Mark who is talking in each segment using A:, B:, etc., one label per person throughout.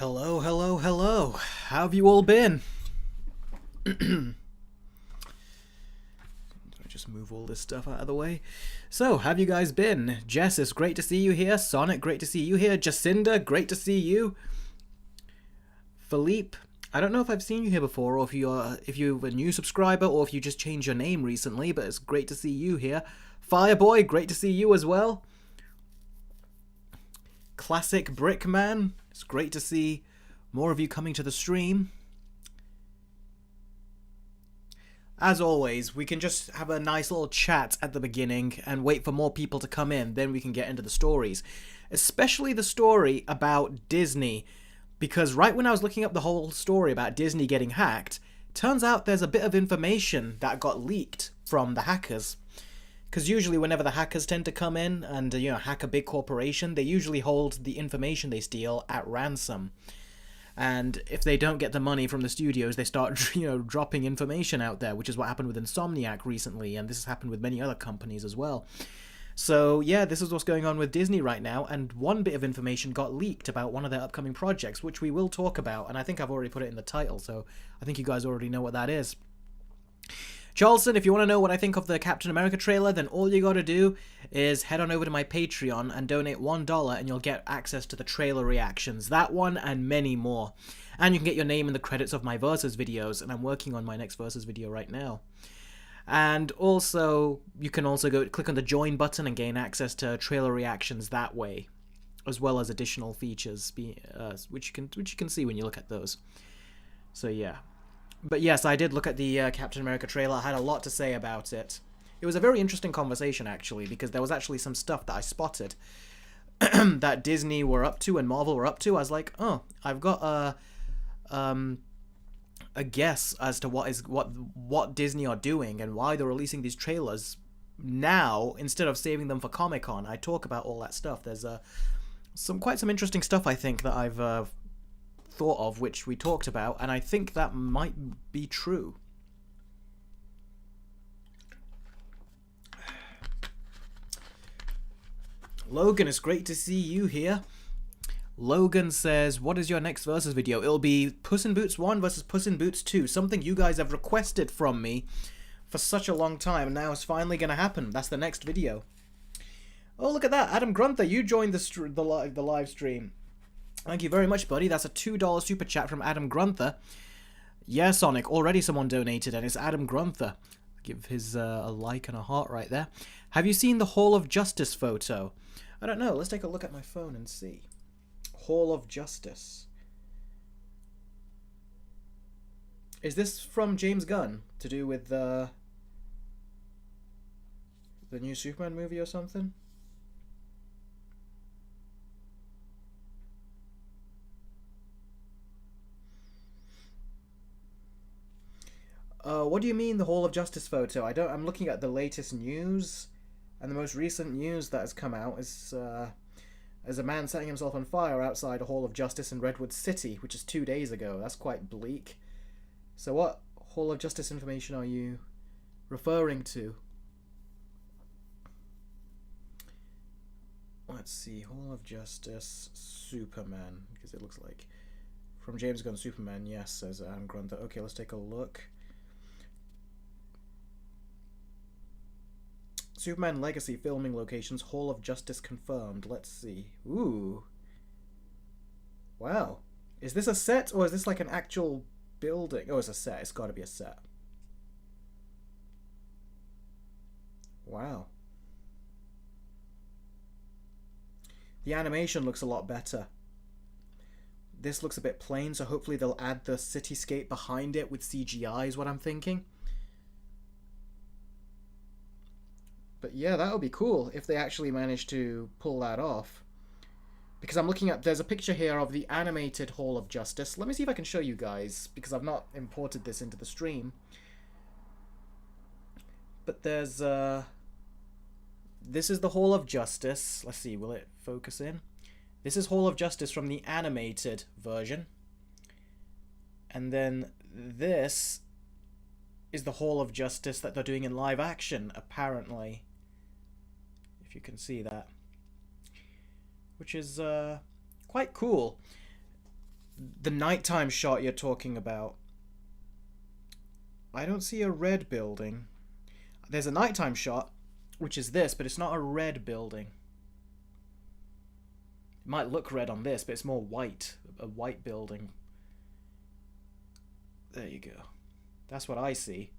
A: Hello, hello, hello. How have you all been? I just move all this stuff out of the way. So, have you guys been? Jess, it's great to see you here. Sonic, great to see you here. Jacinda, great to see you. Philippe, I don't know if I've seen you here before, or if you're a new subscriber, or if you just changed your name recently, but it's great to see you here. Fireboy, great to see you as well. Classic Brickman, it's great to see more of you coming to the stream. As always, we can just have a nice little chat at the beginning and wait for more people to come in, then we can get into the stories. Especially the story about Disney, because right when I was looking up the whole story about Disney getting hacked, turns out there's a bit of information that got leaked from the hackers. Because usually whenever the hackers tend to come in and, hack a big corporation, they usually hold the information they steal at ransom. And if they don't get the money from the studios, they start, dropping information out there, which is what happened with Insomniac recently, and this has happened with many other companies as well. So, yeah, this is what's going on with Disney right now, and one bit of information got leaked about one of their upcoming projects, which we will talk about, and I think I've already put it in the title, so I think you guys already know what that is. Charleston, if you want to know what I think of the Captain America trailer, then all you gotta do is head on over to my Patreon and donate $1 and you'll get access to the trailer reactions. That one and many more. And you can get your name in the credits of my Versus videos, and I'm working on my next Versus video right now. And also, you can also go click on the join button and gain access to trailer reactions that way, as well as additional features, which you can see when you look at those. So yeah. But yes, I did look at the Captain America trailer. I had a lot to say about it. It was a very interesting conversation, actually, because there was actually some stuff that I spotted that Disney were up to and Marvel were up to. I was like, oh, I've got a guess as to what Disney are doing and why they're releasing these trailers now instead of saving them for Comic-Con. I talk about all that stuff. There's quite some interesting stuff, I think, that I've thought of, which we talked about, and I think that might be true. Logan, it's great to see you here. Logan says, what is your next Versus video? It'll be Puss in Boots 1 versus Puss in Boots 2, something you guys have requested from me for such a long time, and now it's finally going to happen. That's the next video. Oh, look at that. Adam Grunther, you joined the live stream. Thank you very much, buddy. That's a $2 super chat from Adam Grunther. Yeah, Sonic, already someone donated, and it's Adam Grunther. Give his a like and a heart right there. Have you seen the Hall of Justice photo? I don't know. Let's take a look at my phone and see. Hall of Justice. Is this from James Gunn? To do with the new Superman movie or something? What do you mean the Hall of Justice photo? I'm looking at the latest news, and the most recent news that has come out is a man setting himself on fire outside a Hall of Justice in Redwood City, which is 2 days ago. That's quite bleak. So what Hall of Justice information are you referring to? Let's see, Hall of Justice, Superman, because it looks like from James Gunn Superman, yes, says Adam Grunther. Okay, let's take a look. Superman Legacy filming locations, Hall of Justice confirmed. Let's see. Ooh. Wow. Is this a set, or is this like an actual building? Oh, it's a set. It's got to be a set. Wow. The animation looks a lot better. This looks a bit plain, so hopefully they'll add the cityscape behind it with CGI is what I'm thinking. But yeah, that would be cool if they actually managed to pull that off. Because I'm looking at, there's a picture here of the animated Hall of Justice. Let me see if I can show you guys, because I've not imported this into the stream. But there's, this is the Hall of Justice. Let's see, will it focus in? This is Hall of Justice from the animated version. And then this is the Hall of Justice that they're doing in live action, apparently. If you can see that. Which is quite cool. The nighttime shot you're talking about. I don't see a red building. There's a nighttime shot, which is this, but it's not a red building. It might look red on this, but it's more white. A white building. There you go. That's what I see.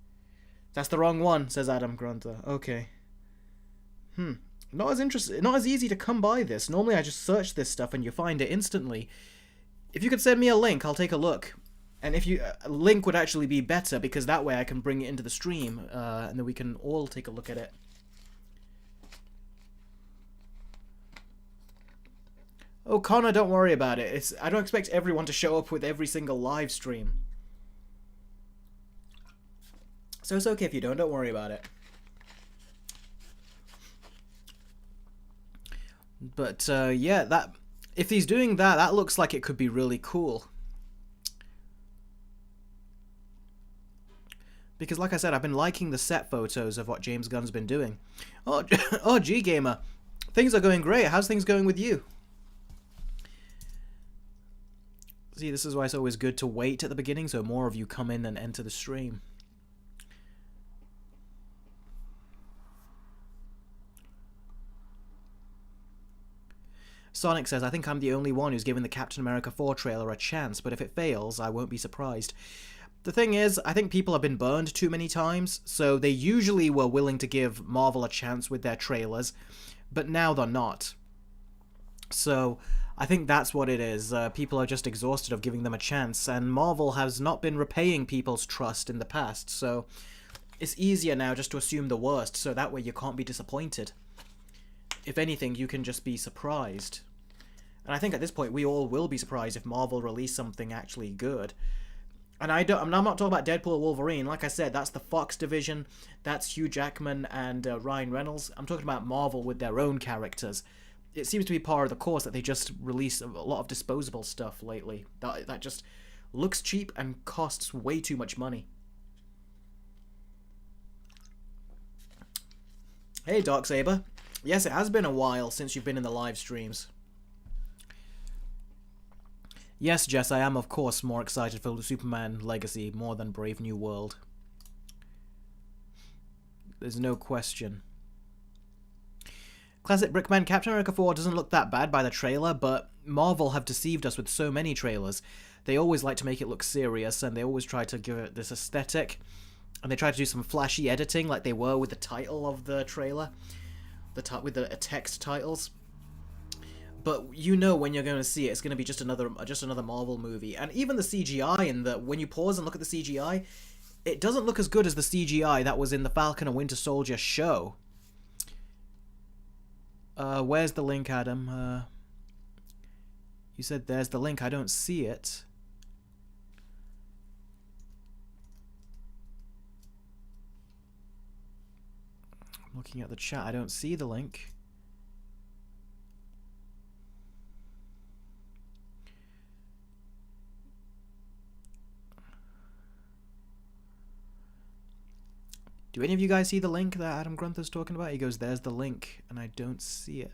A: That's the wrong one, says Adam Grunter. Okay. Not as easy to come by this. Normally I just search this stuff and you find it instantly. If you could send me a link, I'll take a look. And if you... a link would actually be better, because that way I can bring it into the stream, and then we can all take a look at it. Oh, Connor, don't worry about it. I don't expect everyone to show up with every single live stream. So it's okay if you don't worry about it. But, yeah, if he's doing that, that looks like it could be really cool. Because, like I said, I've been liking the set photos of what James Gunn's been doing. Oh, oh, G-Gamer. Things are going great. How's things going with you? See, this is why it's always good to wait at the beginning, so more of you come in and enter the stream. Sonic says, I think I'm the only one who's given the Captain America 4 trailer a chance, but if it fails, I won't be surprised. The thing is, I think people have been burned too many times, so they usually were willing to give Marvel a chance with their trailers, but now they're not. So, I think that's what it is. People are just exhausted of giving them a chance, and Marvel has not been repaying people's trust in the past, so it's easier now just to assume the worst, so that way you can't be disappointed. If anything, you can just be surprised. And I think at this point, we all will be surprised if Marvel release something actually good. And I'm not talking about Deadpool or Wolverine. Like I said, that's the Fox division. That's Hugh Jackman and Ryan Reynolds. I'm talking about Marvel with their own characters. It seems to be part of the course that they just release a lot of disposable stuff lately. That just looks cheap and costs way too much money. Hey, Darksaber. Yes, it has been a while since you've been in the live streams. Yes, Jess, I am, of course, more excited for Superman Legacy more than Brave New World. There's no question. Classic Brickman, Captain America 4 doesn't look that bad by the trailer, but Marvel have deceived us with so many trailers. They always like to make it look serious, and they always try to give it this aesthetic. And they try to do some flashy editing, like they were with the title of the trailer. With the text titles, but you know when you're going to see it, it's going to be just another Marvel movie. And even the CGI, and when you pause and look at the CGI, it doesn't look as good as the CGI that was in the Falcon and Winter Soldier show. Where's the link, Adam? You said there's the link. I don't see it. Looking at the chat, I don't see the link. Do any of you guys see the link that Adam Grunther's talking about? He goes, there's the link, and I don't see it.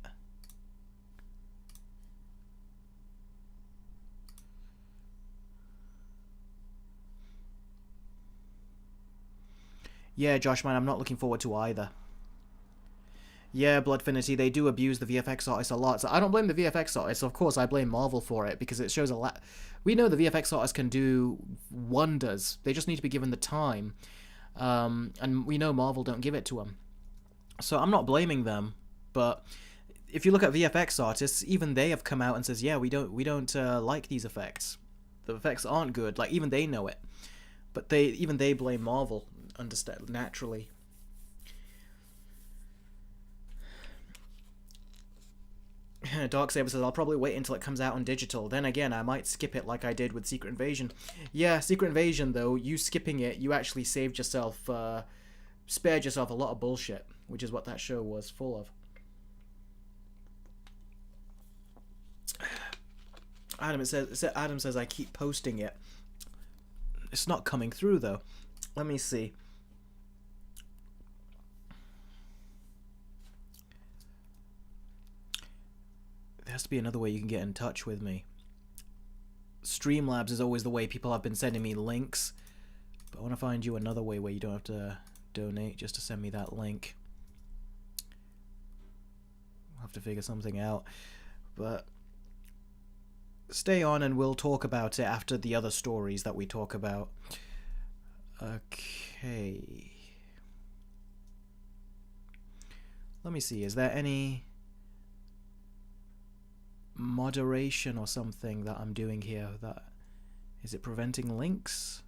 A: Yeah, Josh, man, I'm not looking forward to either. Yeah, Bloodfinity, they do abuse the VFX artists a lot. So I don't blame the VFX artists. Of course, I blame Marvel for it, because it shows a lot. We know the VFX artists can do wonders. They just need to be given the time. And we know Marvel don't give it to them. So I'm not blaming them. But if you look at VFX artists, even they have come out and says, yeah, we don't like these effects. The effects aren't good. Like, even they know it. But even they blame Marvel, understand, naturally. Darksaber says, I'll probably wait until it comes out on digital. Then again, I might skip it like I did with Secret Invasion. Yeah, Secret Invasion, though, you skipping it, you actually spared yourself a lot of bullshit, which is what that show was full of. Adam says I keep posting it. It's not coming through, though. Let me see. There has to be another way you can get in touch with me. Streamlabs is always the way people have been sending me links. But I want to find you another way where you don't have to donate just to send me that link. I'll have to figure something out. But stay on and we'll talk about it after the other stories that we talk about. Okay. Let me see, is there any moderation or something that I'm doing here? Is it preventing links?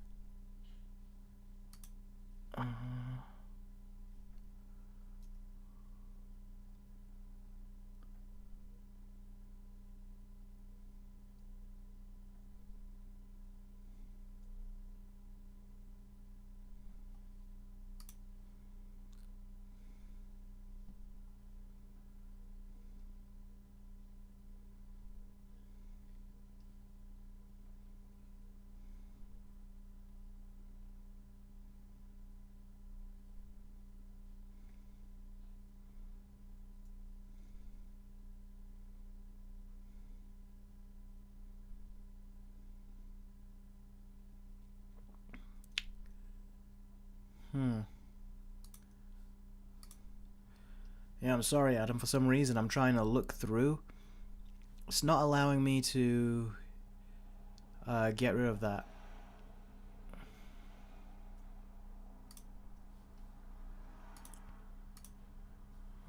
A: Yeah, I'm sorry, Adam. For some reason, I'm trying to look through. It's not allowing me to get rid of that.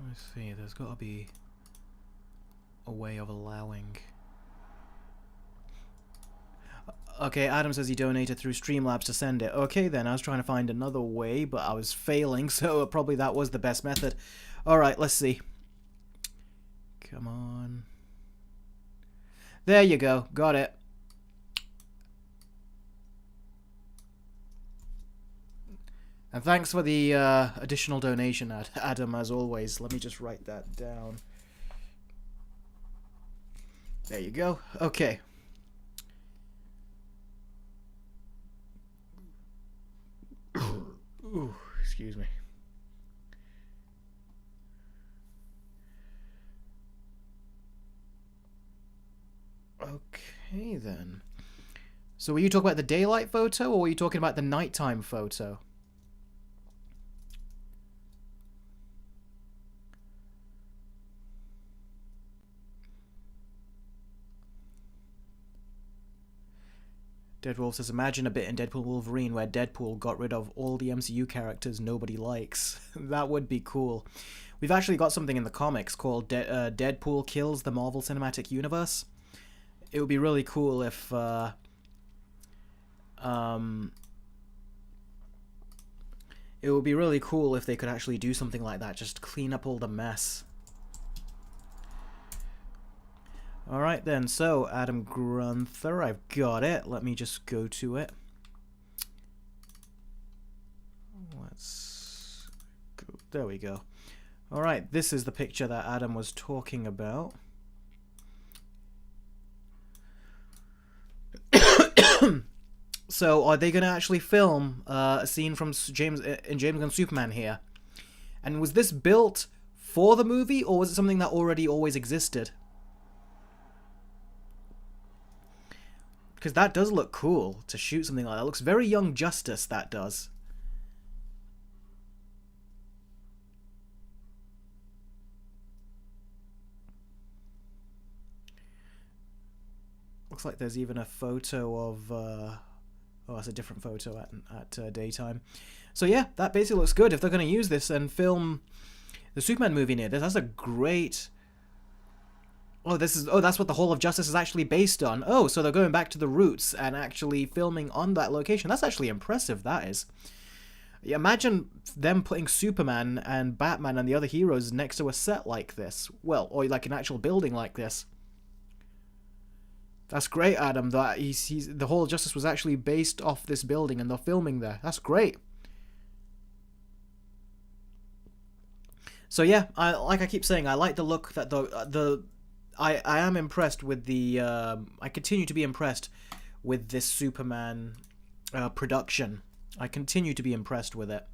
A: Let's see, there's got to be a way of allowing. Okay, Adam says he donated through Streamlabs to send it. Okay then, I was trying to find another way, but I was failing, so probably that was the best method. Alright, let's see. Come on. There you go, got it. And thanks for the additional donation, Adam, as always. Let me just write that down. There you go. Okay. Ooh, excuse me. Okay, then. So were you talking about the daylight photo, or were you talking about the nighttime photo? Deadwolf says, imagine a bit in Deadpool Wolverine where Deadpool got rid of all the MCU characters nobody likes. That would be cool. We've actually got something in the comics called Deadpool Kills the Marvel Cinematic Universe. It would be really cool if it would be really cool if they could actually do something like that, just clean up all the mess. Alright then, so Adam Grunther, I've got it. Let me just go to it. Let's go. There we go. Alright, this is the picture that Adam was talking about. So, are they going to actually film a scene from James Gunn's Superman here? And was this built for the movie, or was it something that already always existed? Because that does look cool to shoot something like that. It looks very Young Justice, that does. Looks like there's even a photo of... oh, that's a different photo at daytime. So yeah, that basically looks good. If they're going to use this and film the Superman movie near this, that's a great... Oh, that's what the Hall of Justice is actually based on. Oh, so they're going back to the roots and actually filming on that location. That's actually impressive, that is. Imagine them putting Superman and Batman and the other heroes next to a set like this. Well, or like an actual building like this. That's great, Adam. That the Hall of Justice was actually based off this building and they're filming there. That's great. So yeah, like I keep saying, I like the look that I am impressed with the... I continue to be impressed with this Superman production. I continue to be impressed with it.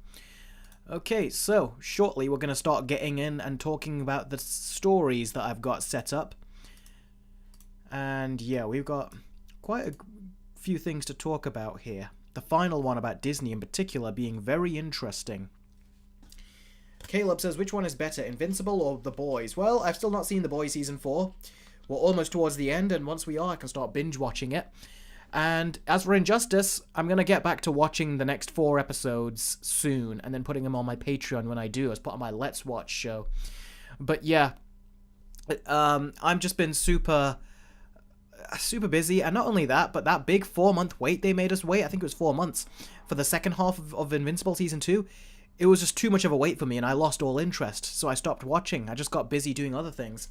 A: Okay, so shortly we're going to start getting in and talking about the stories that I've got set up. And yeah, we've got quite a few things to talk about here. The final one about Disney in particular being very interesting. Caleb says, which one is better, Invincible or The Boys? Well, I've still not seen The Boys Season 4. We're almost towards the end, and once we are, I can start binge-watching it. And as for Injustice, I'm going to get back to watching the next 4 episodes soon, and then putting them on my Patreon when I do, as part of my Let's Watch show. But yeah, I've just been super busy, and not only that, but that big 4-month wait they made us wait, I think it was 4 months, for the second half of Invincible Season 2, it was just too much of a wait for me, and I lost all interest, so I stopped watching. I just got busy doing other things.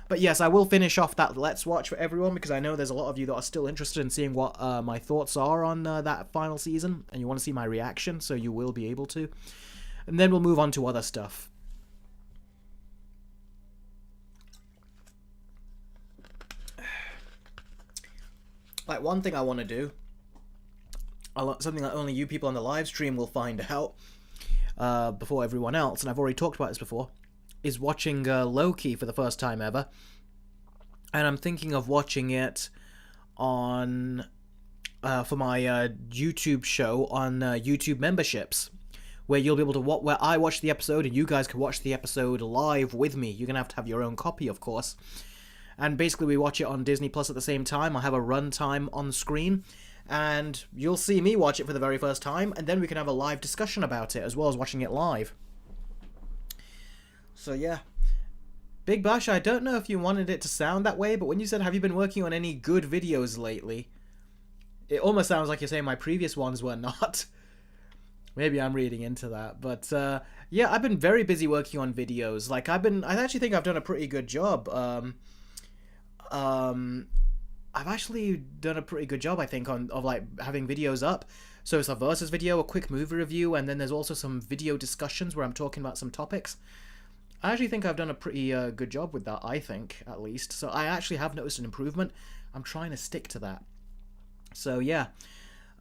A: But yes, I will finish off that Let's Watch for everyone, because I know there's a lot of you that are still interested in seeing what my thoughts are on that final season, and you want to see my reaction, so you will be able to. And then we'll move on to other stuff. Like, one thing I want to do, something that only you people on the live stream will find out before everyone else, and I've already talked about this before, is watching Loki for the first time ever. And I'm thinking of watching it on for my YouTube show on YouTube memberships, where you'll be able to where I watch the episode and you guys can watch the episode live with me. You're gonna have your own copy, of course. And basically we watch it on Disney Plus at the same time. I'll have a runtime on the screen, and you'll see me watch it for the very first time, and then we can have a live discussion about it, as well as watching it live. So yeah. Big Bash, I don't know if you wanted it to sound that way, but when you said, have you been working on any good videos lately? It almost sounds like you're saying my previous ones were not. Maybe I'm reading into that, but yeah, I've been very busy working on videos. Like, I actually think I've done a pretty good job. I've actually done a pretty good job, I think, of like having videos up. So it's a versus video, a quick movie review, and then there's also some video discussions where I'm talking about some topics. I actually think I've done a pretty good job with that, I think, at least. So I actually have noticed an improvement. I'm trying to stick to that. So yeah,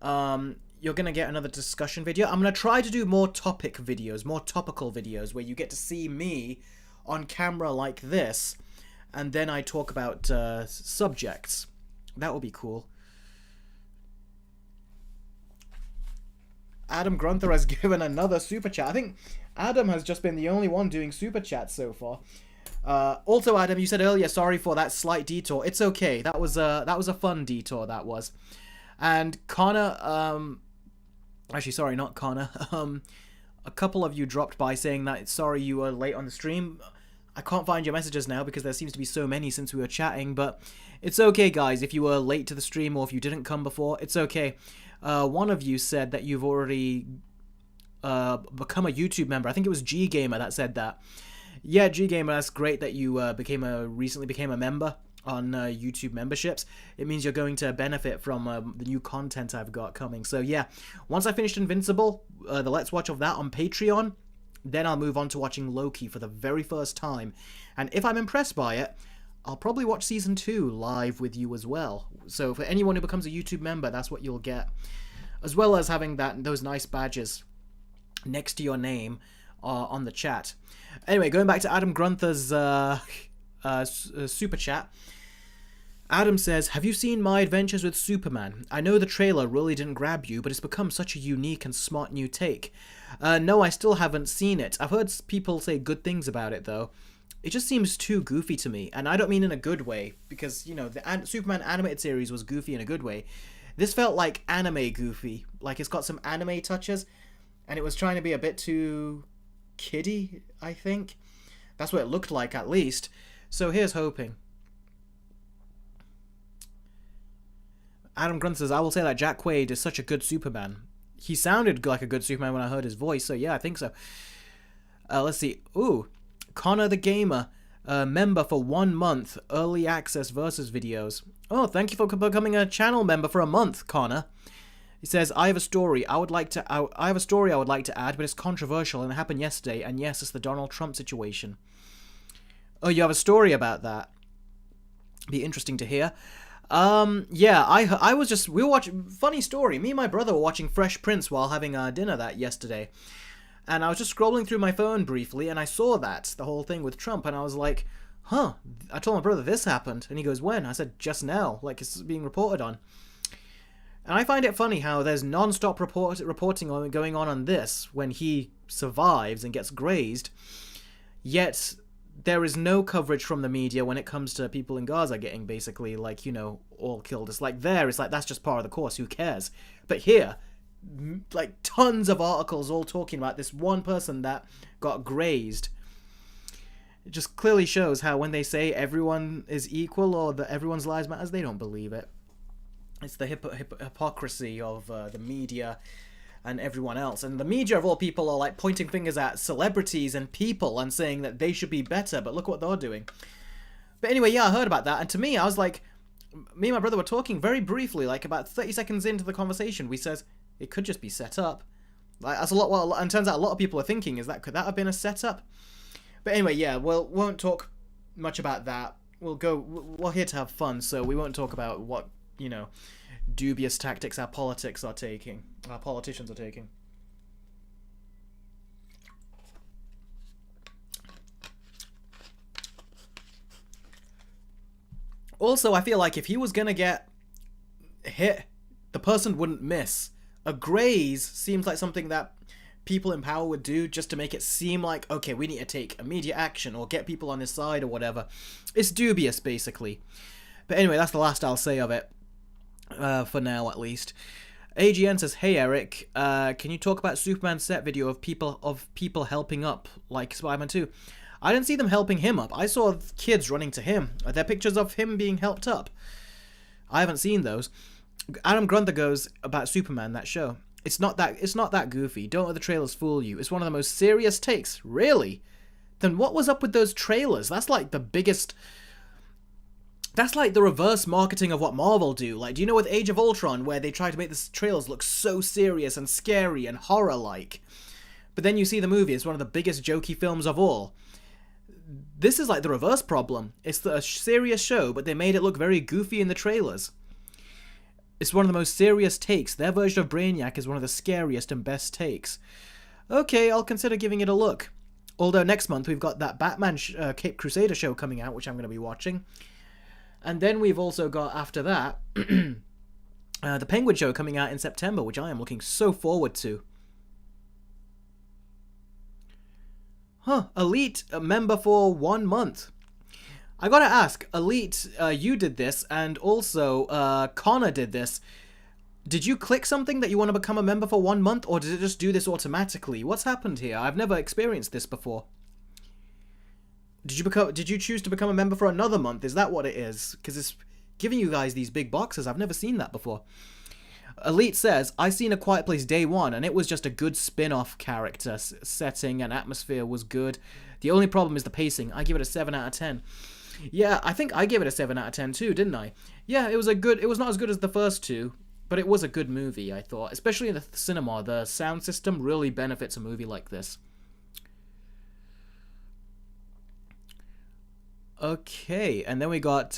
A: you're going to get another discussion video. I'm going to try to do more topic videos, more topical videos, where you get to see me on camera like this, and then I talk about subjects. That will be cool. Adam Grunther has given another super chat. I think Adam has just been the only one doing super chats so far. Also, Adam, you said earlier, sorry for that slight detour. It's okay. That was a fun detour, that was. And Connor, actually, sorry, not Connor. A couple of you dropped by saying that sorry you were late on the stream. I can't find your messages now because there seems to be so many since we were chatting, but it's okay, guys. If you were late to the stream or if you didn't come before, it's okay. One of you said that you've already become a YouTube member. I think it was G Gamer that said that. Yeah, G Gamer, that's great that you recently became a member on YouTube memberships. It means you're going to benefit from the new content I've got coming. So yeah, once I finished Invincible, the Let's Watch of that on Patreon, then I'll move on to watching Loki for the very first time. And if I'm impressed by it, I'll probably watch Season 2 live with you as well. So for anyone who becomes a YouTube member, that's what you'll get. As well as having those nice badges next to your name on the chat. Anyway, going back to Adam Grunther's super chat. Adam says, have you seen My Adventures with Superman? I know the trailer really didn't grab you, but it's become such a unique and smart new take. No, I still haven't seen it. I've heard people say good things about it, though. It just seems too goofy to me, and I don't mean in a good way, because, you know, the Superman animated series was goofy in a good way. This felt like anime goofy. Like, it's got some anime touches, and it was trying to be a bit too kiddie, I think. That's what it looked like, at least. So here's hoping. Adam Grunt says, I will say that Jack Quaid is such a good Superman. He sounded like a good Superman when I heard his voice, so yeah, I think so. Let's see. Ooh, Connor the Gamer, member for 1 month, early access versus videos. Oh, thank you for becoming a channel member for a month, Connor. He says, I have a story I would like to add, but it's controversial and it happened yesterday, and yes, it's the Donald Trump situation. Oh, you have a story about that? Be interesting to hear. Yeah, we were watching, funny story, me and my brother were watching Fresh Prince while having dinner that yesterday, and I was just scrolling through my phone briefly, and I saw the whole thing with Trump, and I was like, huh, I told my brother this happened. And he goes, when? I said, just now, like it's being reported on. And I find it funny how there's non-stop reporting going on this when he survives and gets grazed, yet there is no coverage from the media when it comes to people in Gaza getting basically, like, you know, all killed. It's like that's just part of the course, who cares? But here, like, tons of articles all talking about this one person that got grazed. It just clearly shows how when they say everyone is equal or that everyone's lives matters, they don't believe it. It's the hypocrisy of the media and everyone else. And the media, of all people, are like pointing fingers at celebrities and people and saying that they should be better, but look what they're doing. But anyway, yeah, I heard about that. And to me, I was like, me and my brother were talking very briefly, like about 30 seconds into the conversation. We says, it could just be set up. Like, that's a lot, well, and turns out a lot of people are thinking, could that have been a setup? But anyway, yeah, we won't talk much about that. We're here to have fun, so we won't talk about what, you know, dubious tactics our politicians are taking. Also, I feel like if he was gonna get hit, the person wouldn't miss. A graze seems like something that people in power would do just to make it seem like, okay, we need to take immediate action or get people on his side or whatever. It's dubious, basically. But anyway, that's the last I'll say of it. For now, at least. AGN says, hey Eric, can you talk about Superman's set video of people helping up, like Spider-Man 2? I didn't see them helping him up. I saw kids running to him. Are there pictures of him being helped up? I haven't seen those. Adam Grunther goes about Superman, that show. It's not that goofy. Don't let the trailers fool you. It's one of the most serious takes. Really? Then what was up with those trailers? That's like the biggest... That's like the reverse marketing of what Marvel do. Like, do you know with Age of Ultron, where they try to make the trailers look so serious and scary and horror-like? But then you see the movie, it's one of the biggest jokey films of all. This is like the reverse problem. It's a serious show, but they made it look very goofy in the trailers. It's one of the most serious takes. Their version of Brainiac is one of the scariest and best takes. Okay, I'll consider giving it a look. Although next month we've got that Batman Cape Crusader show coming out, which I'm going to be watching. And then we've also got, after that, the Penguin show coming out in September, which I am looking so forward to. Huh, Elite, a member for 1 month. I gotta ask, Elite, you did this, and also Connor did this. Did you click something that you want to become a member for 1 month, or did it just do this automatically? What's happened here? I've never experienced this before. Did you choose to become a member for another month? Is that what it is? Because it's giving you guys these big boxes. I've never seen that before. Elite says, I seen A Quiet Place day one, and it was just a good spin-off character. Setting and atmosphere was good. The only problem is the pacing. I give it a 7 out of 10. Yeah, I think I gave it a 7 out of 10 too, didn't I? Yeah, it was not as good as the first two, but it was a good movie, I thought. Especially in the cinema, the sound system really benefits a movie like this. Okay, and then we got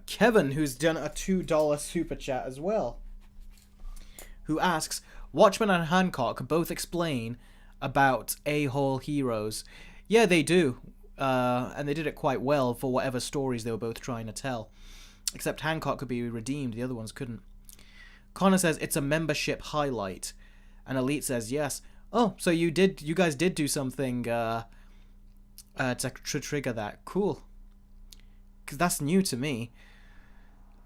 A: Kevin, who's done a $2 super chat as well, who asks, Watchmen and Hancock both explain about a-hole heroes. Yeah, they do. And they did it quite well for whatever stories they were both trying to tell. Except Hancock could be redeemed, the other ones couldn't. Connor says it's a membership highlight. And Elite says yes. Oh, so you guys did do something to trigger that. Cool. Because that's new to me.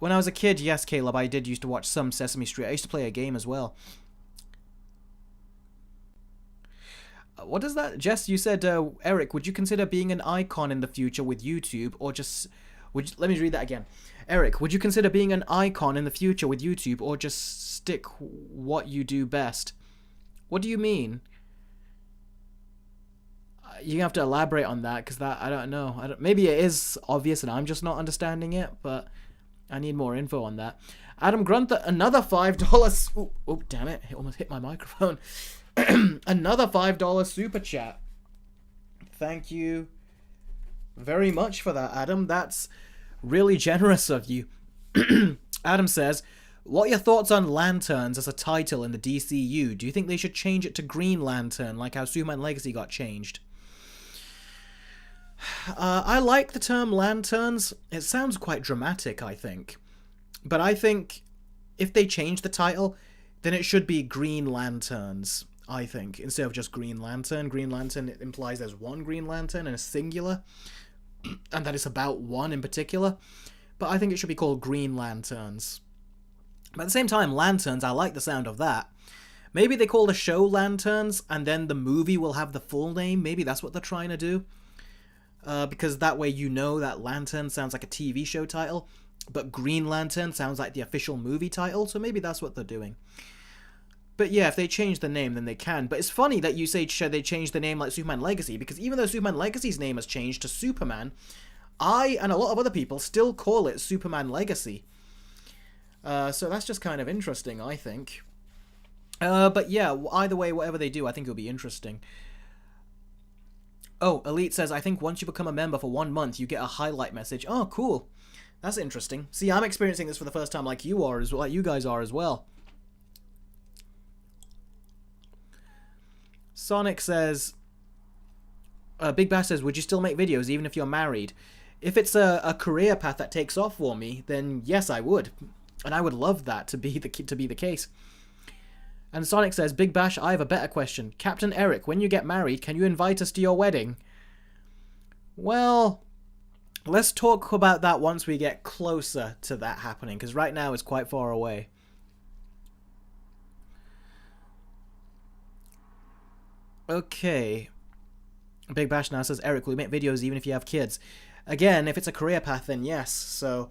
A: When I was a kid, yes, Caleb, I did used to watch some Sesame Street. I used to play a game as well. What is that? Jess, you said, Eric, would you consider being an icon in the future with YouTube, or just... let me read that again. Eric, would you consider being an icon in the future with YouTube, or just stick what you do best? What do you mean? You have to elaborate on that, because that, I don't know. Maybe it is obvious and I'm just not understanding it, but I need more info on that. Adam Grunther, another $5... Oh, damn it. It almost hit my microphone. Another $5 super chat. Thank you very much for that, Adam. That's really generous of you. Adam says, what are your thoughts on Lanterns as a title in the DCU? Do you think they should change it to Green Lantern, like how Superman Legacy got changed? I like the term lanterns. It sounds quite dramatic, I think. But I think if they change the title, then it should be Green Lanterns, I think, instead of just Green Lantern. Green Lantern implies there's one Green Lantern and a singular, and that it's about one in particular. But I think it should be called Green Lanterns. But at the same time, lanterns, I like the sound of that. Maybe they call the show Lanterns, and then the movie will have the full name. Maybe that's what they're trying to do. Because that way you know that Lantern sounds like a TV show title, but Green Lantern sounds like the official movie title, so maybe that's what they're doing. But yeah, if they change the name, then they can. But it's funny that you say they changed the name like Superman Legacy, because even though Superman Legacy's name has changed to Superman, I and a lot of other people still call it Superman Legacy. So that's just kind of interesting, I think. But yeah, either way, whatever they do, I think it'll be interesting. Oh, Elite says, I think once you become a member for 1 month, you get a highlight message. Oh, cool. That's interesting. See, I'm experiencing this for the first time like you are, like you guys are as well. Sonic says, Big Bash says, would you still make videos even if you're married? If it's a career path that takes off for me, then yes, I would. And I would love that to be the case. And Sonic says, Big Bash, I have a better question. Captain Eric, when you get married, can you invite us to your wedding? Well, let's talk about that once we get closer to that happening, because right now it's quite far away. Okay. Big Bash now says, Eric, will you make videos even if you have kids? Again, if it's a career path, then yes. So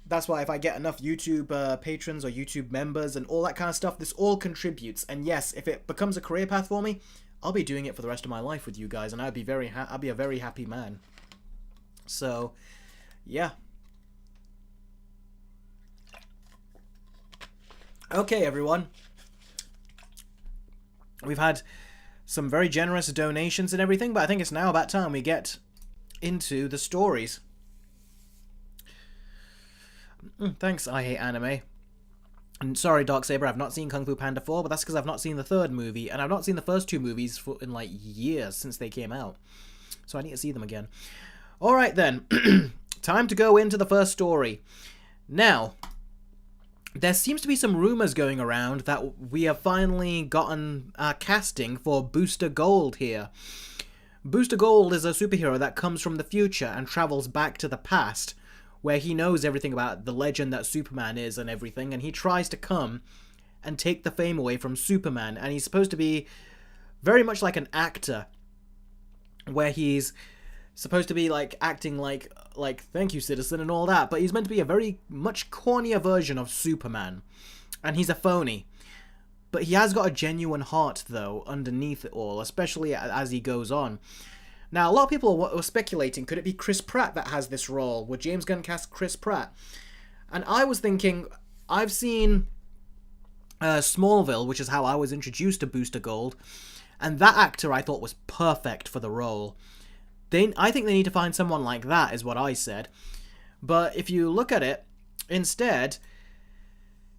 A: that's why if I get enough YouTube patrons or YouTube members and all that kind of stuff, this all contributes. And yes, if it becomes a career path for me, I'll be doing it for the rest of my life with you guys, and I'll be a very happy man. So, yeah. Okay, everyone. We've had some very generous donations and everything, but I think it's now about time we get into the stories. Thanks, I Hate Anime. And sorry, Darksaber, I've not seen Kung Fu Panda 4, but that's because I've not seen the third movie, and I've not seen the first two movies in like years since they came out. So I need to see them again. Alright then, time to go into the first story. Now, there seems to be some rumors going around that we have finally gotten casting for Booster Gold here. Booster Gold is a superhero that comes from the future and travels back to the past, where he knows everything about the legend that Superman is and everything, and he tries to come and take the fame away from Superman, and he's supposed to be very much like an actor, where he's supposed to be like acting like thank you citizen and all that, but he's meant to be a very much cornier version of Superman, and he's a phony. But he has got a genuine heart though underneath it all, especially as he goes on. Now, a lot of people were speculating, could it be Chris Pratt that has this role? Would James Gunn cast Chris Pratt? And I was thinking, I've seen Smallville, which is how I was introduced to Booster Gold, and that actor I thought was perfect for the role. I think they need to find someone like that, is what I said. But if you look at it, instead,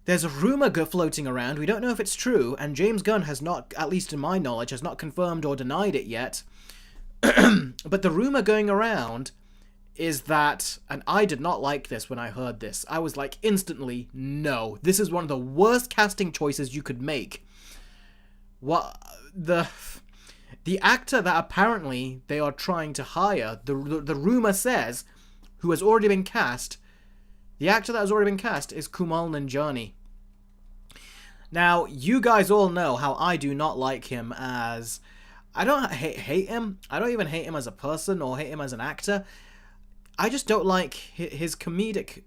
A: there's a rumor floating around, we don't know if it's true, and James Gunn has not, at least in my knowledge, has not confirmed or denied it yet. But the rumor going around is that, and I did not like this when I heard this, I was like instantly, no, this is one of the worst casting choices you could make. What the actor that apparently they are trying to hire, the rumor says, who has already been cast, the actor that has already been cast is KUMAL NANJANI. Now, you guys all know how I do not like him as... I don't hate him. I don't even hate him as a person or hate him as an actor. I just don't like his comedic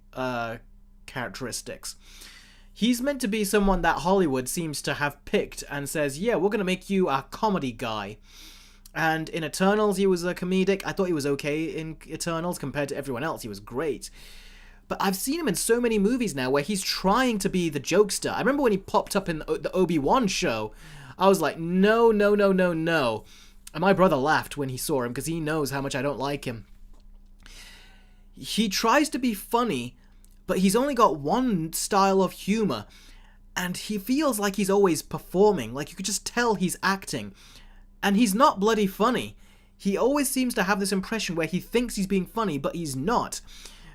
A: characteristics. He's meant to be someone that Hollywood seems to have picked and says, yeah, we're going to make you a comedy guy. And in Eternals, he was a comedic. I thought he was okay in Eternals compared to everyone else. He was great. But I've seen him in so many movies now where he's trying to be the jokester. I remember when he popped up in the Obi-Wan show. I was like, no, no, no, no, no. And my brother laughed when he saw him because he knows how much I don't like him. He tries to be funny, but he's only got one style of humor. And he feels like he's always performing. Like you could just tell he's acting. And he's not bloody funny. he always seems to have this impression where he thinks he's being funny, but he's not.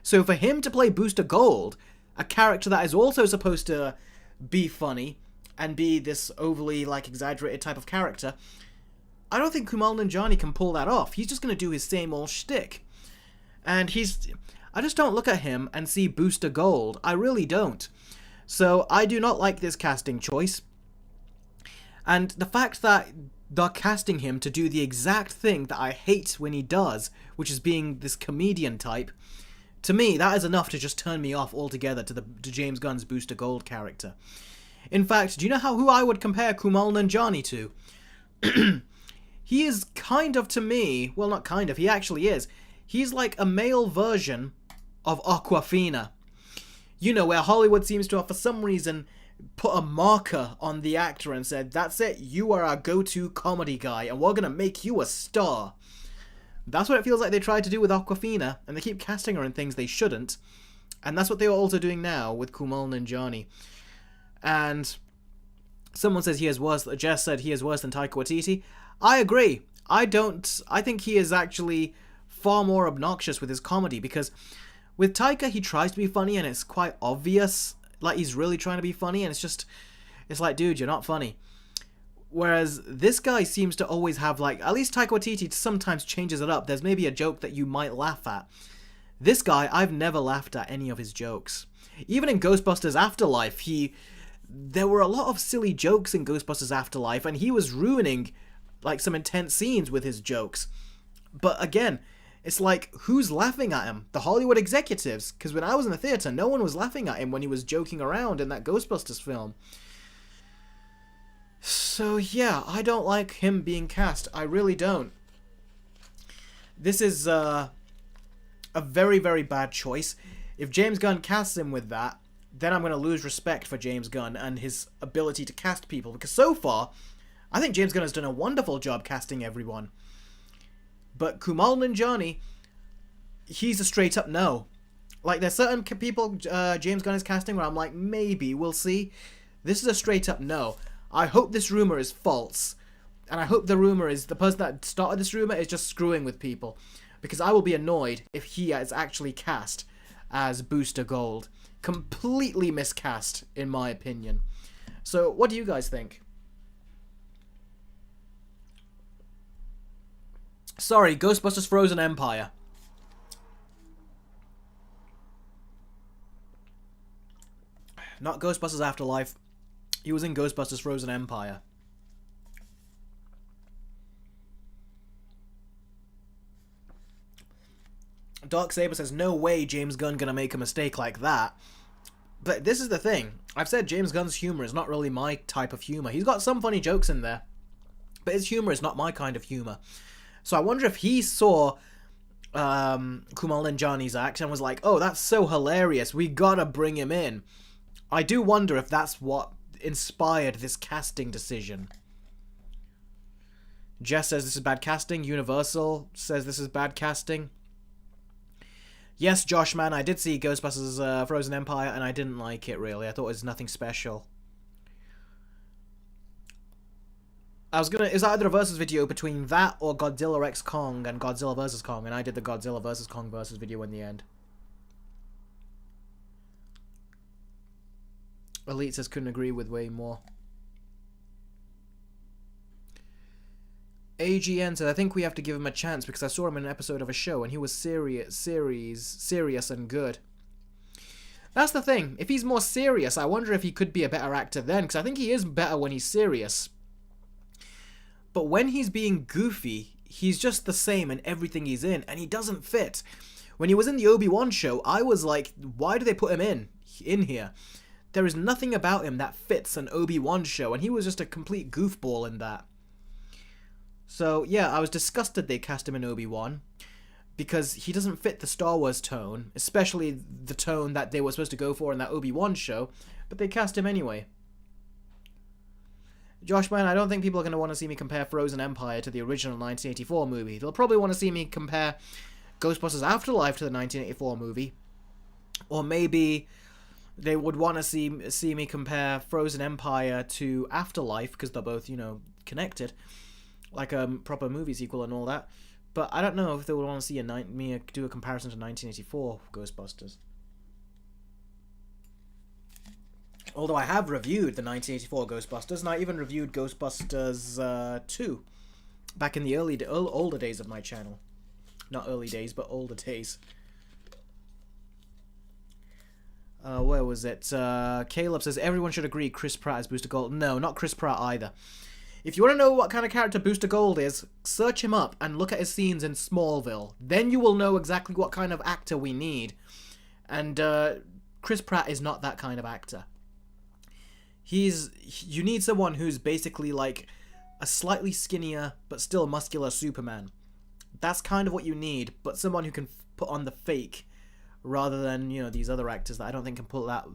A: So for him to play Booster Gold, a character that is also supposed to be funny and be this overly, like, exaggerated type of character, I don't think KUMAL NANJANI can pull that off. He's just going to do his same old shtick. And I just don't look at him and see Booster Gold. I really don't. So I do not like this casting choice. And the fact that they're casting him to do the exact thing that I hate when he does, which is being this comedian type, to me, that is enough to just turn me off altogether to James Gunn's Booster Gold character. In fact, do you know who I would compare KUMAL NANJANI to? He is kind of, to me, well, not kind of, he actually is. He's like a male version of Awkwafina. You know, where Hollywood seems to have, for some reason, put a marker on the actor and said, that's it, you are our go-to comedy guy, and we're gonna make you a star. That's what it feels like they tried to do with Awkwafina, and they keep casting her in things they shouldn't. And that's what they are also doing now with KUMAL NANJANI. And someone says he is worse, Jess said he is worse than Taika Waititi. I agree. I think he is actually far more obnoxious with his comedy, because with Taika, he tries to be funny, and it's quite obvious, like he's really trying to be funny, and it's like, dude, you're not funny. Whereas this guy seems to always have, like, at least Taika Waititi sometimes changes it up. There's maybe a joke that you might laugh at. This guy, I've never laughed at any of his jokes. Even in Ghostbusters Afterlife, there were a lot of silly jokes in Ghostbusters Afterlife, and he was ruining, like, some intense scenes with his jokes. But again, it's like, who's laughing at him? The Hollywood executives. Because when I was in the theater, no one was laughing at him when he was joking around in that Ghostbusters film. So yeah, I don't like him being cast. I really don't. This is a very, very bad choice. If James Gunn casts him with that, then I'm going to lose respect for James Gunn and his ability to cast people. Because so far, I think James Gunn has done a wonderful job casting everyone. But KUMAL NANJANI, he's a straight up no. Like, there's certain people James Gunn is casting where I'm like, maybe, we'll see. This is a straight up no. I hope this rumor is false. And I hope the rumor is, the person that started this rumor is just screwing with people. Because I will be annoyed if he is actually cast as Booster Gold. Completely miscast, in my opinion. So, what do you guys think? Sorry, Ghostbusters Frozen Empire. Not Ghostbusters Afterlife. He was in Ghostbusters Frozen Empire. Dark Saber says, no way James Gunn gonna make a mistake like that. But this is the thing. I've said James Gunn's humor is not really my type of humor. He's got some funny jokes in there, but his humor is not my kind of humor. So I wonder if he saw KUMAL NANJANI's act and was like, oh, that's so hilarious, we gotta bring him in. I do wonder if that's what inspired this casting decision. Jess says this is bad casting. Universal says this is bad casting. Yes, Josh, man, I did see Ghostbusters Frozen Empire, and I didn't like it, really. I thought it was nothing special. It was either a versus video between that or Godzilla x Kong and Godzilla vs. Kong, and I did the Godzilla vs. Kong versus video in the end. Elite says couldn't agree with way more. AGN said, I think we have to give him a chance because I saw him in an episode of a show and he was serious and good. That's the thing. If he's more serious, I wonder if he could be a better actor then, because I think he is better when he's serious. But when he's being goofy, he's just the same in everything he's in, and he doesn't fit. When he was in the Obi-Wan show, I was like, why do they put him in here? There is nothing about him that fits an Obi-Wan show, and he was just a complete goofball in that. So, yeah, I was disgusted they cast him in Obi-Wan, because he doesn't fit the Star Wars tone, especially the tone that they were supposed to go for in that Obi-Wan show, but they cast him anyway. Josh, man, I don't think people are going to want to see me compare Frozen Empire to the original 1984 movie. They'll probably want to see me compare Ghostbusters Afterlife to the 1984 movie. Or maybe they would want to see me compare Frozen Empire to Afterlife, because they're both, you know, connected. Like a proper movie sequel and all that. But I don't know if they would want to see me do a comparison to 1984 Ghostbusters. Although I have reviewed the 1984 Ghostbusters, and I even reviewed Ghostbusters 2 back in the older days of my channel. Not early days, but older days. Where was it? Caleb says, everyone should agree Chris Pratt is Booster Gold. No, not Chris Pratt either. If you want to know what kind of character Booster Gold is, search him up and look at his scenes in Smallville. Then you will know exactly what kind of actor we need. And Chris Pratt is not that kind of actor. You need someone who's basically like a slightly skinnier but still muscular Superman. That's kind of what you need, but someone who can put on the fake rather than, you know, these other actors that I don't think can pull that.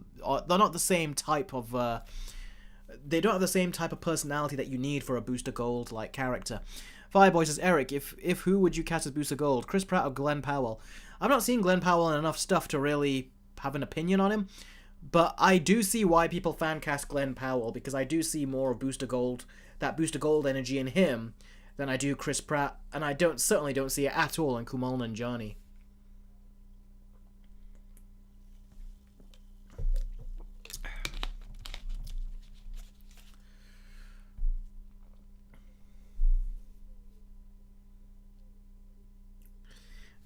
A: They're not the same type of they don't have the same type of personality that you need for a Booster Gold like character. Fireboy says, Eric, if who would you cast as Booster Gold, Chris Pratt or Glenn Powell? I've not seen Glenn Powell in enough stuff to really have an opinion on him. But I do see why people fan cast Glenn Powell, because I do see more of Booster Gold, that Booster Gold energy in him, than I do Chris Pratt, and I certainly don't see it at all in KUMAL NANJANI.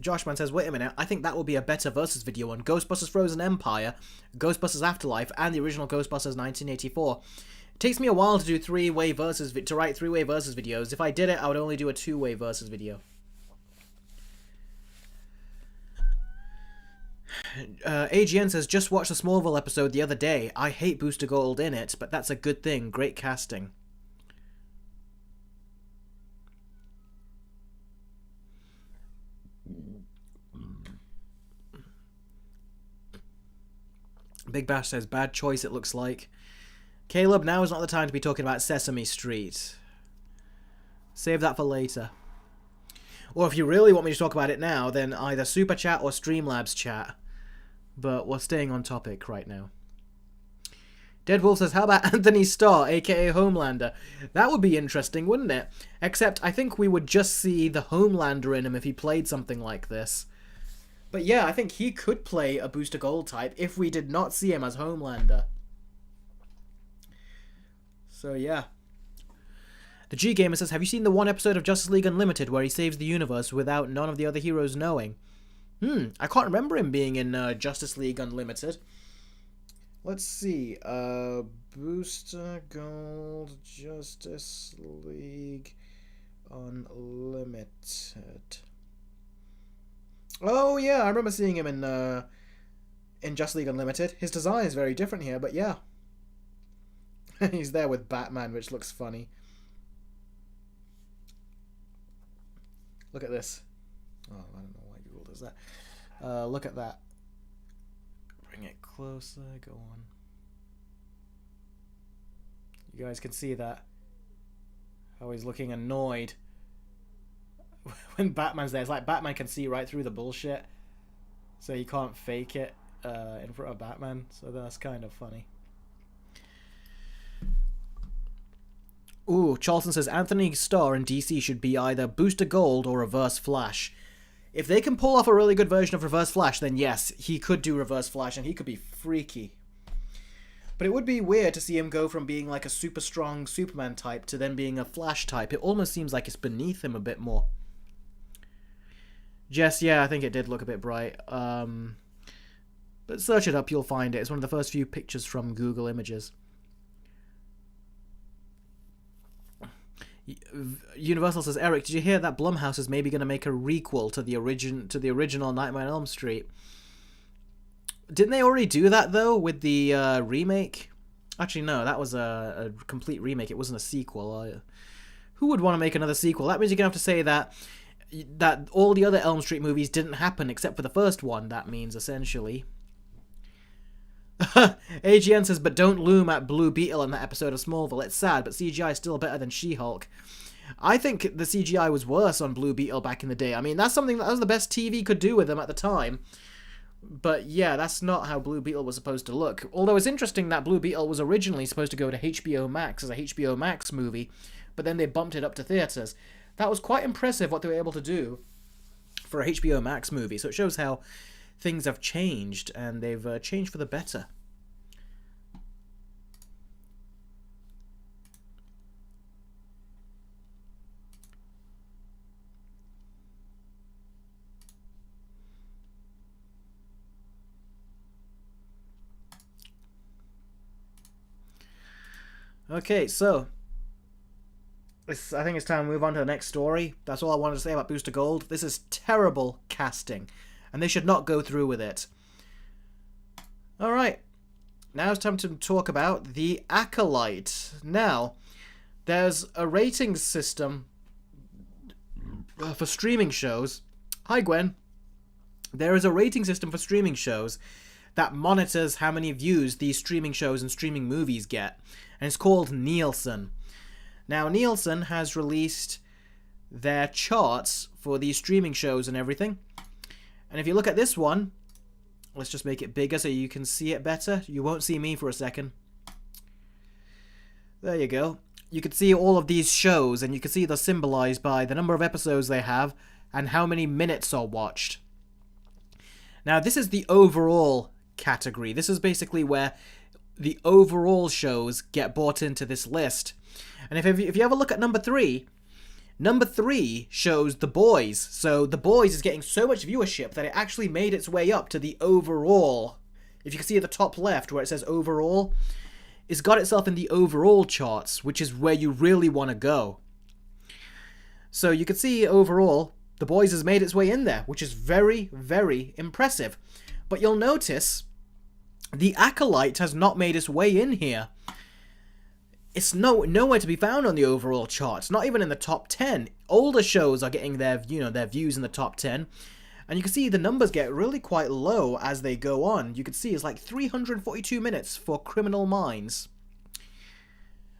A: Joshman says, wait a minute, I think that will be a better versus video on Ghostbusters Frozen Empire, Ghostbusters Afterlife, and the original Ghostbusters 1984. It takes me a while to do write three-way versus videos. If I did it, I would only do a two-way versus video. AGN says, just watched the Smallville episode the other day. I hate Booster Gold in it, but that's a good thing. Great casting. Big Bash says, bad choice it looks like. Caleb, now is not the time to be talking about Sesame Street. Save that for later. Or if you really want me to talk about it now, then either Super Chat or Streamlabs chat. But we're staying on topic right now. Deadwolf says, how about Anthony Starr, aka Homelander? That would be interesting, wouldn't it? Except I think we would just see the Homelander in him if he played something like this. But yeah, I think he could play a Booster Gold type if we did not see him as Homelander. So yeah. The G Gamer says, have you seen the one episode of Justice League Unlimited where he saves the universe without none of the other heroes knowing? I can't remember him being in Justice League Unlimited. Let's see. Booster Gold Justice League Unlimited. Oh yeah, I remember seeing him in Justice League Unlimited. His design is very different here, but yeah. He's there with Batman, which looks funny. Look at this. Oh, I don't know why Google does that. Look at that. Bring it closer, go on. You guys can see that. How he's looking annoyed. When Batman's there, it's like Batman can see right through the bullshit, so he can't fake it in front of Batman, so that's kind of funny. Ooh, Charlton says, Anthony Starr in DC should be either Booster Gold or Reverse Flash. If they can pull off a really good version of Reverse Flash, then yes, he could do Reverse Flash, and he could be freaky. But it would be weird to see him go from being like a super strong Superman type to then being a Flash type. It almost seems like it's beneath him a bit more. Jess, yeah, I think it did look a bit bright. But search it up, you'll find it. It's one of the first few pictures from Google Images. Universal says, Eric, did you hear that Blumhouse is maybe going to make a requel to the original Nightmare on Elm Street? Didn't they already do that, though, with the remake? Actually, no, that was a complete remake. It wasn't a sequel. Who would want to make another sequel? That means you're going to have to say that all the other Elm Street movies didn't happen except for the first one, that means, essentially. AGN says, but don't loom at Blue Beetle in that episode of Smallville. It's sad, but CGI is still better than She-Hulk. I think the CGI was worse on Blue Beetle back in the day. I mean, that was the best TV could do with them at the time. But yeah, that's not how Blue Beetle was supposed to look. Although it's interesting that Blue Beetle was originally supposed to go to HBO Max as a HBO Max movie, but then they bumped it up to theaters. that was quite impressive what they were able to do for a HBO Max movie. So it shows how things have changed, and they've changed for the better. Okay, so I think it's time to move on to the next story. That's all I wanted to say about Booster Gold. This is terrible casting, and they should not go through with it. Alright, now it's time to talk about the Acolyte. Now, there's a rating system for streaming shows. Hi, Gwen. There is a rating system for streaming shows that monitors how many views these streaming shows and streaming movies get, and it's called Nielsen. Now, Nielsen has released their charts for these streaming shows and everything, and if you look at this one, let's just make it bigger so you can see it better. You won't see me for a second. There you go. You can see all of these shows, and you can see they're symbolized by the number of episodes they have and how many minutes are watched. Now, this is the overall category. This is basically where the overall shows get brought into this list. And if you have a look at number 3 shows The Boys. So The Boys is getting so much viewership that it actually made its way up to the overall. If you can see at the top left where it says overall, it's got itself in the overall charts, which is where you really want to go. So you can see overall, The Boys has made its way in there, which is very, very impressive. But you'll notice the Acolyte has not made its way in here. It's nowhere to be found on the overall charts, not even in the top 10. Older shows are getting their views in the top 10. And you can see the numbers get really quite low as they go on. You can see it's like 342 minutes for Criminal Minds.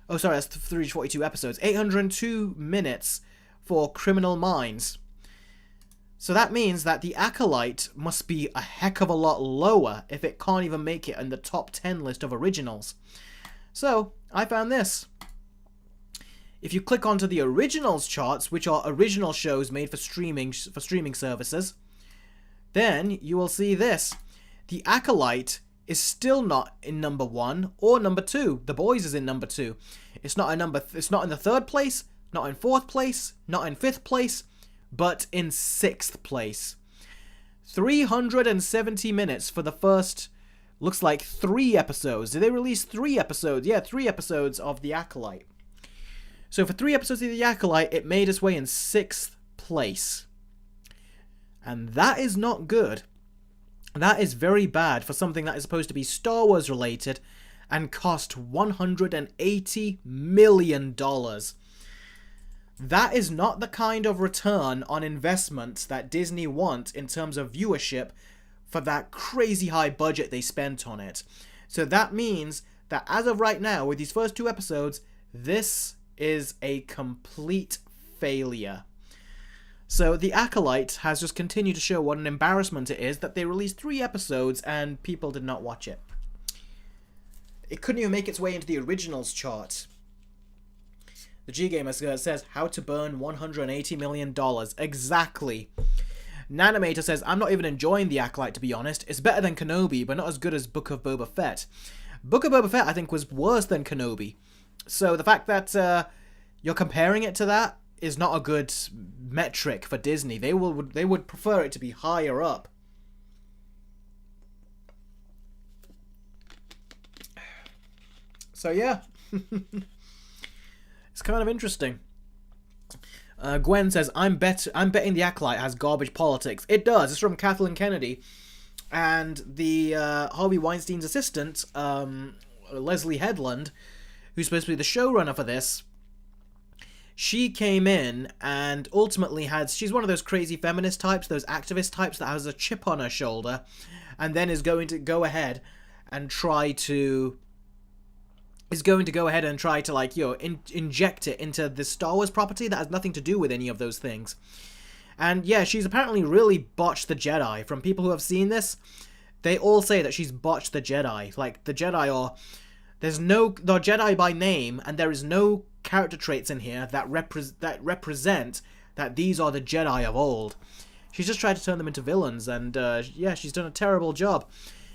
A: Oh, sorry, that's 342 episodes. 802 minutes for Criminal Minds. So that means that the Acolyte must be a heck of a lot lower if it can't even make it in the top 10 list of originals. So, I found this. If you click onto the originals charts, which are original shows made for streaming services, then you will see this. The Acolyte is still not in number 1 or number 2. The Boys is in number 2. It's not in the 3rd place, not in 4th place, not in 5th place, but in 6th place. 370 minutes for the first, looks like 3 episodes. Did they release 3 episodes? Yeah, 3 episodes of The Acolyte. So for 3 episodes of The Acolyte, it made its way in 6th place. And that is not good. That is very bad for something that is supposed to be Star Wars related and cost $180 million. That is not the kind of return on investment that Disney want in terms of viewership for that crazy high budget they spent on it. So that means that as of right now, with these first 2 episodes, this is a complete failure. So the Acolyte has just continued to show what an embarrassment it is that they released 3 episodes and people did not watch it. It couldn't even make its way into the originals chart. The G-Gamer says, how to burn $180 million. Exactly. Nanomator says, I'm not even enjoying The Acolyte, to be honest. It's better than Kenobi, but not as good as Book of Boba Fett. Book of Boba Fett, I think, was worse than Kenobi. So the fact that you're comparing it to that is not a good metric for Disney. They would prefer it to be higher up. So yeah. It's kind of interesting. Gwen says, I'm betting The Acolyte has garbage politics. It does. It's from Kathleen Kennedy. And the Harvey Weinstein's assistant, Leslie Headland, who's supposed to be the showrunner for this, she came in and ultimately she's one of those crazy feminist types, those activist types that has a chip on her shoulder, and then is going to go ahead and try to like, you know, inject it into the Star Wars property that has nothing to do with any of those things. And yeah, she's apparently really botched the Jedi. From people who have seen this, they all say that she's botched the Jedi. Like, the Jedi There's no... They're Jedi by name, and there is no character traits in here that represent that these are the Jedi of old. She's just tried to turn them into villains, and yeah, she's done a terrible job.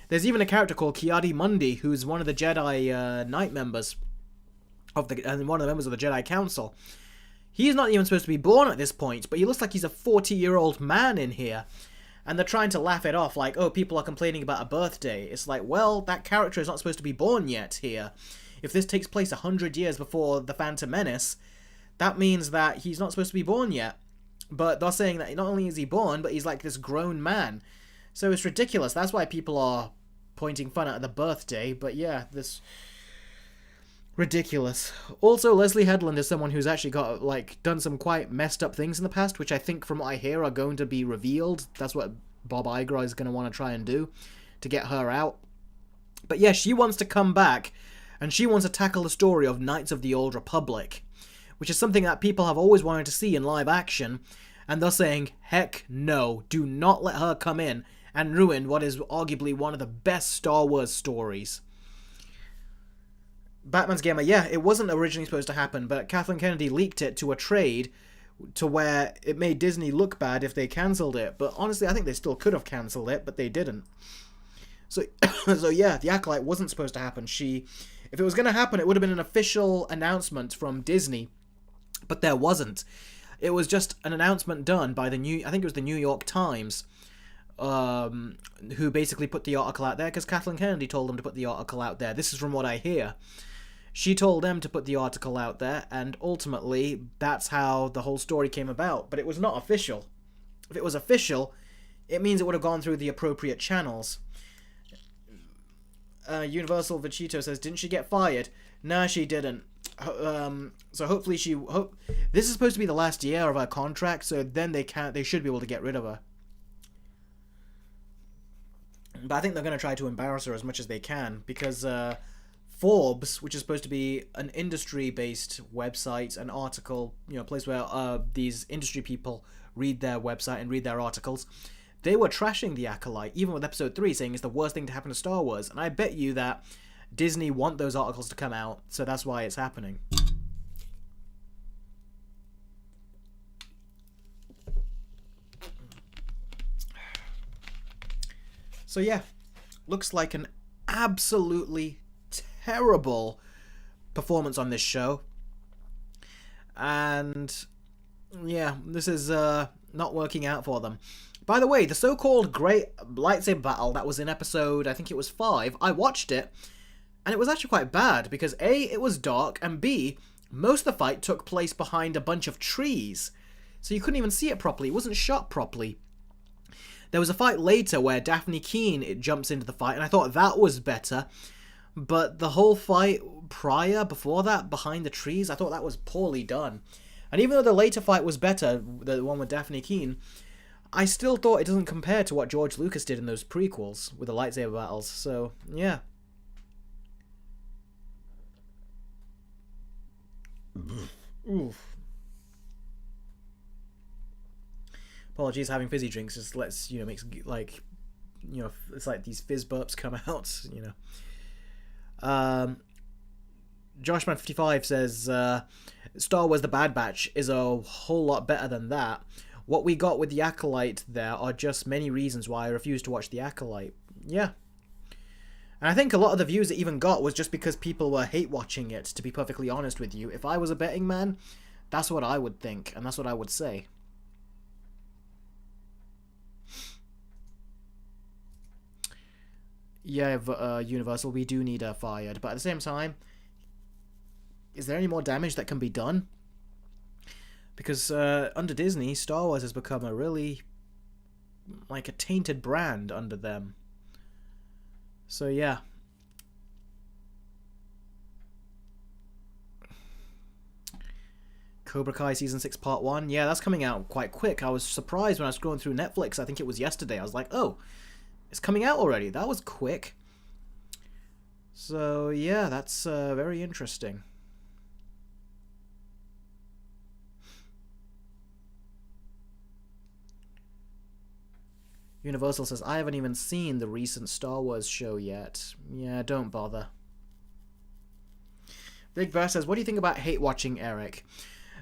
A: There's even a character called Ki-Adi-Mundi, who's one of the Jedi Knight members and one of the members of the Jedi Council. He's not even supposed to be born at this point, but he looks like he's a 40-year-old man in here. And they're trying to laugh it off, like, oh, people are complaining about a birthday. It's like, well, that character is not supposed to be born yet here. If this takes place 100 years before The Phantom Menace, that means that he's not supposed to be born yet. But they're saying that not only is he born, but he's like this grown man. So it's ridiculous. That's why people are pointing fun at the birthday. But yeah, this... ridiculous. Also, Leslie Headland is someone who's actually got, like, done some quite messed up things in the past, which I think, from what I hear, are going to be revealed. That's what Bob Iger is going to want to try and do, to get her out. But yeah, she wants to come back, and she wants to tackle the story of Knights of the Old Republic, which is something that people have always wanted to see in live action, and they're saying, heck no, do not let her come in and ruin what is arguably one of the best Star Wars stories. Batman's Gamer, yeah, it wasn't originally supposed to happen, but Kathleen Kennedy leaked it to a trade to where it made Disney look bad if they cancelled it. But honestly, I think they still could have cancelled it, but they didn't. So, so yeah, the Acolyte wasn't supposed to happen. If it was going to happen, it would have been an official announcement from Disney, but there wasn't. It was just an announcement done by I think it was the New York Times, who basically put the article out there, because Kathleen Kennedy told them to put the article out there. This is from what I hear. She told them to put the article out there, and ultimately, that's how the whole story came about. But it was not official. If it was official, it means it would have gone through the appropriate channels. Universal Vachito says, didn't she get fired? Nah, she didn't. So hopefully this is supposed to be the last year of her contract, so then they should be able to get rid of her. But I think they're going to try to embarrass her as much as they can, because Forbes, which is supposed to be an industry-based website, an article, place where these industry people read their website and read their articles, they were trashing the Acolyte, even with Episode 3, saying it's the worst thing to happen to Star Wars. And I bet you that Disney want those articles to come out, so that's why it's happening. So yeah, looks like an absolutely terrible performance on this show. And yeah, this is not working out for them. By the way, the so-called great lightsaber battle that was in episode, I think it was 5, I watched it, and it was actually quite bad, because A, it was dark, and B, most of the fight took place behind a bunch of trees. So you couldn't even see it properly, it wasn't shot properly. There was a fight later where Daphne Keane jumps into the fight, and I thought that was better. But the whole fight before that, behind the trees, I thought that was poorly done. And even though the later fight was better, the one with Daphne Keane, I still thought it doesn't compare to what George Lucas did in those prequels with the lightsaber battles. So, yeah. Oof. Apologies, having fizzy drinks just lets, makes, like, it's like these fizz burps come out, Joshman55 says, Star Wars The Bad Batch is a whole lot better than that. What we got with the Acolyte there are just many reasons why I refuse to watch the Acolyte. Yeah. And I think a lot of the views it even got was just because people were hate-watching it, to be perfectly honest with you. If I was a betting man, that's what I would think, and that's what I would say. Yeah, Universal, we do need her fired. But at the same time, is there any more damage that can be done? Because under Disney, Star Wars has become a really, like, a tainted brand under them. So, yeah. Cobra Kai Season 6 Part 1. Yeah, that's coming out quite quick. I was surprised when I was scrolling through Netflix. I think it was yesterday. I was like, oh, it's coming out already. That was quick. So, yeah, that's very interesting. Universal says, I haven't even seen the recent Star Wars show yet. Yeah, don't bother. Big Verse says, what do you think about hate watching, Eric?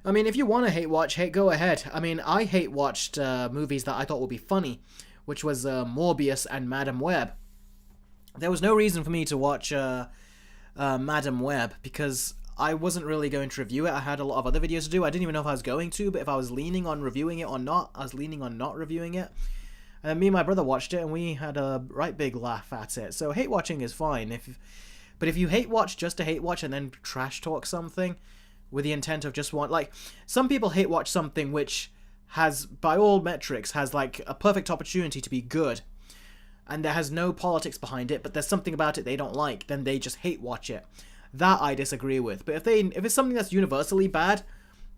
A: I mean, if you want to hate watch, go ahead. I mean, I hate watched movies that I thought would be funny, which was Morbius and Madam Web. There was no reason for me to watch Madam Web because I wasn't really going to review it. I had a lot of other videos to do. I didn't even know if I was going to, but if I was leaning on reviewing it or not, I was leaning on not reviewing it. And me and my brother watched it, and we had a right big laugh at it. So hate watching is fine. But if you hate watch just to hate watch and then trash talk something with the intent of just like, some people hate watch something which has, by all metrics, has like a perfect opportunity to be good, and there has no politics behind it, but there's something about it they don't like, then they just hate watch it. That I disagree with. But if it's something that's universally bad,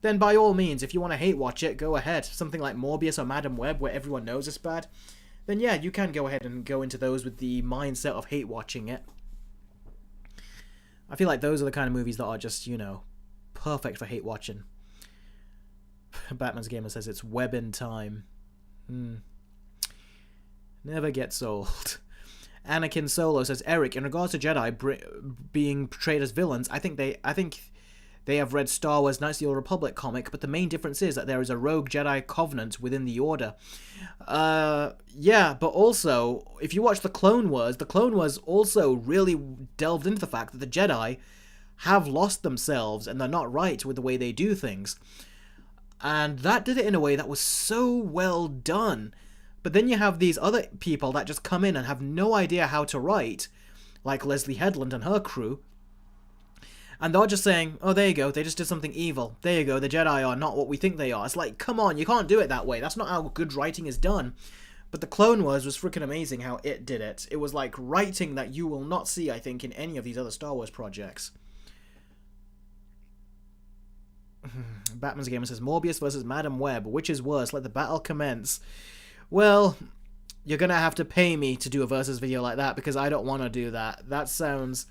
A: then by all means, if you want to hate watch it, go ahead. Something like Morbius or Madam Web, where everyone knows it's bad, then yeah, you can go ahead and go into those with the mindset of hate watching it. I feel like those are the kind of movies that are just, you know, perfect for hate watching. Batman's Gamer says it's web in time. Never gets old. Anakin Solo says, Eric, in regards to Jedi being portrayed as villains, I think they have read Star Wars Knights of the Old Republic comic, but the main difference is that there is a rogue Jedi covenant within the Order. Yeah, but also, if you watch the Clone Wars also really delved into the fact that the Jedi have lost themselves and they're not right with the way they do things. And that did it in a way that was so well done. But then you have these other people that just come in and have no idea how to write, like Leslie Headland and her crew. And they're just saying, oh, there you go, they just did something evil. There you go, the Jedi are not what we think they are. It's like, come on, you can't do it that way. That's not how good writing is done. But the Clone Wars was freaking amazing how it did it. It was like writing that you will not see, I think, in any of these other Star Wars projects. Batman's Gamer says, Morbius versus Madam Web. Which is worse? Let the battle commence. Well, you're going to have to pay me to do a versus video like that because I don't want to do that. That sounds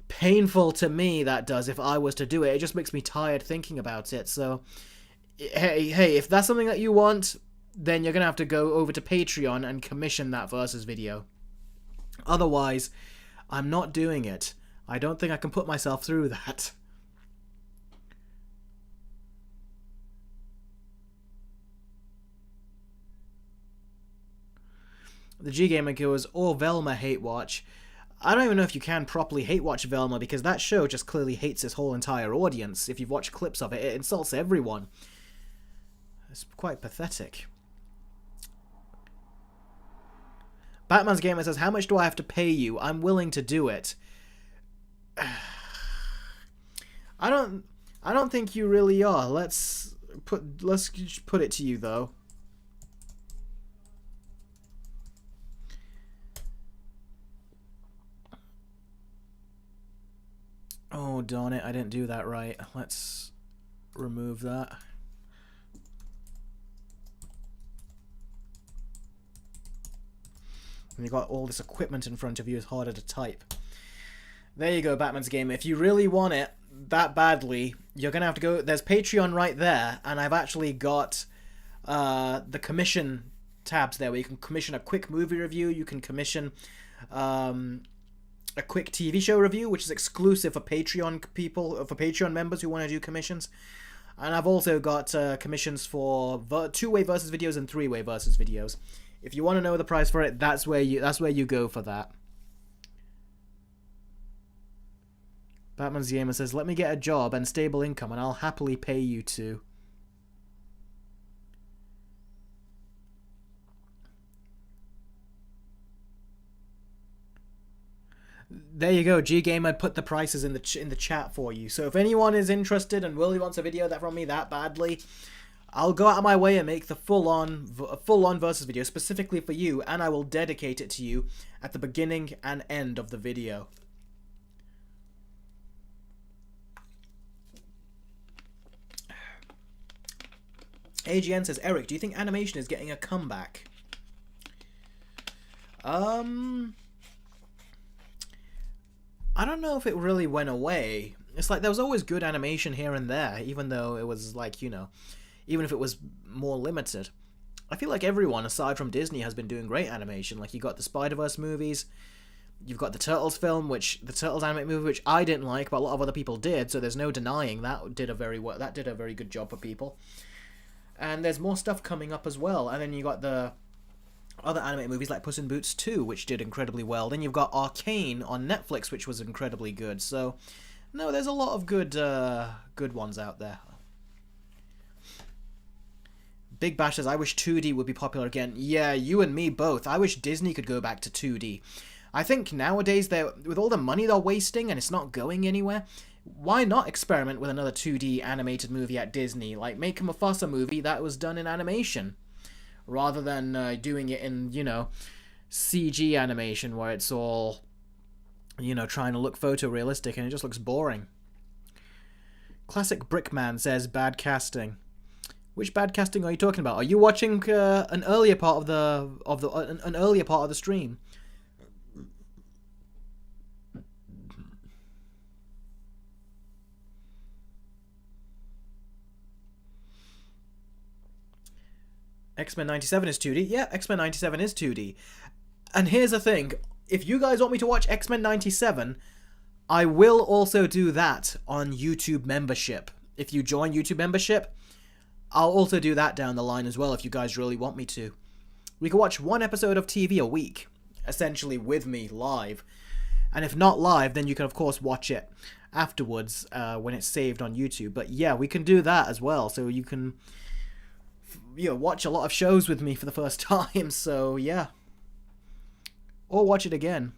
A: painful to me, that does, if I was to do it. It just makes me tired thinking about it. So, hey, if that's something that you want, then you're going to have to go over to Patreon and commission that versus video. Otherwise, I'm not doing it. I don't think I can put myself through that. The G-Gamer goes, or Velma hate watch. I don't even know if you can properly hate watch Velma because that show just clearly hates its whole entire audience. If you've watched clips of it, it insults everyone. It's quite pathetic. Batman's Gamer says, how much do I have to pay you? I'm willing to do it. I don't think you really are. Let's put it to you though. Oh, darn it, I didn't do that right. Let's remove that. And you've got all this equipment in front of you, it's harder to type. There you go, Batman's Game. If you really want it that badly, you're going to have to go... There's Patreon right there, and I've actually got the commission tabs there, where you can commission a quick movie review, you can commission... a quick TV show review, which is exclusive for Patreon people, for Patreon members who want to do commissions. And I've also got commissions for two-way versus videos and three-way versus videos. If you want to know the price for it, that's where you go for that. Batman's Gamer says, let me get a job and stable income and I'll happily pay you to. There you go, G-Gamer put the prices in the chat for you. So if anyone is interested and really wants a video that from me that badly, I'll go out of my way and make the full-on versus video specifically for you, and I will dedicate it to you at the beginning and end of the video. AGN says, Eric, do you think animation is getting a comeback? I don't know if it really went away. It's like there was always good animation here and there, even though it was like, you know, even if it was more limited. I feel like everyone, aside from Disney, has been doing great animation. Like, you got the Spider-Verse movies, You've got the Turtles film, the Turtles animated movie, which I didn't like, but a lot of other people did, so there's no denying that did a very good job for people. And there's more stuff coming up as well. And then you got the other animated movies like Puss in Boots 2, which did incredibly well. Then you've got Arcane on Netflix, which was incredibly good. So, no, there's a lot of good ones out there. Big Bash says, I wish 2D would be popular again. Yeah, you and me both. I wish Disney could go back to 2D. I think nowadays, with all the money they're wasting and it's not going anywhere, why not experiment with another 2D animated movie at Disney? Like, make a Mufasa movie that was done in animation, rather than doing it in, CG animation where it's all, trying to look photorealistic and it just looks boring. Classic Brickman says, bad casting. Which bad casting are you talking about? Are you watching an earlier part of the stream? X-Men 97 is 2D. Yeah, X-Men 97 is 2D. And here's the thing. If you guys want me to watch X-Men 97, I will also do that on YouTube membership. If you join YouTube membership, I'll also do that down the line as well if you guys really want me to. We can watch one episode of TV a week, essentially with me live. And if not live, then you can of course watch it afterwards when it's saved on YouTube. But yeah, we can do that as well. So you can watch a lot of shows with me for the first time, so yeah. Or watch it again.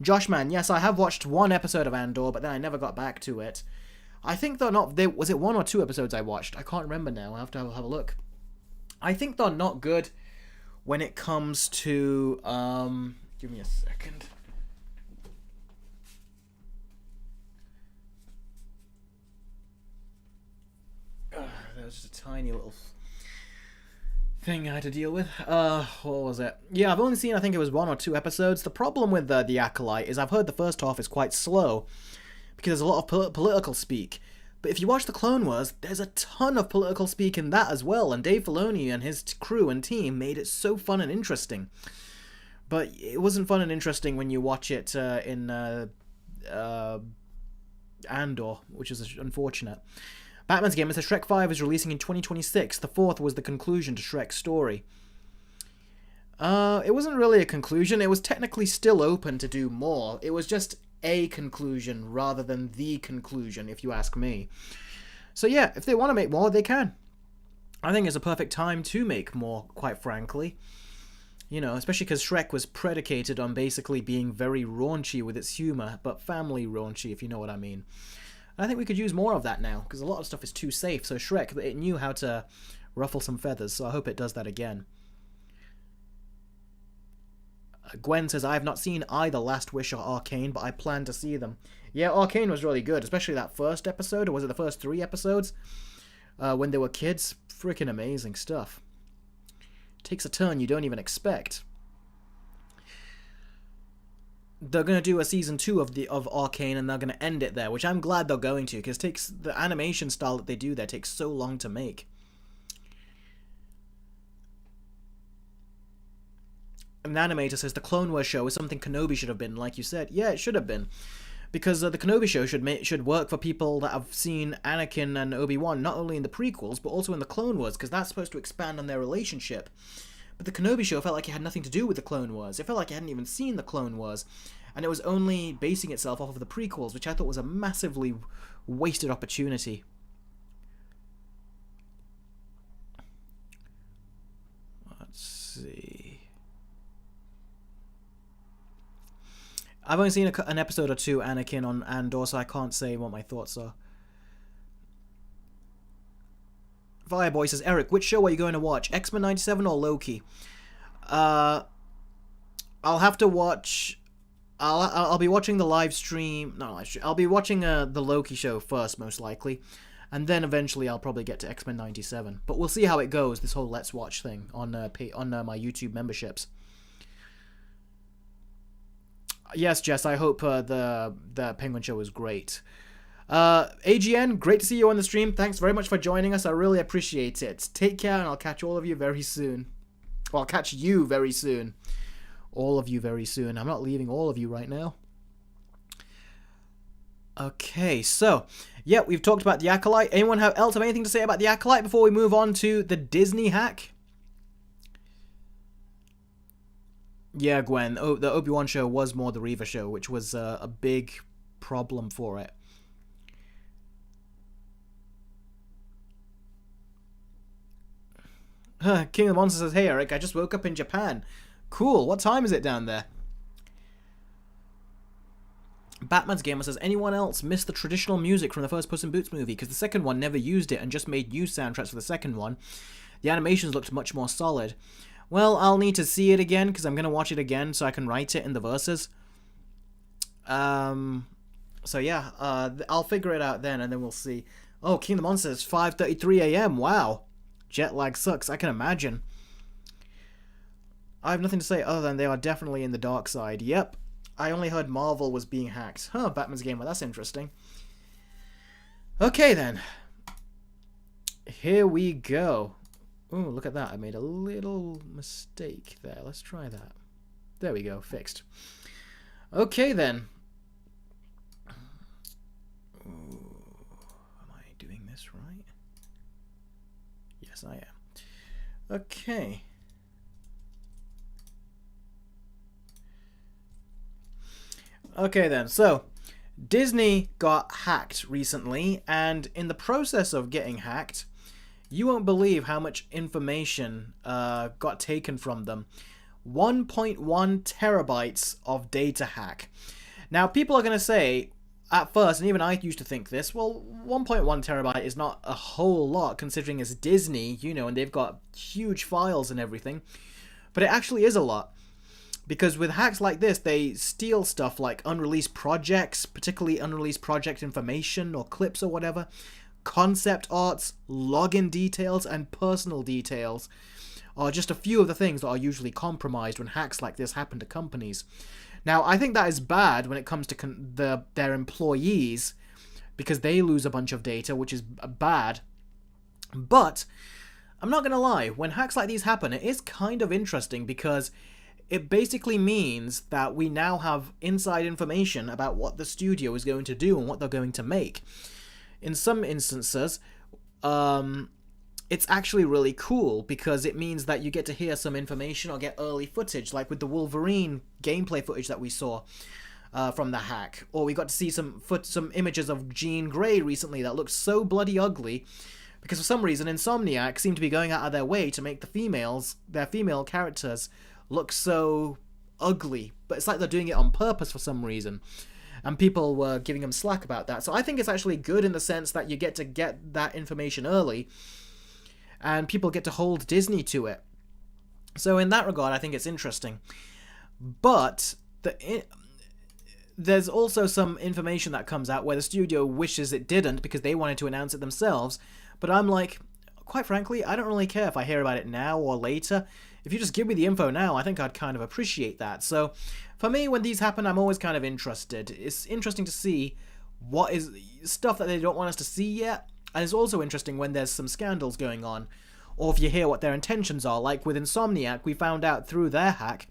A: Joshman, yes, I have watched one episode of Andor, but then I never got back to it. I think they're not... was it 1 or 2 episodes I watched? I can't remember now. I'll have to have a look. I think they're not good when it comes to... give me a second. There's just a tiny little thing I had to deal with. What was it? Yeah, I've only seen, I think it was 1 or 2 episodes. The problem with The Acolyte is I've heard the first half is quite slow, because there's a lot of political speak. But if you watch the Clone Wars, there's a ton of political speak in that as well, and Dave Filoni and his crew and team made it so fun and interesting. But it wasn't fun and interesting when you watch it in Andor, which is unfortunate. Batman's Gamer says Shrek 5 is releasing in 2026. The 4th was the conclusion to Shrek's story. It wasn't really a conclusion. It was technically still open to do more. It was just a conclusion rather than the conclusion, if you ask me. So yeah, if they want to make more, they can. I think it's a perfect time to make more, quite frankly. Especially because Shrek was predicated on basically being very raunchy with its humor, but family raunchy, if you know what I mean. I think we could use more of that now, because a lot of stuff is too safe. So Shrek, it knew how to ruffle some feathers, so I hope it does that again. Gwen says, I have not seen either Last Wish or Arcane, but I plan to see them. Yeah, Arcane was really good, especially that first episode, or was it the first 3 episodes? When they were kids. Freaking amazing stuff. Takes a turn you don't even expect. They're going to do a season 2 of Arcane, and they're going to end it there, which I'm glad they're going to, because the animation style that they do there takes so long to make. An animator says the Clone Wars show is something Kenobi should have been, like you said. Yeah, it should have been, because the Kenobi show should work for people that have seen Anakin and Obi-Wan not only in the prequels but also in the Clone Wars, because that's supposed to expand on their relationship. But the Kenobi show felt like it had nothing to do with the Clone Wars. It felt like it hadn't even seen the Clone Wars. And it was only basing itself off of the prequels, which I thought was a massively wasted opportunity. Let's see. I've only seen an episode or 2 Anakin on Andor, so I can't say what my thoughts are. Fireboy says, Eric, which show are you going to watch? X-Men 97 or Loki? I'll have to watch... I'll be watching the live stream... No, I'll be watching the Loki show first, most likely. And then eventually I'll probably get to X-Men 97. But we'll see how it goes, this whole Let's Watch thing on my YouTube memberships. Yes, Jess, I hope the Penguin show is great. AGN, great to see you on the stream. Thanks very much for joining us. I really appreciate it. Take care, and I'll catch all of you very soon. Well, I'll catch you very soon. all of you very soon. I'm not leaving all of you right now. Okay, so, yeah, we've talked about the Acolyte. Anyone else have anything to say about the Acolyte before we move on to the Disney hack? Yeah, Gwen. Oh, the Obi-Wan show was more the Reva show, which was a big problem for it. King of the Monsters says, "Hey Eric, I just woke up in Japan. Cool. What time is it down there?" Batman's Gamer says, "Anyone else miss the traditional music from the first Puss in Boots movie? Because the second one never used it and just made new soundtracks for the second one. The animations looked much more solid." Well, I'll need to see it again because I'm going to watch it again so I can write it in the verses. So yeah, I'll figure it out then and then we'll see. Oh, King of the Monsters, 5:33 a.m. Wow. Jet lag sucks, I can imagine. I have nothing to say other than they are definitely in the dark side. Yep. I only heard Marvel was being hacked. Huh, Batman's Gamer, that's interesting. Okay then. Here we go. Oh, look at that. I made a little mistake there. Let's try that. There we go. Fixed. Okay, then. Ooh, am I doing this right? Yes, I am. Okay. Okay, then. So, Disney got hacked recently, and in the process of getting hacked, you won't believe how much information got taken from them. 1.1 terabytes of data hack. Now, people are going to say, at first, and even I used to think this, well, 1.1 terabyte is not a whole lot considering it's Disney, you know, and they've got huge files and everything. But it actually is a lot. Because with hacks like this, they steal stuff like unreleased projects, particularly unreleased project information or clips or whatever, concept arts, login details, and personal details are just a few of the things that are usually compromised when hacks like this happen to companies. Now, I think that is bad when it comes to their employees, because they lose a bunch of data, which is bad. But, I'm not going to lie, when hacks like these happen, it is kind of interesting because it basically means that we now have inside information about what the studio is going to do and what they're going to make. In some instances, it's actually really cool because it means that you get to hear some information or get early footage, like with the Wolverine gameplay footage that we saw from the hack. Or we got to see some images of Jean Grey recently that looked so bloody ugly because for some reason Insomniac seemed to be going out of their way to make their female characters look so ugly. But it's like they're doing it on purpose for some reason. And people were giving them slack about that. So I think it's actually good in the sense that you get to get that information early. And people get to hold Disney to it. So in that regard, I think it's interesting. But there's also some information that comes out where the studio wishes it didn't because they wanted to announce it themselves. But I'm like, quite frankly, I don't really care if I hear about it now or later. If you just give me the info now, I think I'd kind of appreciate that. So, for me, when these happen, I'm always kind of interested. It's interesting to see what is stuff that they don't want us to see yet. And it's also interesting when there's some scandals going on. Or if you hear what their intentions are. Like with Insomniac, we found out through their hack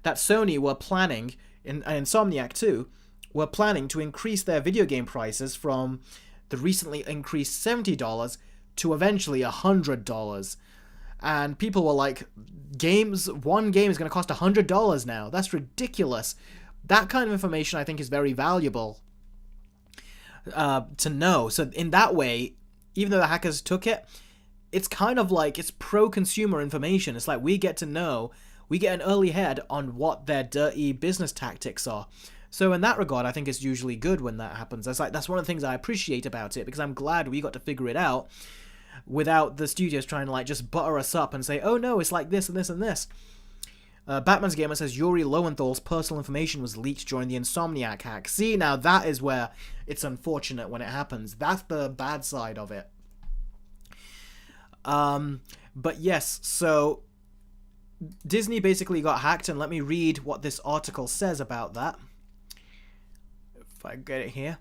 A: that Sony were planning, and Insomniac too, were planning to increase their video game prices from the recently increased $70 to eventually $100. And people were like, one game is going to cost $100 now. That's ridiculous. That kind of information I think is very valuable to know. So in that way, even though the hackers took it, it's kind of like it's pro-consumer information. It's like we get to know, we get an early head on what their dirty business tactics are. So in that regard, I think it's usually good when that happens. That's one of the things I appreciate about it because I'm glad we got to figure it out without the studios trying to like just butter us up and say, oh no, it's like this and this and this. Batman's Gamer says Yuri Lowenthal's personal information was leaked during the Insomniac hack. See, now that is where it's unfortunate when it happens. That's the bad side of it. But yes, so Disney basically got hacked, and let me read what this article says about that. If I get it here.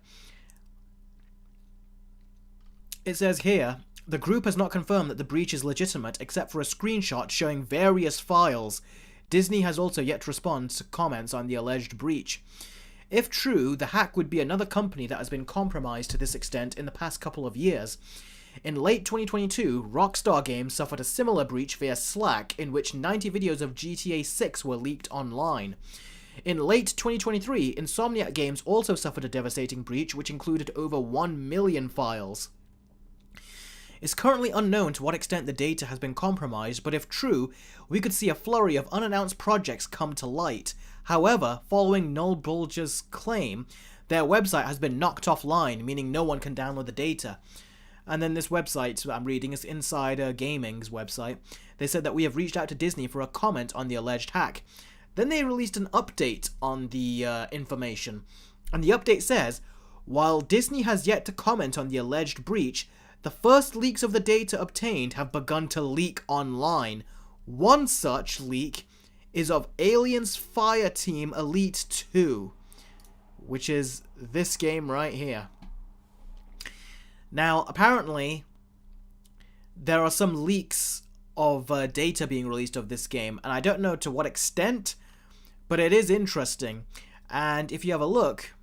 A: It says here, the group has not confirmed that the breach is legitimate except for a screenshot showing various files Disney has also yet to respond to comments on the alleged breach. If true, the hack would be another company that has been compromised to this extent in the past couple of years. In late 2022, Rockstar Games suffered a similar breach via Slack, in which 90 videos of GTA 6 were leaked online. In late 2023, Insomniac Games also suffered a devastating breach, which included over 1 million files. It's currently unknown to what extent the data has been compromised, but if true, we could see a flurry of unannounced projects come to light. However, following Null Bulger's claim, their website has been knocked offline, meaning no one can download the data. And then this website that I'm reading is Insider Gaming's website. They said that we have reached out to Disney for a comment on the alleged hack. Then they released an update on the information. And the update says, while Disney has yet to comment on the alleged breach, the first leaks of the data obtained have begun to leak online. One such leak is of Aliens Fireteam Elite 2, which is this game right here. Now, apparently, there are some leaks of data being released of this game, and I don't know to what extent, but it is interesting. And if you have a look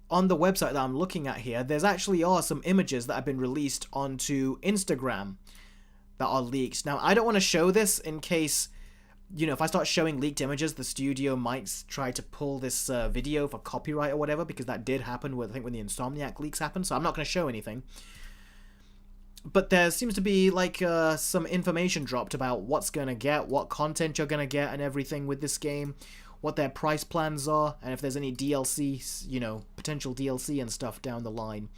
A: on the website that I'm looking at here, there's actually some images that have been released onto Instagram that are leaked. Now, I don't want to show this in case, if I start showing leaked images, the studio might try to pull this video for copyright or whatever, because that did happen, I think, when the Insomniac leaks happened, so I'm not going to show anything. But there seems to be, some information dropped about what's going to get, what content you're going to get and everything with this game, what their price plans are, and if there's any DLC, potential DLC and stuff down the line.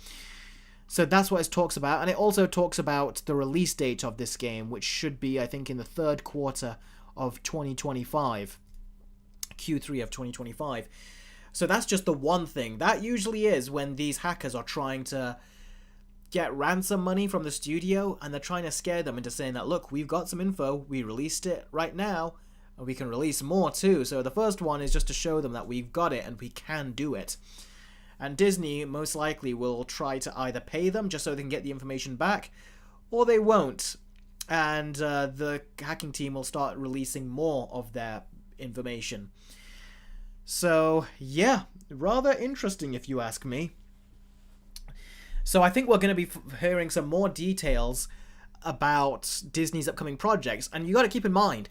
A: So that's what it talks about, and it also talks about the release date of this game, which should be, I think, in the third quarter of 2025, Q3 of 2025. So that's just the one thing. That usually is when these hackers are trying to get ransom money from the studio, and they're trying to scare them into saying that, look, we've got some info, we released it right now, and we can release more too. So the first one is just to show them that we've got it and we can do it. And Disney most likely will try to either pay them just so they can get the information back, or they won't. And the hacking team will start releasing more of their information. So, yeah, rather interesting if you ask me. So I think we're going to be hearing some more details about Disney's upcoming projects. And you got to keep in mind,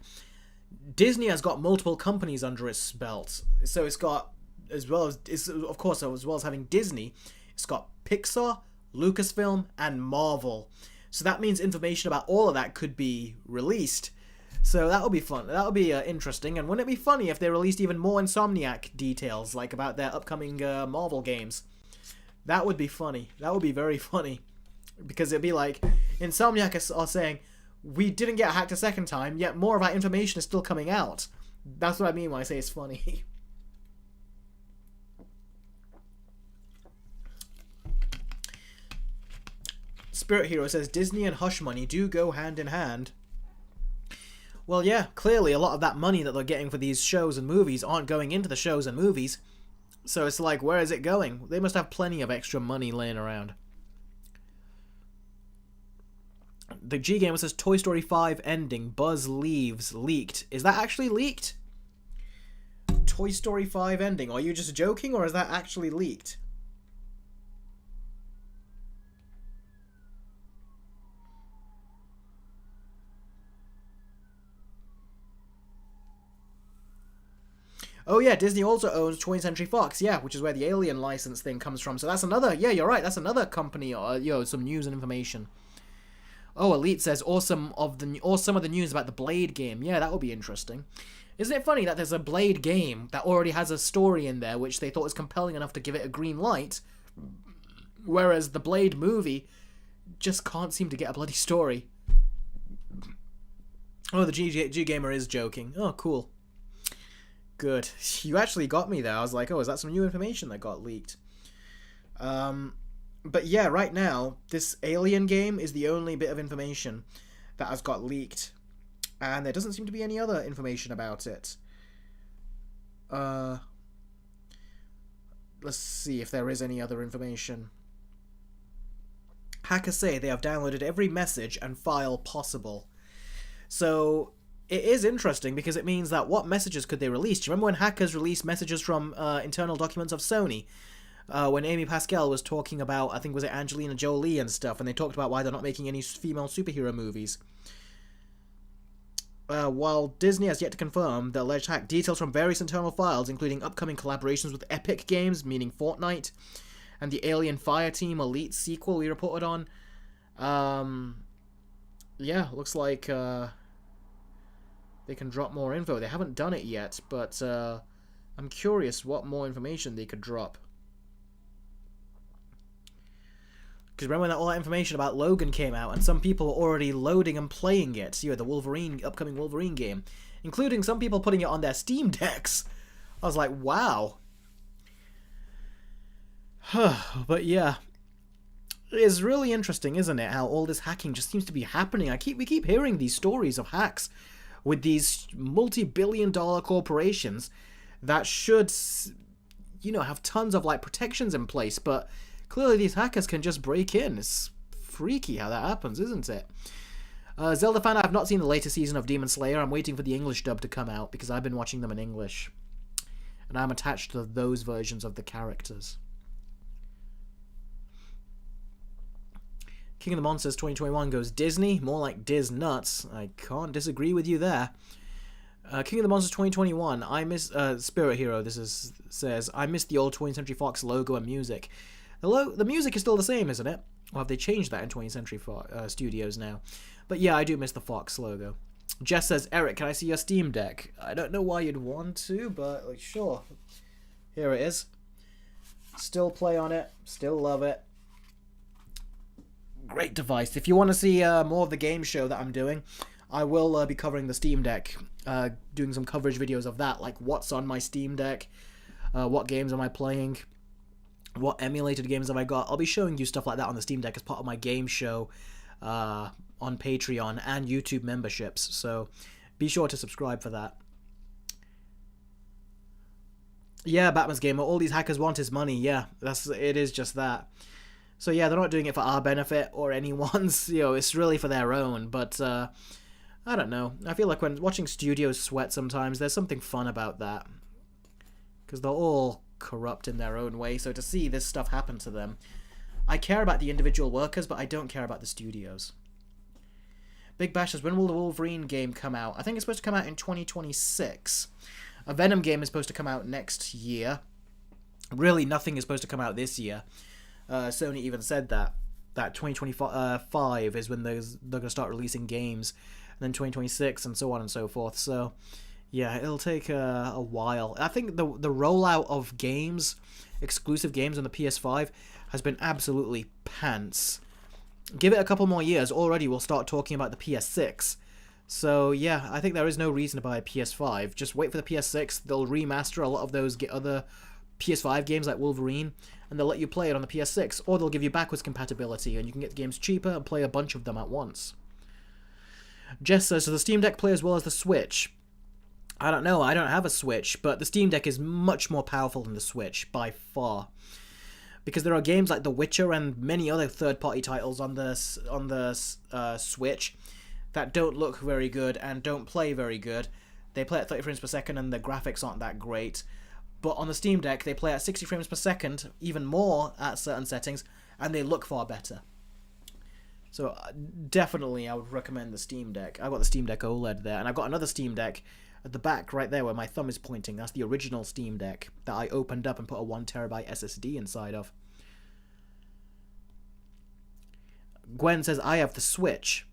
A: Disney has got multiple companies under its belt. So it's got, as well as having Disney, it's got Pixar, Lucasfilm, and Marvel. So that means information about all of that could be released. So that would be fun. That would be interesting. And wouldn't it be funny if they released even more Insomniac details, like about their upcoming Marvel games? That would be funny. That would be very funny. Because it'd be like, Insomniac are saying, we didn't get hacked a second time, yet more of our information is still coming out. That's what I mean when I say it's funny. Spirit Hero says, Disney and hush money do go hand in hand. Well, yeah, clearly a lot of that money that they're getting for these shows and movies aren't going into the shows and movies. So it's like, where is it going? They must have plenty of extra money laying around. The G Gamer says, Toy Story 5 ending, Buzz leaves, leaked. Is that actually leaked? Toy Story 5 ending. Are you just joking, or is that actually leaked? Oh yeah, Disney also owns 20th Century Fox, yeah, which is where the Alien license thing comes from. So that's another, yeah, you're right, that's another company, some news and information. Oh, Elite says, or some of the news about the Blade game. Yeah, that would be interesting. Isn't it funny that there's a Blade game that already has a story in there which they thought was compelling enough to give it a green light, whereas the Blade movie just can't seem to get a bloody story. Oh, the G Gamer is joking. Oh, cool. Good. You actually got me there. I was like, oh, is that some new information that got leaked? But yeah, right now, this Alien game is the only bit of information that has got leaked. And there doesn't seem to be any other information about it. Let's see if there is any other information. Hackers say they have downloaded every message and file possible. So it is interesting because it means that what messages could they release? Do you remember when hackers released messages from internal documents of Sony? When Amy Pascal was talking about, I think, was it Angelina Jolie and stuff, and they talked about why they're not making any female superhero movies. While Disney has yet to confirm the alleged hack, details from various internal files, including upcoming collaborations with Epic Games, meaning Fortnite, and the Alien Fireteam Elite sequel we reported on. Yeah, looks like they can drop more info. They haven't done it yet, but I'm curious what more information they could drop. Because remember when all that information about Logan came out, and some people were already loading and playing it. You know, the upcoming Wolverine game, including some people putting it on their Steam decks. I was like, wow. But yeah, it's really interesting, isn't it? How all this hacking just seems to be happening. We keep hearing these stories of hacks with these multi-billion-dollar corporations that should, you know, have tons of like protections in place, but clearly these hackers can just break in. It's freaky how that happens, isn't it? Zelda fan, I have not seen the latest season of Demon Slayer. I'm waiting for the English dub to come out because I've been watching them in English. And I'm attached to those versions of the characters. King of the Monsters 2021 goes Disney, more like Diz Nuts. I can't disagree with you there. King of the Monsters 2021, I miss Spirit Hero. Says I miss the old 20th Century Fox logo and music. The music is still the same, isn't it? Or have they changed that in 20th Century Studios now? But yeah, I do miss the Fox logo. Jess says, Eric, can I see your Steam Deck? I don't know why you'd want to, but like, sure. Here it is. Still play on it. Still love it. Great device. If you want to see more of the game show that I'm doing, I will be covering the Steam Deck. Doing some coverage videos of that, like what's on my Steam Deck, what games am I playing, what emulated games have I got. I'll be showing you stuff like that on the Steam Deck as part of my game show on Patreon and YouTube memberships, so be sure to subscribe for that. Yeah, Batman's Gamer, all these hackers want is money. Yeah, it is just that. So yeah, they're not doing it for our benefit or anyone's, you know, it's really for their own, but I don't know. I feel like when watching studios sweat sometimes, there's something fun about that. Because they're all corrupt in their own way, so to see this stuff happen to them, I care about the individual workers, but I don't care about the studios. Big Bash says, when will the Wolverine game come out? I think it's supposed to come out in 2026. A Venom game is supposed to come out next year. Really, nothing is supposed to come out this year. Sony even said that 2025 is when they're going to start releasing games, and then 2026 and so on and so forth. So yeah, it'll take a while. I think the rollout of games, exclusive games on the PS5, has been absolutely pants. Give it a couple more years, already we'll start talking about the PS6. So yeah, I think there is no reason to buy a PS5. Just wait for the PS6. They'll remaster a lot of those other PS5 games like Wolverine, and they'll let you play it on the PS6, or they'll give you backwards compatibility, and you can get the games cheaper and play a bunch of them at once. Jess says, so the Steam Deck play as well as the Switch? I don't know, I don't have a Switch, but the Steam Deck is much more powerful than the Switch, by far. Because there are games like The Witcher and many other third-party titles on the Switch that don't look very good and don't play very good. They play at 30 frames per second and the graphics aren't that great. But on the Steam Deck, they play at 60 frames per second, even more at certain settings, and they look far better. So definitely I would recommend the Steam Deck. I've got the Steam Deck OLED there, and I've got another Steam Deck at the back right there where my thumb is pointing. That's the original Steam Deck that I opened up and put a 1TB SSD inside of. Gwen says, I have the Switch.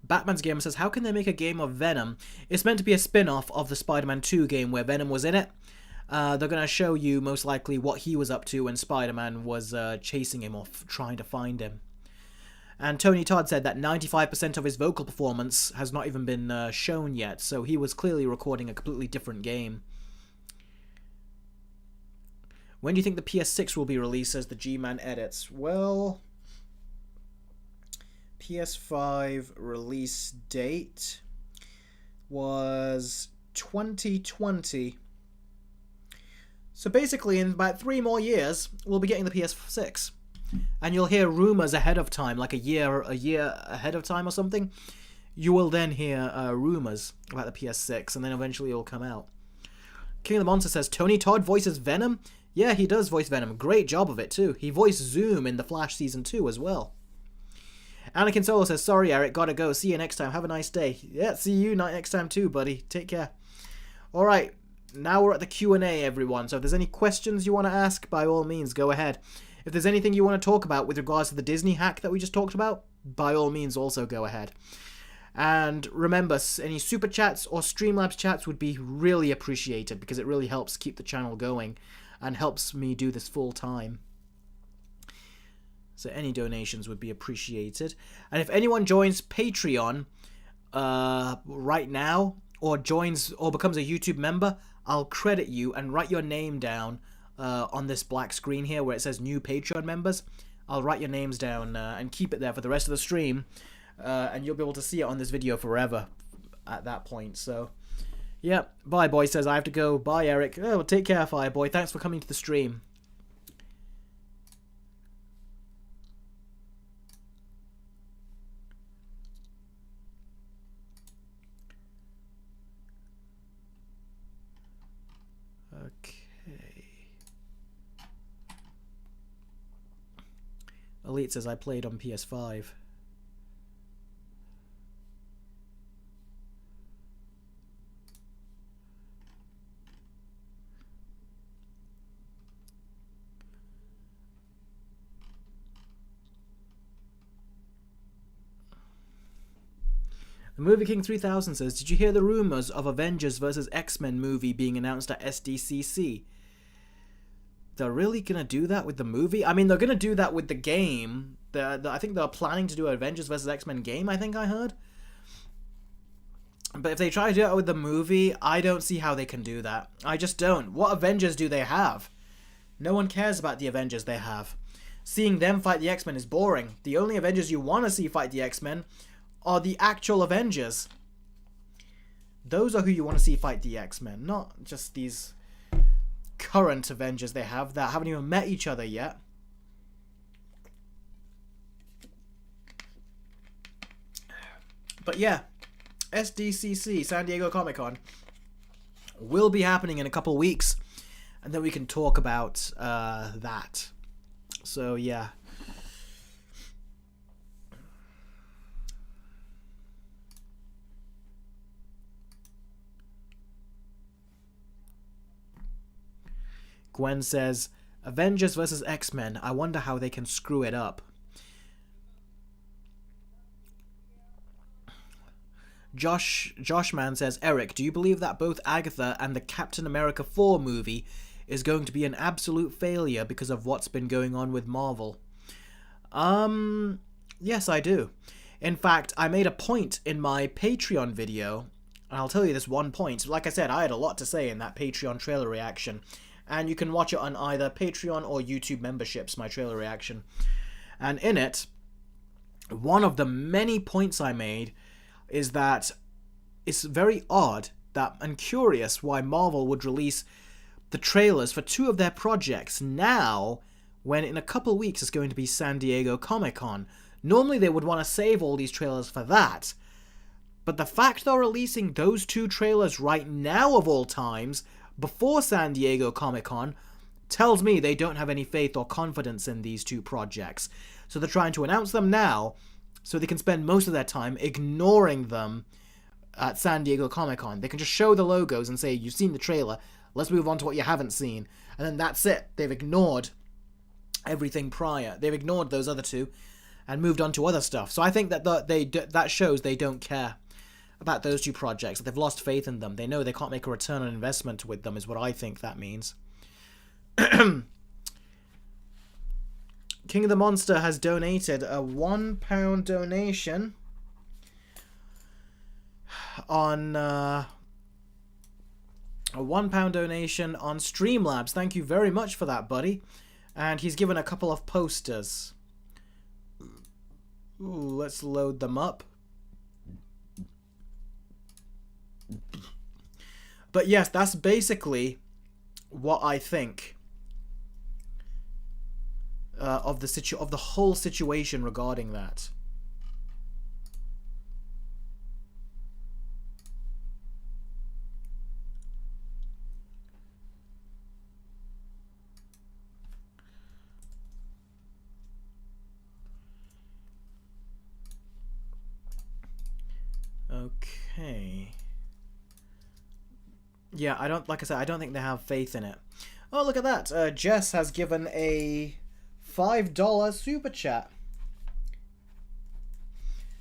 A: Batman's Gamer says, how can they make a game of Venom? It's meant to be a spin-off of the Spider-Man 2 game where Venom was in it. They're going to show you, most likely, what he was up to when Spider-Man was chasing him or trying to find him. And Tony Todd said that 95% of his vocal performance has not even been shown yet, so he was clearly recording a completely different game. When do you think the PS6 will be released, says the G-Man Edits? Well, PS5 release date was 2020. So basically, in about 3 more years, we'll be getting the PS6. And you'll hear rumors ahead of time, like a year ahead of time or something. you will then hear rumors about the PS6, and then eventually it will come out. King of the Monster says, Tony Todd voices Venom? Yeah, he does voice Venom. Great job of it, too. He voiced Zoom in The Flash Season 2 as well. Anakin Solo says, sorry, Eric, gotta go. See you next time. Have a nice day. Yeah, see you next time too, buddy. Take care. Alright, now we're at the Q&A, everyone. So if there's any questions you want to ask, by all means, go ahead. If there's anything you want to talk about with regards to the Disney hack that we just talked about, by all means, also go ahead. And remember, any super chats or Streamlabs chats would be really appreciated, because it really helps keep the channel going and helps me do this full time. So any donations would be appreciated. And if anyone joins Patreon right now, or joins or becomes a YouTube member, I'll credit you and write your name down on this black screen here where it says new Patreon members. I'll write your names down and keep it there for the rest of the stream. And you'll be able to see it on this video forever at that point. So, yeah. Bye, boy says I have to go. Bye, Eric. Oh, well, take care, Fireboy. Thanks for coming to the stream. Okay. Elite says I played on PS5. The Movie King 3000 says, did you hear the rumors of Avengers vs. X-Men movie being announced at SDCC? They're really going to do that with the movie? I mean, they're going to do that with the game. I think they're planning to do an Avengers vs. X-Men game, I think I heard. But if they try to do it with the movie, I don't see how they can do that. I just don't. What Avengers do they have? No one cares about the Avengers they have. Seeing them fight the X-Men is boring. The only Avengers you want to see fight the X-Men are the actual Avengers. Those are who you want to see fight the X-Men, not just these current Avengers they have that haven't even met each other yet. But yeah, SDCC, San Diego Comic-Con, will be happening in a couple weeks, and then we can talk about that. So yeah. Gwen says, Avengers vs. X-Men. I wonder how they can screw it up. Josh Man says, Eric, do you believe that both Agatha and the Captain America 4 movie is going to be an absolute failure because of what's been going on with Marvel? Yes, I do. In fact, I made a point in my Patreon video, and I'll tell you this one point. Like I said, I had a lot to say in that Patreon trailer reaction. And you can watch it on either Patreon or YouTube memberships, my trailer reaction. And in it, one of the many points I made is that it's very odd that and curious why Marvel would release the trailers for 2 of their projects now, when in a couple weeks it's going to be San Diego Comic-Con. Normally they would want to save all these trailers for that. But the fact they're releasing those 2 trailers right now of all times, before San Diego Comic-Con, tells me they don't have any faith or confidence in these 2 projects. So they're trying to announce them now so they can spend most of their time ignoring them at San Diego Comic-Con. They can just show the logos and say, you've seen the trailer, let's move on to what you haven't seen. And then that's it. They've ignored everything prior. They've ignored those other 2 and moved on to other stuff. So I think that that shows they don't care about those 2 projects. They've lost faith in them. They know they can't make a return on investment with them, is what I think that means. King of the Monster has donated a £1 donation on a £1 donation on Streamlabs. Thank you very much for that, buddy. And he's given a couple of posters. Ooh, let's load them up. But yes, that's basically what I think of the whole situation regarding that. Okay. Yeah, I don't, like I said, I don't think they have faith in it. Oh, look at that. Jess has given a $5 super chat.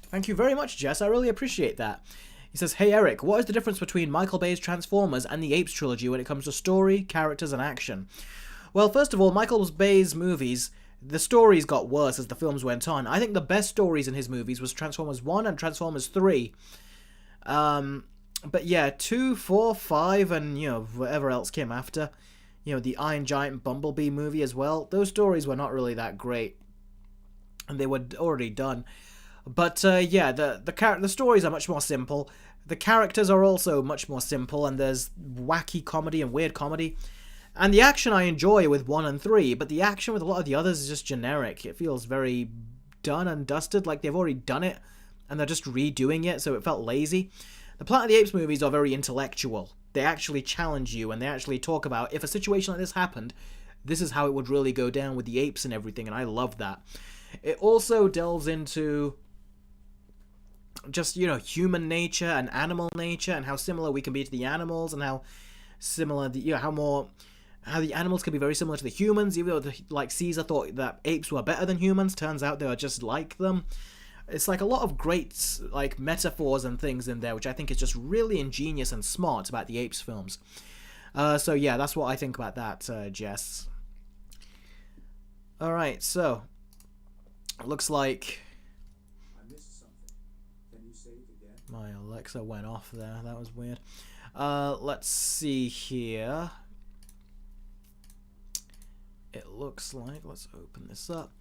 A: Thank you very much, Jess. I really appreciate that. He says, hey, Eric, what is the difference between Michael Bay's Transformers and the Apes trilogy when it comes to story, characters, and action? Well, first of all, Michael Bay's movies, the stories got worse as the films went on. I think the best stories in his movies was Transformers 1 and Transformers 3. But yeah, 2, 4, 5, and, you know, whatever else came after. You know, the Iron Giant Bumblebee movie as well. Those stories were not really that great. And they were already done. But yeah, the stories are much more simple. The characters are also much more simple, and there's wacky comedy and weird comedy. And the action I enjoy with 1 and 3, but the action with a lot of the others is just generic. It feels very done and dusted, like they've already done it, and they're just redoing it, so it felt lazy. The Planet of the Apes movies are very intellectual. They actually challenge you, and they actually talk about, if a situation like this happened, this is how it would really go down with the apes and everything, and I love that. It also delves into just, you know, human nature and animal nature, and how similar we can be to the animals, and how similar the, you know, how the animals can be very similar to the humans, even though like Caesar thought that apes were better than humans, turns out they are just like them. It's like a lot of great like metaphors and things in there, which I think is just really ingenious and smart about the Apes films. So yeah, that's what I think about that, Jess. Alright, so it looks like my Alexa went off there. That was weird. Let's see here. It looks like, let's open this up.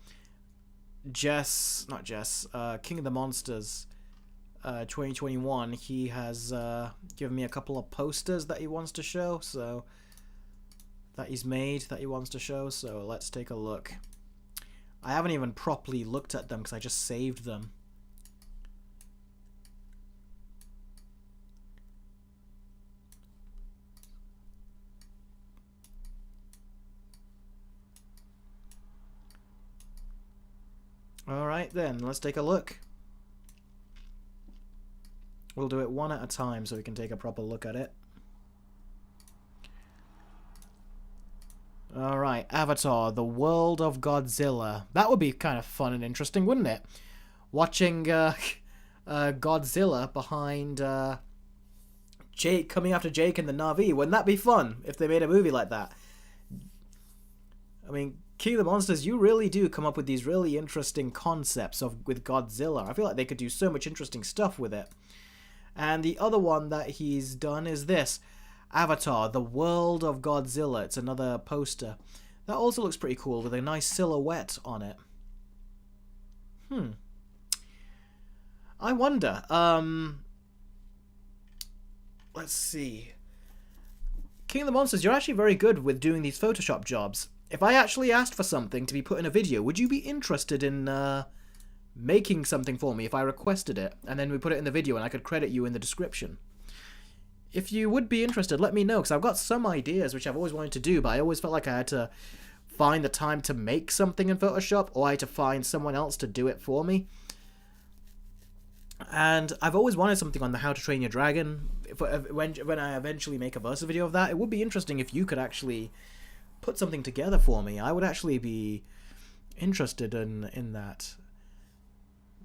A: King of the Monsters 2021, he has given me a couple of posters that he wants to show, so that he's made, that he wants to show, so let's take a look. I haven't even properly looked at them because I just saved them. Alright then, let's take a look. We'll do it one at a time so we can take a proper look at it. Alright, Avatar, The World of Godzilla. That would be kind of fun and interesting, wouldn't it? Watching Godzilla behind Jake, coming after Jake and the Na'vi. Wouldn't that be fun if they made a movie like that? I mean, King of the Monsters, you really do come up with these really interesting concepts with Godzilla. I feel like they could do so much interesting stuff with it. And the other one that he's done is this. Avatar, The World of Godzilla. It's another poster. That also looks pretty cool with a nice silhouette on it. I wonder. Let's see. King of the Monsters, you're actually very good with doing these Photoshop jobs. If I actually asked for something to be put in a video, would you be interested in making something for me if I requested it? And then we put it in the video and I could credit you in the description. If you would be interested, let me know, because I've got some ideas which I've always wanted to do, but I always felt like I had to find the time to make something in Photoshop, or I had to find someone else to do it for me. And I've always wanted something on the How to Train Your Dragon. When I eventually make a versus video of that, it would be interesting if you could actually put something together for me. I would actually be interested in that.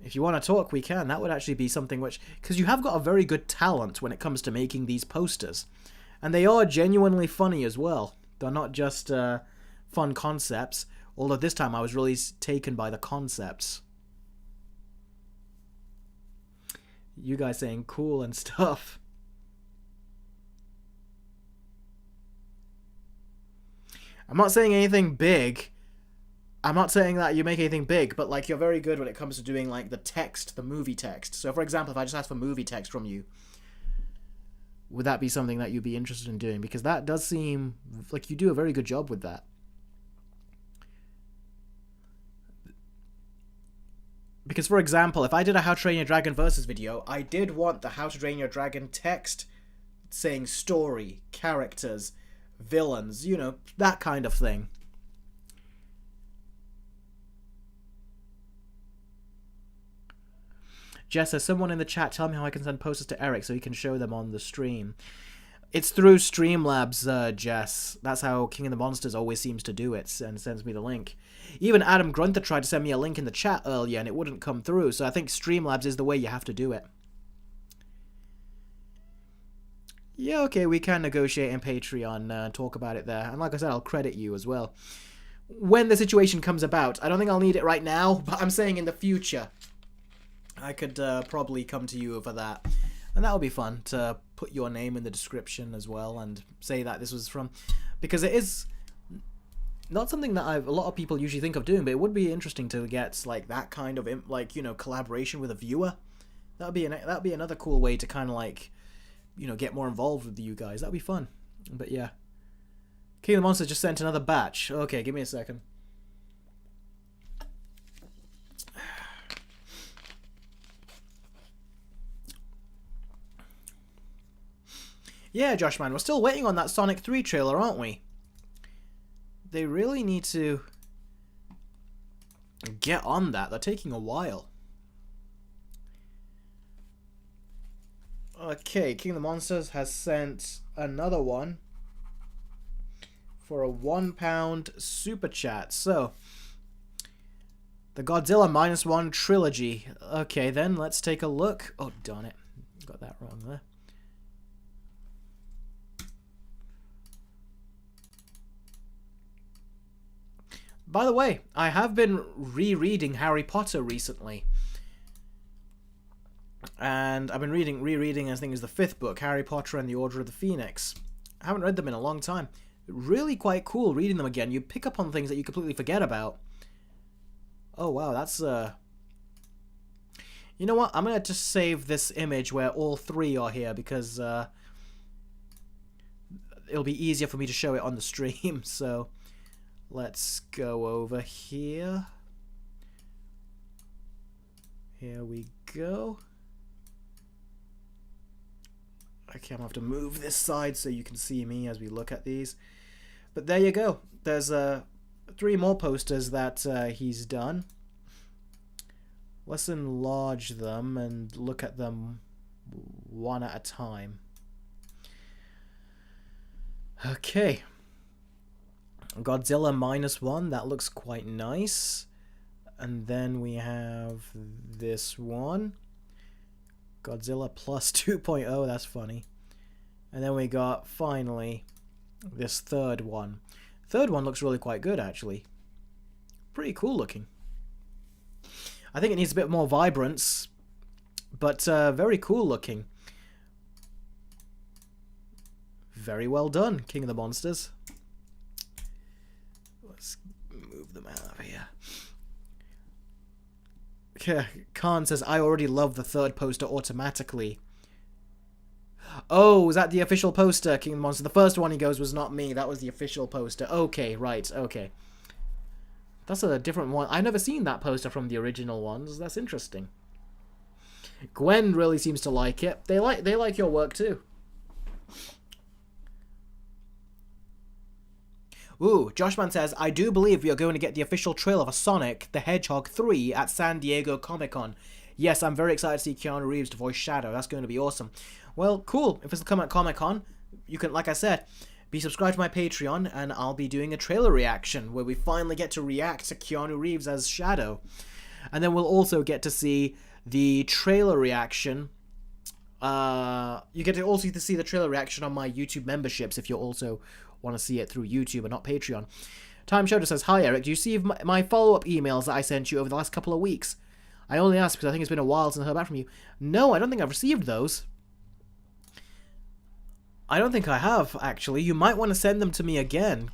A: If you want to talk, we can. That would actually be something which... Because you have got a very good talent when it comes to making these posters. And they are genuinely funny as well. They're not just fun concepts. Although this time I was really taken by the concepts. You guys saying cool and stuff. I'm not saying anything big. I'm not saying that you make anything big, but like you're very good when it comes to doing like the text, the movie text. So for example, if I just asked for movie text from you, would that be something that you'd be interested in doing? Because that does seem like you do a very good job with that. Because for example, if I did a How to Train Your Dragon versus video, I did want the How to Train Your Dragon text saying story, characters, villains, you know, that kind of thing. Jess says, someone in the chat, tell me how I can send posters to Eric so he can show them on the stream. It's through Streamlabs, Jess. That's how King of the Monsters always seems to do it and sends me the link. Even Adam Grunter tried to send me a link in the chat earlier and it wouldn't come through, so I think Streamlabs is the way you have to do it. Yeah, okay, we can negotiate in Patreon, talk about it there. And like I said, I'll credit you as well. When the situation comes about. I don't think I'll need it right now, but I'm saying in the future. I could probably come to you for that. And that would be fun, to put your name in the description as well and say that this was from... Because it is not something that a lot of people usually think of doing, but it would be interesting to get like that kind of like, you know, collaboration with a viewer. That'd be another cool way to kind of like, you know, get more involved with you guys. That'd be fun. But yeah. King of the Monsters just sent another batch. Okay, give me a second. Yeah, Josh, man, we're still waiting on that Sonic 3 trailer, aren't we? They really need to get on that. They're taking a while. Okay, King of the Monsters has sent another one for a £1 super chat. So, the Godzilla -1 trilogy. Okay, then, let's take a look. Oh, darn it. Got that wrong there. By the way, I have been rereading Harry Potter recently. And I've been rereading, I think it's the 5th book, Harry Potter and the Order of the Phoenix. I haven't read them in a long time. Really quite cool reading them again. You pick up on things that you completely forget about. Oh, wow, that's... You know what? I'm going to just save this image where all 3 are here because it'll be easier for me to show it on the stream, so... Let's go over here. Here we go. Okay, I'm gonna have to move this side so you can see me as we look at these. But there you go. There's 3 more posters that he's done. Let's enlarge them and look at them one at a time. Okay. Godzilla -1, that looks quite nice. And then we have this one. Godzilla Plus 2.0, that's funny. And then we got, finally, this third one. Third one looks really quite good, actually. Pretty cool looking. I think it needs a bit more vibrance, but very cool looking. Very well done, King of the Monsters. Let's move them out of here. Khan says, I already love the 3rd poster automatically. Oh, is that the official poster, King of the Monsters? The first one he goes was not me. That was the official poster. Okay, right, okay. That's a different one. I've never seen that poster from the original ones. That's interesting. Gwen really seems to like it. They like your work too. Ooh, Joshman says, I do believe we are going to get the official trailer for Sonic the Hedgehog 3 at San Diego Comic-Con. Yes, I'm very excited to see Keanu Reeves to voice Shadow. That's going to be awesome. Well, cool. If it's come at Comic-Con, you can, like I said, be subscribed to my Patreon, and I'll be doing a trailer reaction where we finally get to react to Keanu Reeves as Shadow. And then we'll also get to see the trailer reaction. You get to also see the trailer reaction on my YouTube memberships if you also want to see it through YouTube and not Patreon. Time Shoulder says, hi Eric, do you see my follow-up emails that I sent you over the last couple of weeks? I only asked because I think it's been a while since I heard back from you. No, I don't think I've received those. I don't think I have, actually. You might want to send them to me again.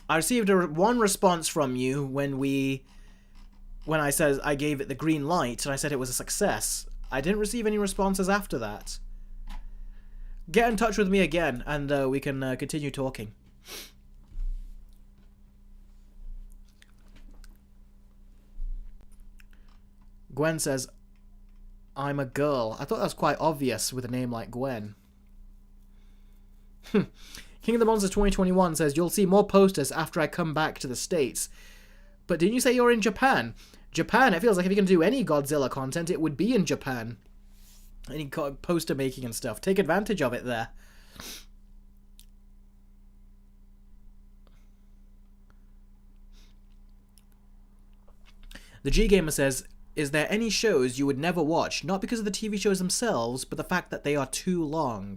A: I received one response from you when I said I gave it the green light and I said it was a success. I didn't receive any responses after that. Get in touch with me again and we can continue talking. Gwen says, I'm a girl. I thought that was quite obvious with a name like Gwen. King of the Monsters 2021 says, you'll see more posters after I come back to the States. But didn't you say you're in Japan? Japan, it feels like if you're going to do any Godzilla content, it would be in Japan. Any poster making and stuff. Take advantage of it there. The G-Gamer says, is there any shows you would never watch? Not because of the TV shows themselves, but the fact that they are too long.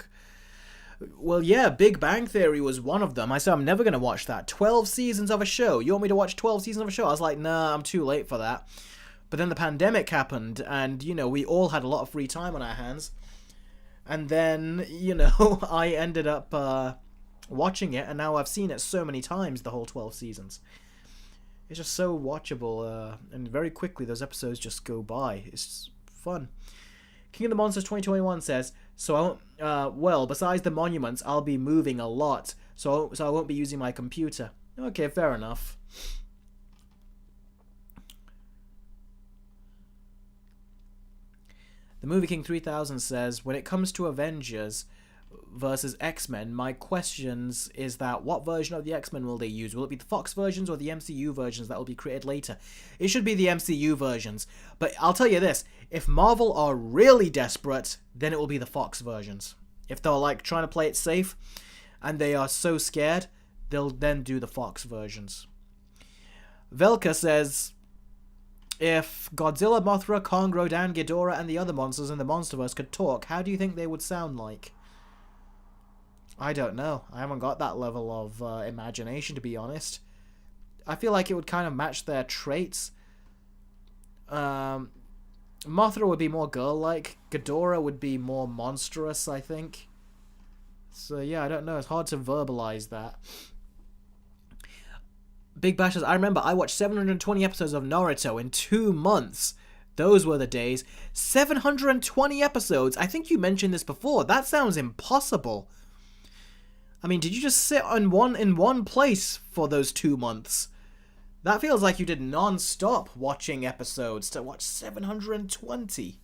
A: Well, yeah, Big Bang Theory was one of them. I said I'm never going to watch that. 12 seasons of a show. You want me to watch 12 seasons of a show? I was like, nah, I'm too late for that. But then the pandemic happened, and, you know, we all had a lot of free time on our hands. And then, you know, I ended up watching it, and now I've seen it so many times, the whole 12 seasons. It's just so watchable, and very quickly those episodes just go by. It's just fun. King of the Monsters 2021 says, well, besides the monuments, I'll be moving a lot, so I won't be using my computer. Okay, fair enough. The Movie King 3000 says, when it comes to Avengers versus X-Men, my questions is that what version of the X-Men will they use? Will it be the Fox versions or the MCU versions that will be created later? It should be the MCU versions. But I'll tell you this, if Marvel are really desperate, then it will be the Fox versions. If they're like trying to play it safe and they are so scared, they'll then do the Fox versions. Velka says, if Godzilla, Mothra, Kong, Rodan, Ghidorah, and the other monsters in the Monsterverse could talk, how do you think they would sound like? I don't know. I haven't got that level of imagination, to be honest. I feel like it would kind of match their traits. Mothra would be more girl-like. Ghidorah would be more monstrous, I think. So yeah, I don't know. It's hard to verbalize that. Big Bash says, I remember I watched 720 episodes of Naruto in 2 months. Those were the days. 720 episodes? I think you mentioned this before. That sounds impossible. I mean, did you just sit in one place for those 2 months? That feels like you did non-stop watching episodes to watch 720.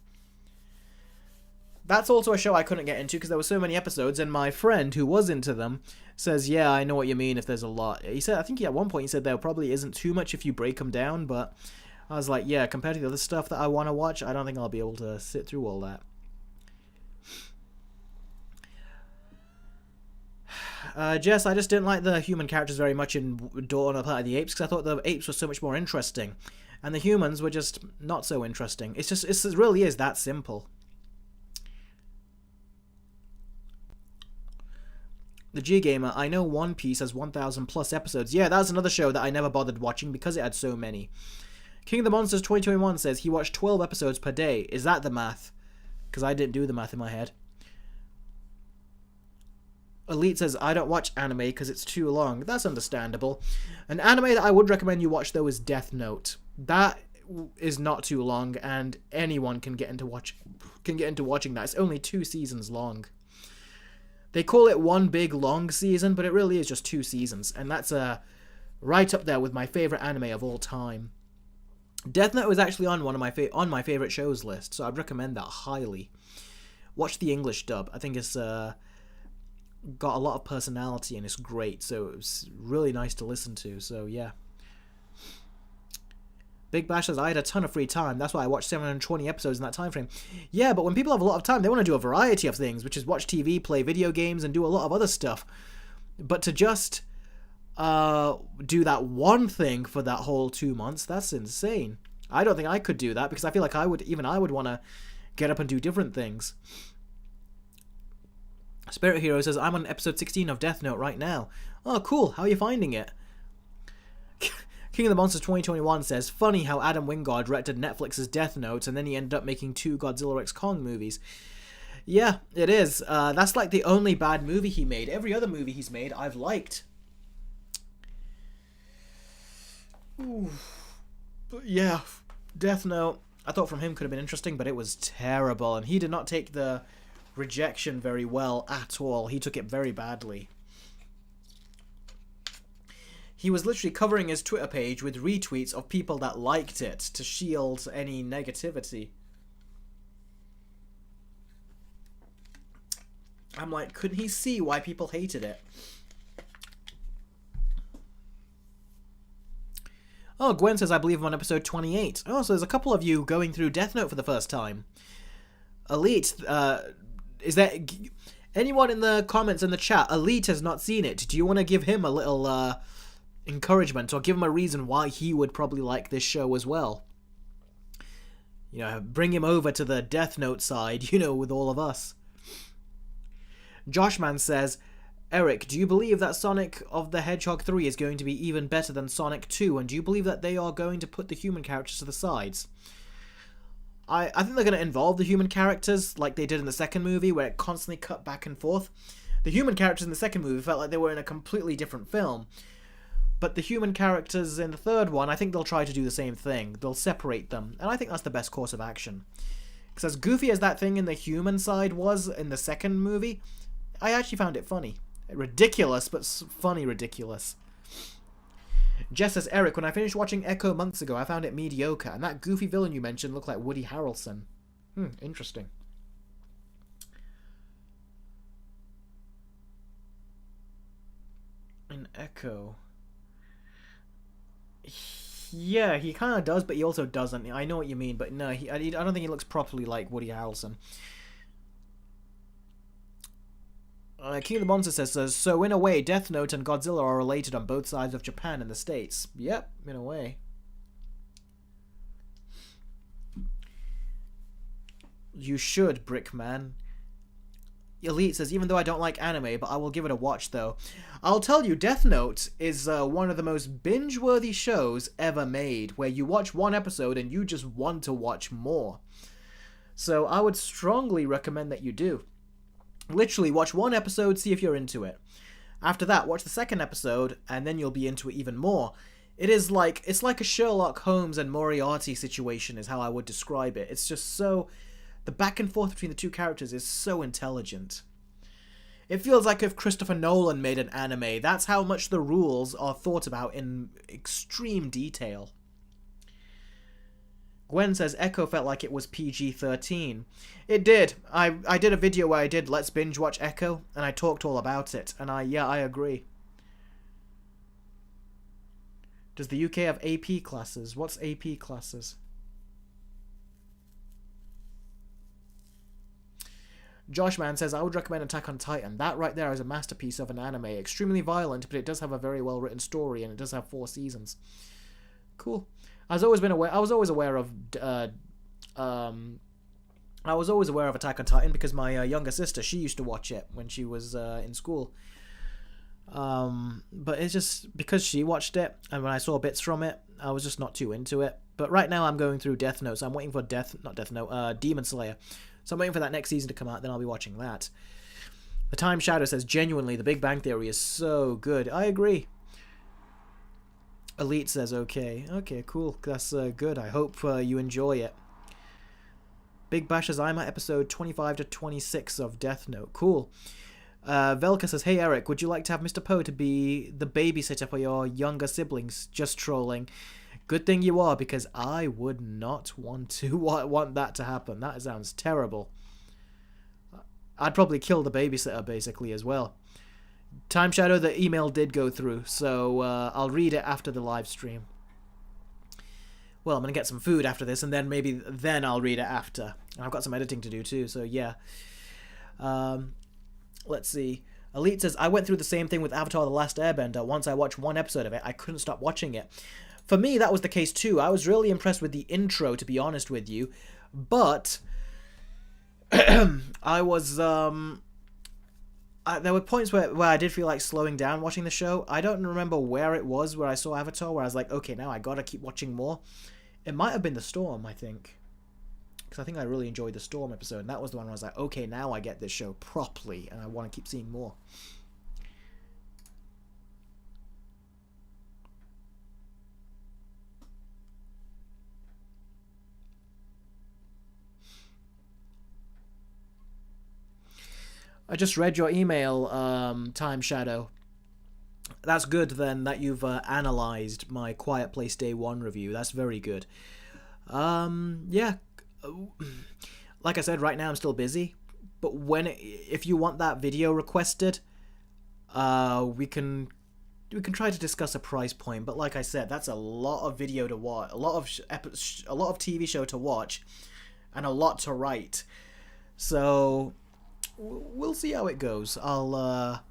A: That's also a show I couldn't get into because there were so many episodes, and my friend who was into them says, yeah, I know what you mean if there's a lot. He said, I think at one point he said there probably isn't too much if you break them down, but I was like, yeah, compared to the other stuff that I want to watch, I don't think I'll be able to sit through all that. Jess, I just didn't like the human characters very much in Dawn of the Planet of the Apes because I thought the apes were so much more interesting, and the humans were just not so interesting. It really is that simple. The G-Gamer, I know One Piece has 1,000 plus episodes. Yeah, that's another show that I never bothered watching because it had so many. King of the Monsters 2021 says he watched 12 episodes per day. Is that the math? Because I didn't do the math in my head. Elite says, I don't watch anime because it's too long. That's understandable. An anime that I would recommend you watch, though, is Death Note. That is not too long, and anyone can get into watching that. It's only 2 seasons long. They call it one big long season, but it really is just 2 seasons, and that's right up there with my favorite anime of all time. Death Note was actually on on my favorite shows list, so I'd recommend that highly. Watch the English dub. I think it's got a lot of personality and it's great, so it was really nice to listen to. So yeah. Big Bash says, I had a ton of free time. That's why I watched 720 episodes in that time frame. Yeah, but when people have a lot of time, they want to do a variety of things, which is watch TV, play video games, and do a lot of other stuff. But to just do that one thing for that whole 2 months, that's insane. I don't think I could do that because I feel like I would want to get up and do different things. Spirit Hero says, I'm on episode 16 of Death Note right now. Oh, cool. How are you finding it? King of the Monsters 2021 says, funny how Adam Wingard directed Netflix's Death Note and then he ended up making 2 Godzilla x Kong movies. Yeah, it is. That's like the only bad movie he made. Every other movie he's made, I've liked. Ooh. But yeah, Death Note, I thought from him could have been interesting, but it was terrible. And he did not take the rejection very well at all. He took it very badly. He was literally covering his Twitter page with retweets of people that liked it to shield any negativity. I'm like, couldn't he see why people hated it? Oh, Gwen says, I believe I'm on episode 28. Oh, so there's a couple of you going through Death Note for the first time. Elite, is there anyone in the comments in the chat? Elite has not seen it. Do you want to give him a little encouragement or give him a reason why he would probably like this show as well? You know, bring him over to the Death Note side, you know, with all of us. Joshman says, Eric, do you believe that Sonic of the Hedgehog 3 is going to be even better than Sonic 2? And do you believe that they are going to put the human characters to the sides? I think they're going to involve the human characters like they did in the second movie, where it constantly cut back and forth. The human characters in the second movie felt like they were in a completely different film. But the human characters in the third one, I think they'll try to do the same thing. They'll separate them. And I think that's the best course of action. Because as goofy as that thing in the human side was in the second movie, I actually found it funny. Ridiculous, but funny ridiculous. Jess says, Eric, when I finished watching Echo months ago, I found it mediocre, and that goofy villain you mentioned looked like Woody Harrelson. Interesting. In Echo... Yeah, he kind of does, but he also doesn't. I know what you mean, but no, I don't think he looks properly like Woody Harrelson. King of the Monster says, so in a way, Death Note and Godzilla are related on both sides of Japan and the States. Yep, in a way. You should, Brickman. Elite says, even though I don't like anime, but I will give it a watch, though. I'll tell you, Death Note is one of the most binge-worthy shows ever made, where you watch one episode and you just want to watch more. So I would strongly recommend that you do. Literally, watch one episode, see if you're into it. After that, watch the second episode, and then you'll be into it even more. It's like a Sherlock Holmes and Moriarty situation is how I would describe it. It's just so... The back and forth between the two characters is so intelligent. It feels like if Christopher Nolan made an anime. That's how much the rules are thought about in extreme detail. Gwen says Echo felt like it was PG-13. It did. I did a video where I did Let's Binge Watch Echo, and I talked all about it. And I agree. Does the UK have AP classes? What's AP classes? Joshman says, I would recommend Attack on Titan. That right there is a masterpiece of an anime. Extremely violent, but it does have a very well-written story, and it does have 4 seasons. Cool. I was always aware of Attack on Titan because my younger sister, she used to watch it when she was in school. But it's just because she watched it, and when I saw bits from it, I was just not too into it. But right now I'm going through Death Note, so I'm waiting for Demon Slayer. So I'm waiting for that next season to come out, then I'll be watching that. The Time Shadow says, genuinely, The Big Bang Theory is so good. I agree. Elite says, okay. Okay, cool. That's good. I hope you enjoy it. Big Bash says, I'm at episode 25 to 26 of Death Note. Cool. Velka says, hey Eric, would you like to have Mr. Poe to be the babysitter for your younger siblings? Just trolling. Good thing you are, because I would not want that to happen. That sounds terrible. I'd probably kill the babysitter, basically, as well. Time Shadow, the email did go through, so I'll read it after the live stream. Well, I'm going to get some food after this, and then I'll read it after. And I've got some editing to do, too, so yeah. Let's see. Elite says, I went through the same thing with Avatar The Last Airbender. Once I watched one episode of it, I couldn't stop watching it. For me, that was the case too. I was really impressed with the intro, to be honest with you. But I was there were points where I did feel like slowing down watching the show. I don't remember where it was where I saw Avatar, where I was like, okay, now I gotta keep watching more. It might have been The Storm, I think. Because I think I really enjoyed the Storm episode. And that was the one where I was like, okay, now I get this show properly, and I want to keep seeing more. I just read your email, Time Shadow. That's good, then, that you've analysed my Quiet Place Day 1 review. That's very good. Yeah. Like I said, right now I'm still busy. But if you want that video requested, we can we can try to discuss a price point, but like I said, that's a lot of video to watch, a lot of TV show to watch, and a lot to write. So we'll see how it goes. We'll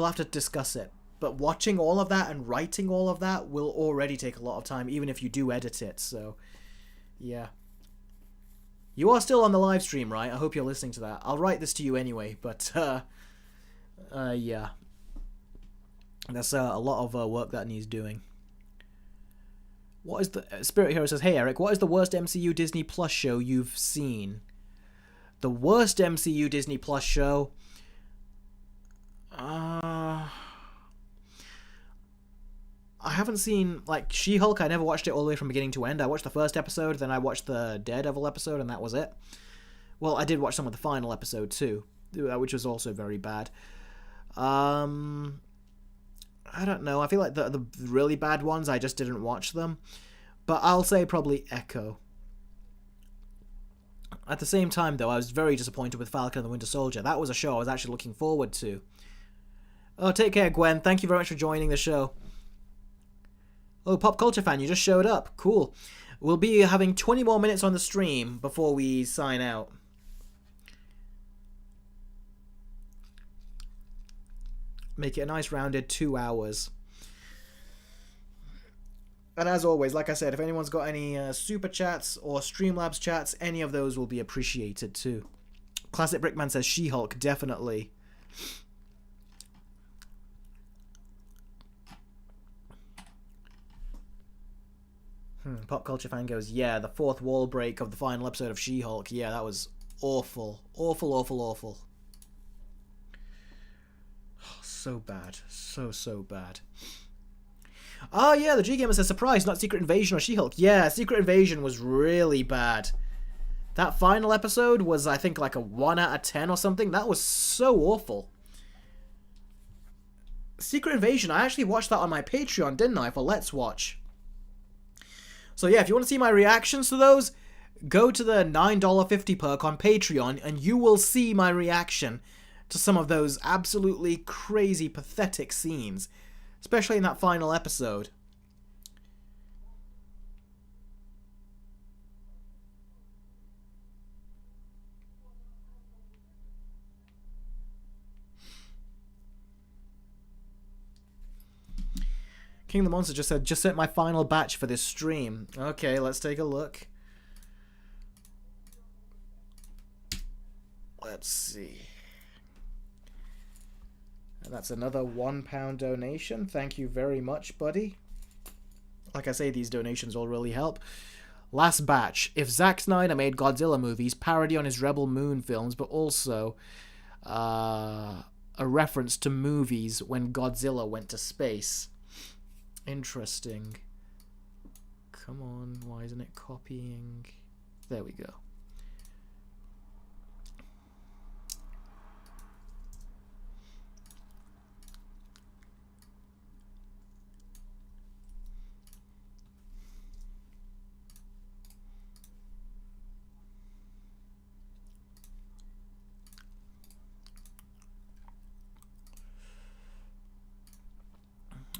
A: have to discuss it. But watching all of that and writing all of that will already take a lot of time, even if you do edit it. So, yeah. You are still on the live stream, right? I hope you're listening to that. I'll write this to you anyway, but, yeah. That's a lot of work that needs doing. What is the... Spirit Hero says, hey, Eric, what is the worst MCU Disney Plus show you've seen? The worst MCU Disney Plus show... I haven't seen, like, She-Hulk. I never watched it all the way from beginning to end. I watched the first episode, then I watched the Daredevil episode, and that was it. Well, I did watch some of the final episode, too, which was also very bad. I don't know. I feel like the really bad ones, I just didn't watch them. But I'll say probably Echo. At the same time, though, I was very disappointed with Falcon and the Winter Soldier. That was a show I was actually looking forward to. Oh, take care, Gwen. Thank you very much for joining the show. Oh, Pop Culture Fan, you just showed up. Cool. We'll be having 20 more minutes on the stream before we sign out. Make it a nice rounded 2 hours. And as always, like I said, if anyone's got any super chats or Streamlabs chats, any of those will be appreciated too. Classic Brickman says She-Hulk, definitely. Pop Culture Fan goes, yeah, the fourth wall break of the final episode of She-Hulk. Yeah, that was awful. Awful, awful, awful. Oh, so bad. So bad. Oh, yeah, the G-Gamer says, surprise, not Secret Invasion or She-Hulk. Yeah, Secret Invasion was really bad. That final episode was, I think, like a 1 out of 10 or something. That was so awful. Secret Invasion, I actually watched that on my Patreon, didn't I, for Let's Watch. So yeah, if you want to see my reactions to those, go to the $9.50 perk on Patreon, and you will see my reaction to some of those absolutely crazy, pathetic scenes. Especially in that final episode. King of the Monster just said, just sent my final batch for this stream. Okay, let's take a look. Let's see. And that's another £1 donation. Thank you very much, buddy. Like I say, these donations all really help. Last batch. If Zack Snyder made Godzilla movies, parody on his Rebel Moon films, but also a reference to movies when Godzilla went to space. Interesting. Come on, why isn't it copying? There we go.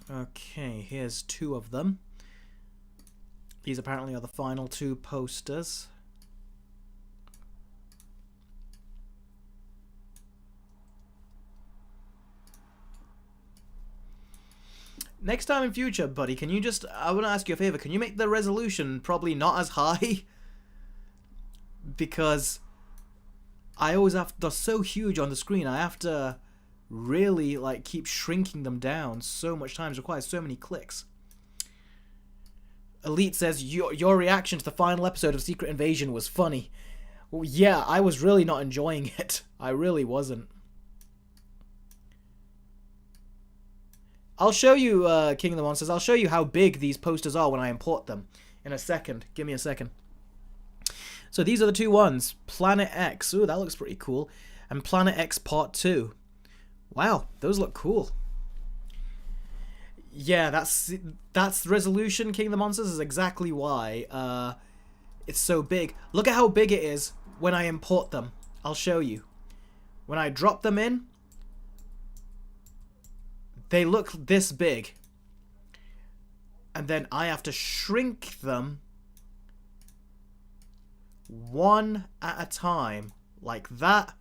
A: Okay, here's 2 of them. These apparently are the final 2 posters. Next time in future, buddy, can you just... I want to ask you a favor. Can you make the resolution probably not as high? Because I always have... They're so huge on the screen. I have to... really like keep shrinking them down so much time. It requires so many clicks. Elite says your reaction to the final episode of Secret Invasion was funny. Well, yeah, I was really not enjoying it. I really wasn't. I'll show you, King of the Monsters, I'll show you how big these posters are when I import them in a second. Give me a second. So these are the 2 ones. Planet X. Ooh, that looks pretty cool. And Planet X Part 2. Wow, those look cool. Yeah, that's the resolution, King of the Monsters, is exactly why it's so big. Look at how big it is when I import them. I'll show you. When I drop them in, they look this big. And then I have to shrink them one at a time, like that.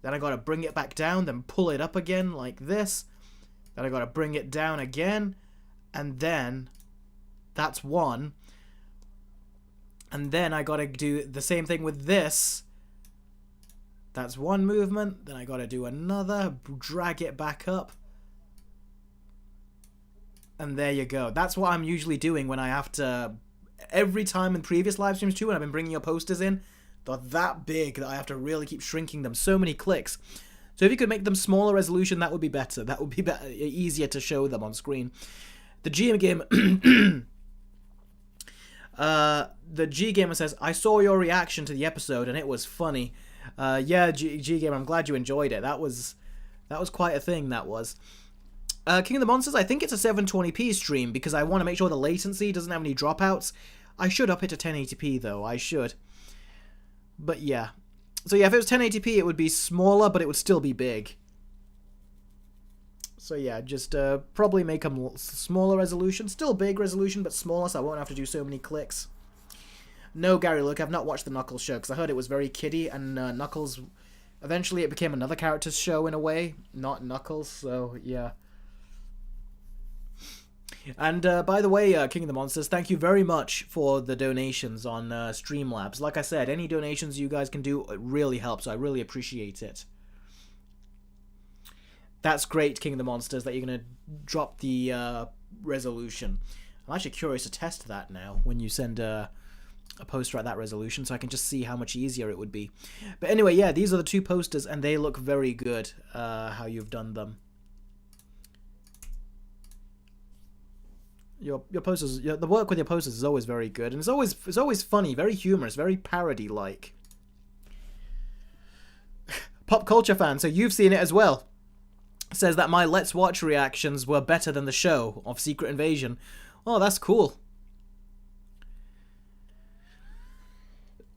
A: Then I gotta bring it back down, then pull it up again like this. Then I gotta bring it down again, and then that's one. And then I gotta do the same thing with this. That's one movement. Then I gotta do another, drag it back up. And there you go. That's what I'm usually doing when I have to... Every time in previous live streams too, when I've been bringing your posters in, they're that big that I have to really keep shrinking them. So many clicks. So if you could make them smaller resolution, that would be better. That would be easier to show them on screen. The G Gamer... the G Gamer says, I saw your reaction to the episode and it was funny. Yeah, G Gamer, I'm glad you enjoyed it. That was quite a thing, that was. King of the Monsters, I think it's a 720p stream because I want to make sure the latency doesn't have any dropouts. I should up it to 1080p though, I should. But yeah. So yeah, if it was 1080p it would be smaller, but it would still be big. So yeah, just probably make them smaller resolution. Still big resolution, but smaller, so I won't have to do so many clicks. No, Gary, look, I've not watched the Knuckles show, because I heard it was very kiddie, and Knuckles... Eventually it became another character's show in a way, not Knuckles, so yeah. And by the way, King of the Monsters, thank you very much for the donations on Streamlabs. Like I said, any donations you guys can do, it really helps, so I really appreciate it. That's great, King of the Monsters, that you're going to drop the resolution. I'm actually curious to test that now when you send a poster at that resolution, so I can just see how much easier it would be. But anyway, yeah, these are the two posters, and they look very good, how you've done them. Your posters, the work with your posters is always very good, and it's always funny, very humorous, very parody-like. Pop culture fan, so you've seen it as well. Says that my Let's Watch reactions were better than the show of Secret Invasion. Oh, that's cool.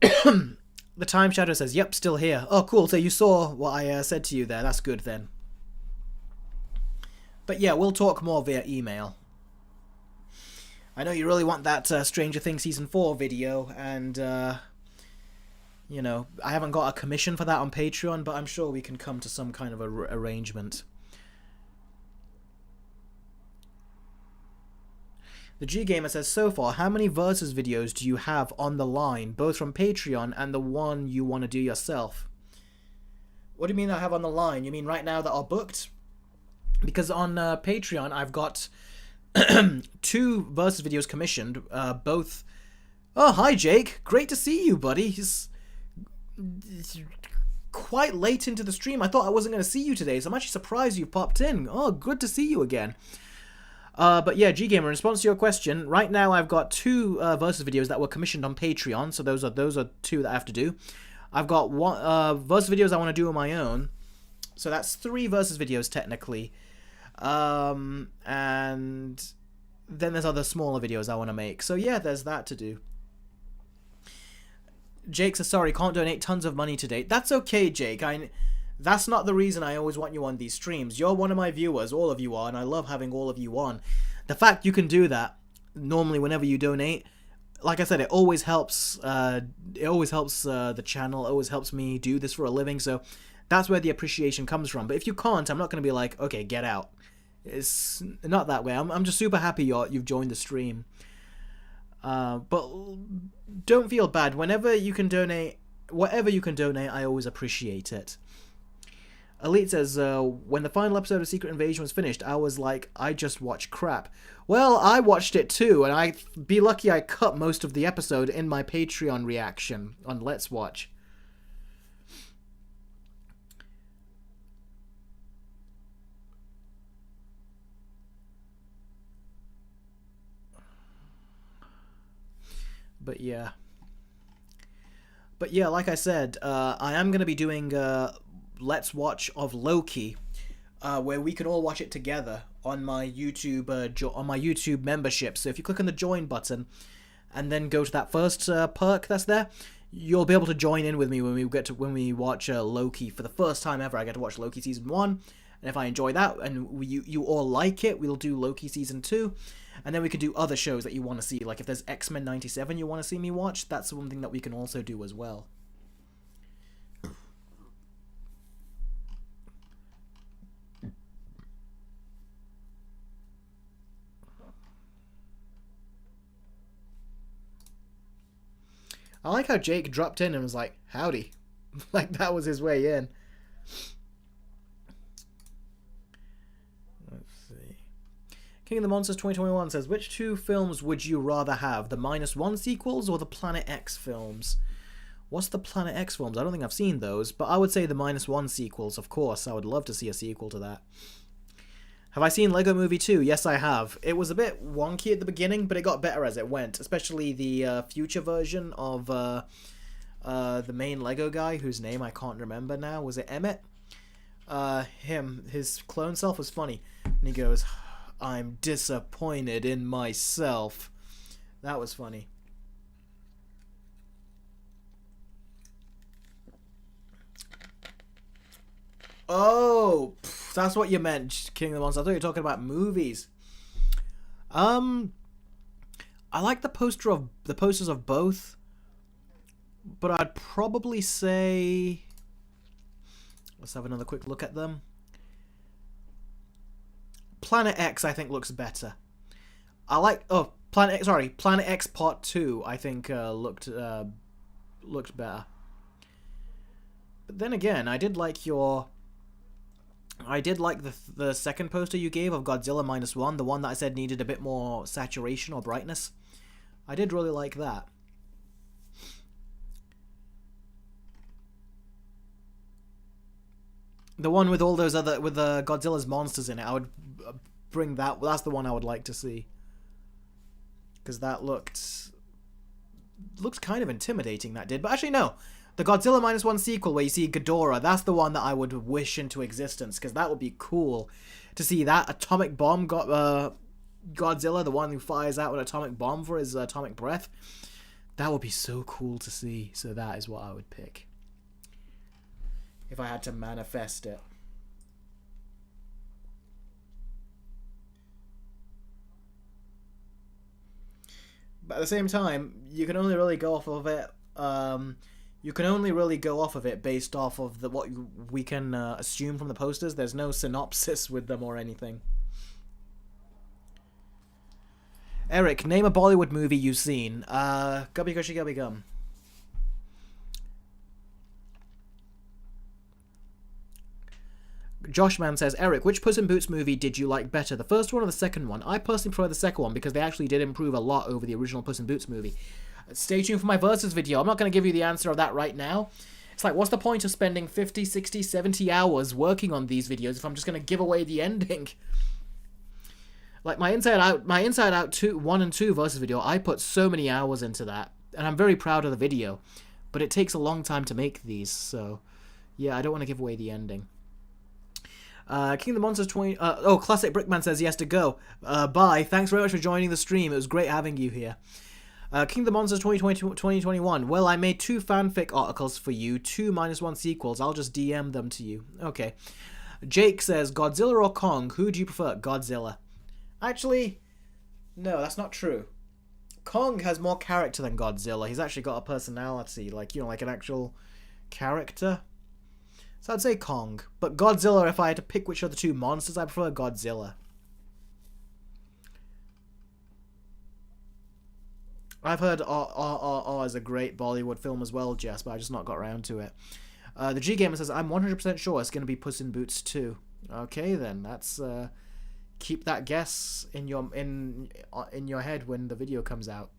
A: The Time Shadow says, yep, still here. Oh, cool. So you saw what I said to you there. That's good then. But yeah, we'll talk more via email. I know you really want that Stranger Things Season 4 video, and, you know, I haven't got a commission for that on Patreon, but I'm sure we can come to some kind of arrangement. The G Gamer says, so far, how many Versus videos do you have on the line, both from Patreon and the one you want to do yourself? What do you mean I have on the line? You mean right now that are booked? Because on Patreon, I've got 2 Versus videos commissioned, both... Oh, hi, Jake. Great to see you, buddy. He's quite late into the stream. I thought I wasn't going to see you today, so I'm actually surprised you popped in. Oh, good to see you again. But yeah, G-Gamer, in response to your question, right now I've got 2 Versus videos that were commissioned on Patreon, so those are 2 that I have to do. I've got 1 Versus videos I want to do on my own, so that's 3 Versus videos technically. And then there's other smaller videos I want to make, so yeah, there's that to do. Jake says, sorry, can't donate tons of money today. That's okay, Jake. That's not the reason I always want you on these streams. You're one of my viewers, all of you are, and I love having all of you on. The fact you can do that, normally whenever you donate, like I said, it always helps, the channel, it always helps me do this for a living, so that's where the appreciation comes from. But if you can't, I'm not going to be like, okay, get out. It's not that way. I'm just super happy you've joined the stream. But don't feel bad. Whenever you can donate, whatever you can donate, I always appreciate it. Elite says, when the final episode of Secret Invasion was finished, I was like, I just watched crap. Well, I watched it too, and I'd be lucky I cut most of the episode in my Patreon reaction on Let's Watch. But yeah, like I said, I am going to be doing Let's Watch of Loki, where we can all watch it together on my YouTube membership. So if you click on the join button and then go to that first perk that's there, you'll be able to join in with me when we watch Loki for the first time ever. I get to watch Loki season 1, And if I enjoy that and you all like it, we'll do Loki season 2. And then we could do other shows that you want to see. Like if there's X-Men 97 you want to see me watch, that's something that we can also do as well. I like how Jake dropped in and was like, howdy. Like that was his way in. Let's see. King of the Monsters 2021 says, which 2 films would you rather have? The -1 sequels or the Planet X films? What's the Planet X films? I don't think I've seen those, but I would say the -1 sequels, of course. I would love to see a sequel to that. Have I seen Lego Movie 2? Yes, I have. It was a bit wonky at the beginning, but it got better as it went. Especially the future version of the main Lego guy, whose name I can't remember now. Was it Emmett? His clone self was funny. And he goes, I'm disappointed in myself. That was funny. Oh, that's what you meant, King of the Monsters. I thought you were talking about movies. I like the posters of both, but I'd probably say, let's have another quick look at them. Planet X, I think, looks better. I like Planet X Part 2. I think looked better. But then again, I did like the second poster you gave of Godzilla -1, the one that I said needed a bit more saturation or brightness. I did really like that. The one with all those other, with Godzilla's monsters in it, I would bring that. That's the one I would like to see. Because that looked kind of intimidating, that did. But actually, no. The Godzilla -1 sequel where you see Ghidorah, that's the one that I would wish into existence, because that would be cool to see that atomic bomb Godzilla, the one who fires out an atomic bomb for his atomic breath. That would be so cool to see. So that is what I would pick if I had to manifest it. But at the same time, you can only really go off of it. You can only really go off of it based off of what we can assume from the posters. There's no synopsis with them or anything. Eric, name a Bollywood movie you've seen. Gubby Gushy Gubby Gum. Joshman says, Eric, which Puss in Boots movie did you like better, the first one or the second one? I personally prefer the second one because they actually did improve a lot over the original Puss in Boots movie. Stay tuned for my versus video. I'm not going to give you the answer of that right now. It's like, what's the point of spending 50, 60, 70 hours working on these videos if I'm just going to give away the ending? Like my Inside Out 2, 1 and 2 versus video, I put so many hours into that, and I'm very proud of the video, but it takes a long time to make these, so yeah, I don't want to give away the ending. King of the Monsters 20... Classic Brickman says yes to go. Bye. Thanks very much for joining the stream. It was great having you here. King of the Monsters 2021. Well, I made 2 fanfic articles for you. 2 -1 sequels. I'll just DM them to you. Okay. Jake says, Godzilla or Kong? Who do you prefer? Godzilla. Actually, no, that's not true. Kong has more character than Godzilla. He's actually got a personality. Like, you know, like an actual character. So I'd say Kong. But Godzilla, if I had to pick which of the 2 monsters, I prefer Godzilla. I've heard RRR is a great Bollywood film as well, Jess, but I just not got around to it. The G Gamer says, I'm 100% sure it's going to be Puss in Boots 2. Okay, then. That's, keep that guess in your head when the video comes out.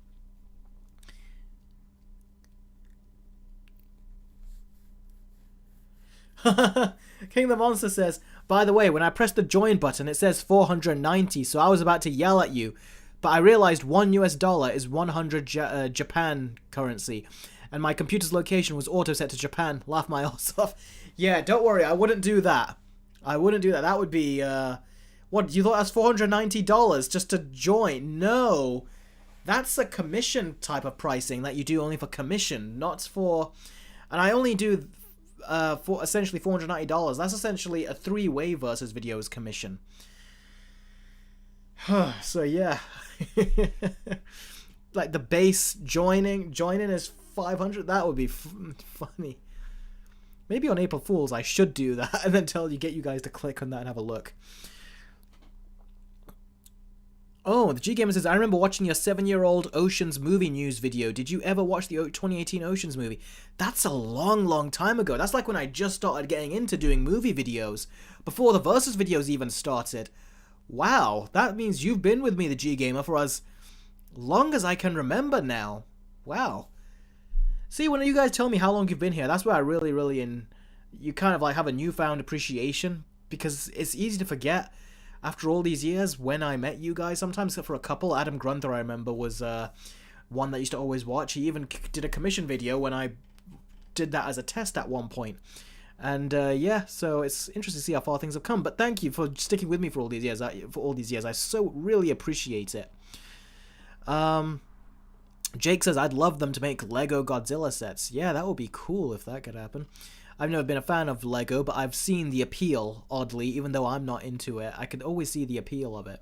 A: King of the Monster says, by the way, when I pressed the join button, it says 490, so I was about to yell at you, but I realized $1 is 100 Japan currency, and my computer's location was auto set to Japan. Laugh my ass off. Yeah, don't worry, I wouldn't do that. I wouldn't do that. That would be, what, you thought that's $490 just to join? No. That's a commission type of pricing that you do only for commission, not for... And I only do for essentially $490. That's essentially a 3-way versus videos commission. So yeah. Like the base joining is 500. That would be funny. Maybe on April Fools I should do that and then get you guys to click on that and have a look. Oh, the G Gamer says, I remember watching your 7-year-old Oceans movie news video. Did you ever watch the 2018 Oceans movie? That's a long, long time ago. That's like when I just started getting into doing movie videos. Before the Versus videos even started. Wow, that means you've been with me, the G Gamer, for as long as I can remember now. Wow. See, when you guys tell me how long you've been here, that's where I really, you kind of like have a newfound appreciation. Because it's easy to forget after all these years when I met you guys. Sometimes for a couple, Adam Grunther I remember was one that I used to always watch. He even did a commission video when I did that as a test at one point. And yeah, so it's interesting to see how far things have come. But thank you for sticking with me for all these years. I so really appreciate it. Jake says, I'd love them to make Lego Godzilla sets. Yeah, that would be cool if that could happen. I've never been a fan of Lego, but I've seen the appeal, oddly, even though I'm not into it. I could always see the appeal of it.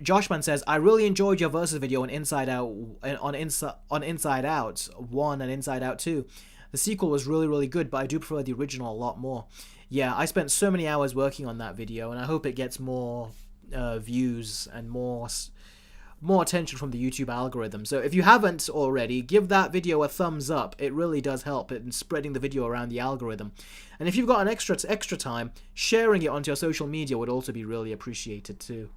A: Joshman says, I really enjoyed your Versus video on Inside Out, on Inside Out 1 and Inside Out 2. The sequel was really, really good, but I do prefer the original a lot more. Yeah, I spent so many hours working on that video, and I hope it gets more views and more attention from the YouTube algorithm. So if you haven't already, give that video a thumbs up. It really does help in spreading the video around the algorithm. And if you've got an extra time, sharing it onto your social media would also be really appreciated too.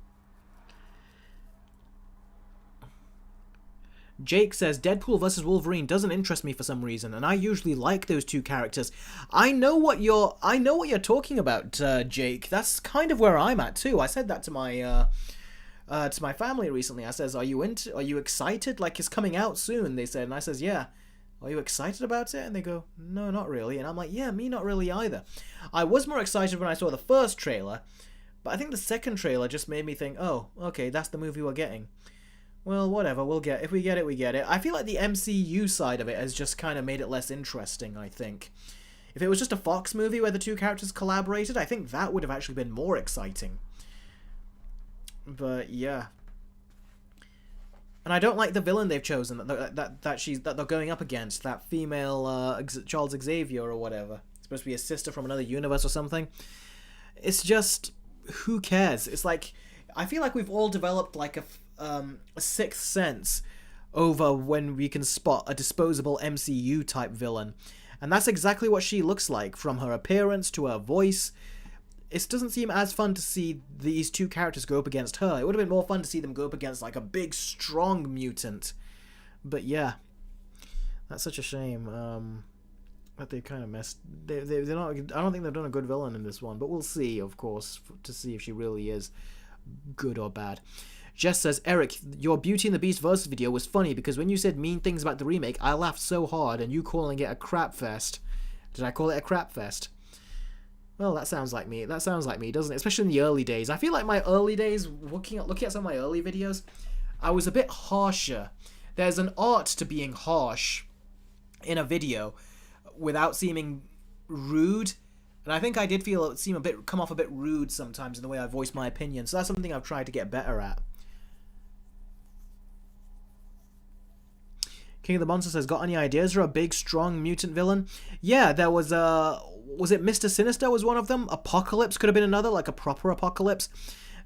A: Jake says, Deadpool vs. Wolverine doesn't interest me for some reason, and I usually like those two characters. I know what you're talking about, Jake. That's kind of where I'm at too. I said that to my family recently. I says, are you excited? Like, it's coming out soon, they said. And I says, yeah. Are you excited about it? And they go, no, not really. And I'm like, yeah, me not really either. I was more excited when I saw the first trailer, but I think the second trailer just made me think, oh, okay, that's the movie we're getting. Well, whatever, if we get it, we get it. I feel like the MCU side of it has just kind of made it less interesting, I think. If it was just a Fox movie where the two characters collaborated, I think that would have actually been more exciting. But yeah, and I don't like the villain they've chosen that they're going up against, that female Charles Xavier or whatever. It's supposed to be a sister from another universe or something. It's just, who cares? It's like, I feel like we've all developed like a sixth sense over when we can spot a disposable MCU type villain, and that's exactly what she looks like, from her appearance to her voice. It doesn't seem as fun to see these two characters go up against her. It would have been more fun to see them go up against like a big, strong mutant. But yeah, that's such a shame that they kind of messed. They're not. I don't think they've done a good villain in this one, but we'll see, of course, to see if she really is good or bad. Jess says, Eric, your Beauty and the Beast versus video was funny because when you said mean things about the remake, I laughed so hard, and you calling it a crap fest. Did I call it a crap fest? Well, that sounds like me. That sounds like me, doesn't it? Especially in the early days. I feel like my early days, looking at some of my early videos, I was a bit harsher. There's an art to being harsh in a video without seeming rude. And I think I did come off a bit rude sometimes in the way I voiced my opinion. So that's something I've tried to get better at. King of the Monster says, got any ideas for a big, strong mutant villain? Yeah, there was it Mr. Sinister was one of them? Apocalypse could have been another, like a proper Apocalypse.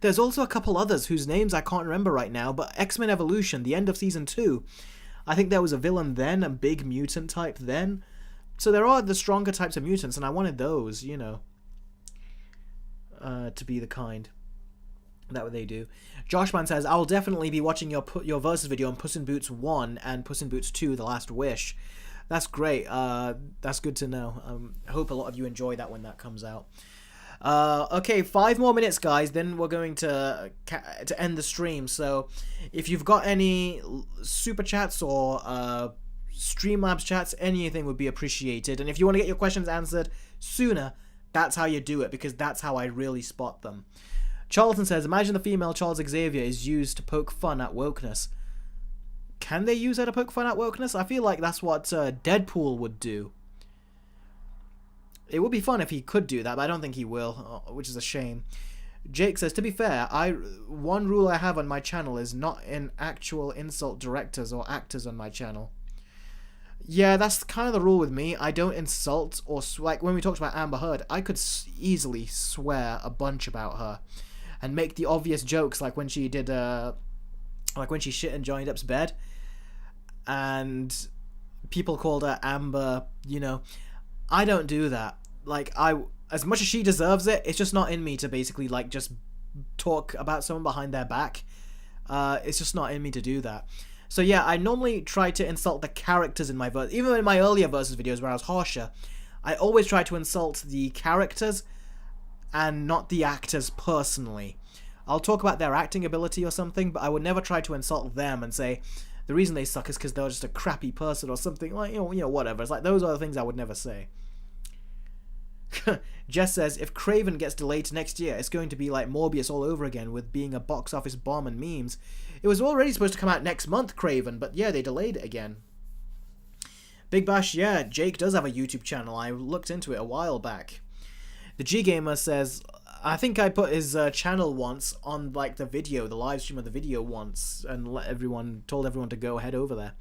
A: There's also a couple others whose names I can't remember right now, but X-Men Evolution, the end of Season 2, I think there was a villain then, a big mutant type then. So there are the stronger types of mutants, and I wanted those, you know, to be the kind that they do. Joshman says, I'll definitely be watching your Versus video on Puss in Boots 1 and Puss in Boots 2, The Last Wish. That's great. That's good to know. I hope a lot of you enjoy that when that comes out. Okay, 5 more minutes, guys. Then we're going to end the stream. So if you've got any super chats or Streamlabs chats, anything would be appreciated. And if you want to get your questions answered sooner, that's how you do it, because that's how I really spot them. Charlton says, imagine the female Charles Xavier is used to poke fun at wokeness. Can they use her to poke fun at wokeness? I feel like that's what Deadpool would do. It would be fun if he could do that, but I don't think he will, which is a shame. Jake says, to be fair, one rule I have on my channel is not in actual insult directors or actors on my channel. Yeah, that's kind of the rule with me. I don't insult or like when we talked about Amber Heard, I could easily swear a bunch about her and make the obvious jokes, like when she did like when she shit in Johnny Depp's bed and people called her Amber, you know. I don't do that. Like, as much as she deserves it, it's just not in me to basically like just talk about someone behind their back. It's just not in me to do that. So yeah, I normally try to insult the characters in my verse. Even in my earlier versus videos where I was harsher, I always try to insult the characters and not the actors personally. I'll talk about their acting ability or something, but I would never try to insult them and say the reason they suck is because they're just a crappy person or something, like, you know, whatever. It's like, those are the things I would never say. Jess says, if Craven gets delayed to next year, it's going to be like Morbius all over again with being a box office bomb and memes. It was already supposed to come out next month, Craven, but yeah, they delayed it again. Big Bash, yeah, Jake does have a YouTube channel. I looked into it a while back. The G-Gamer says, I think I put his channel once on like the video, the live stream of the video once, and told everyone to go head over there.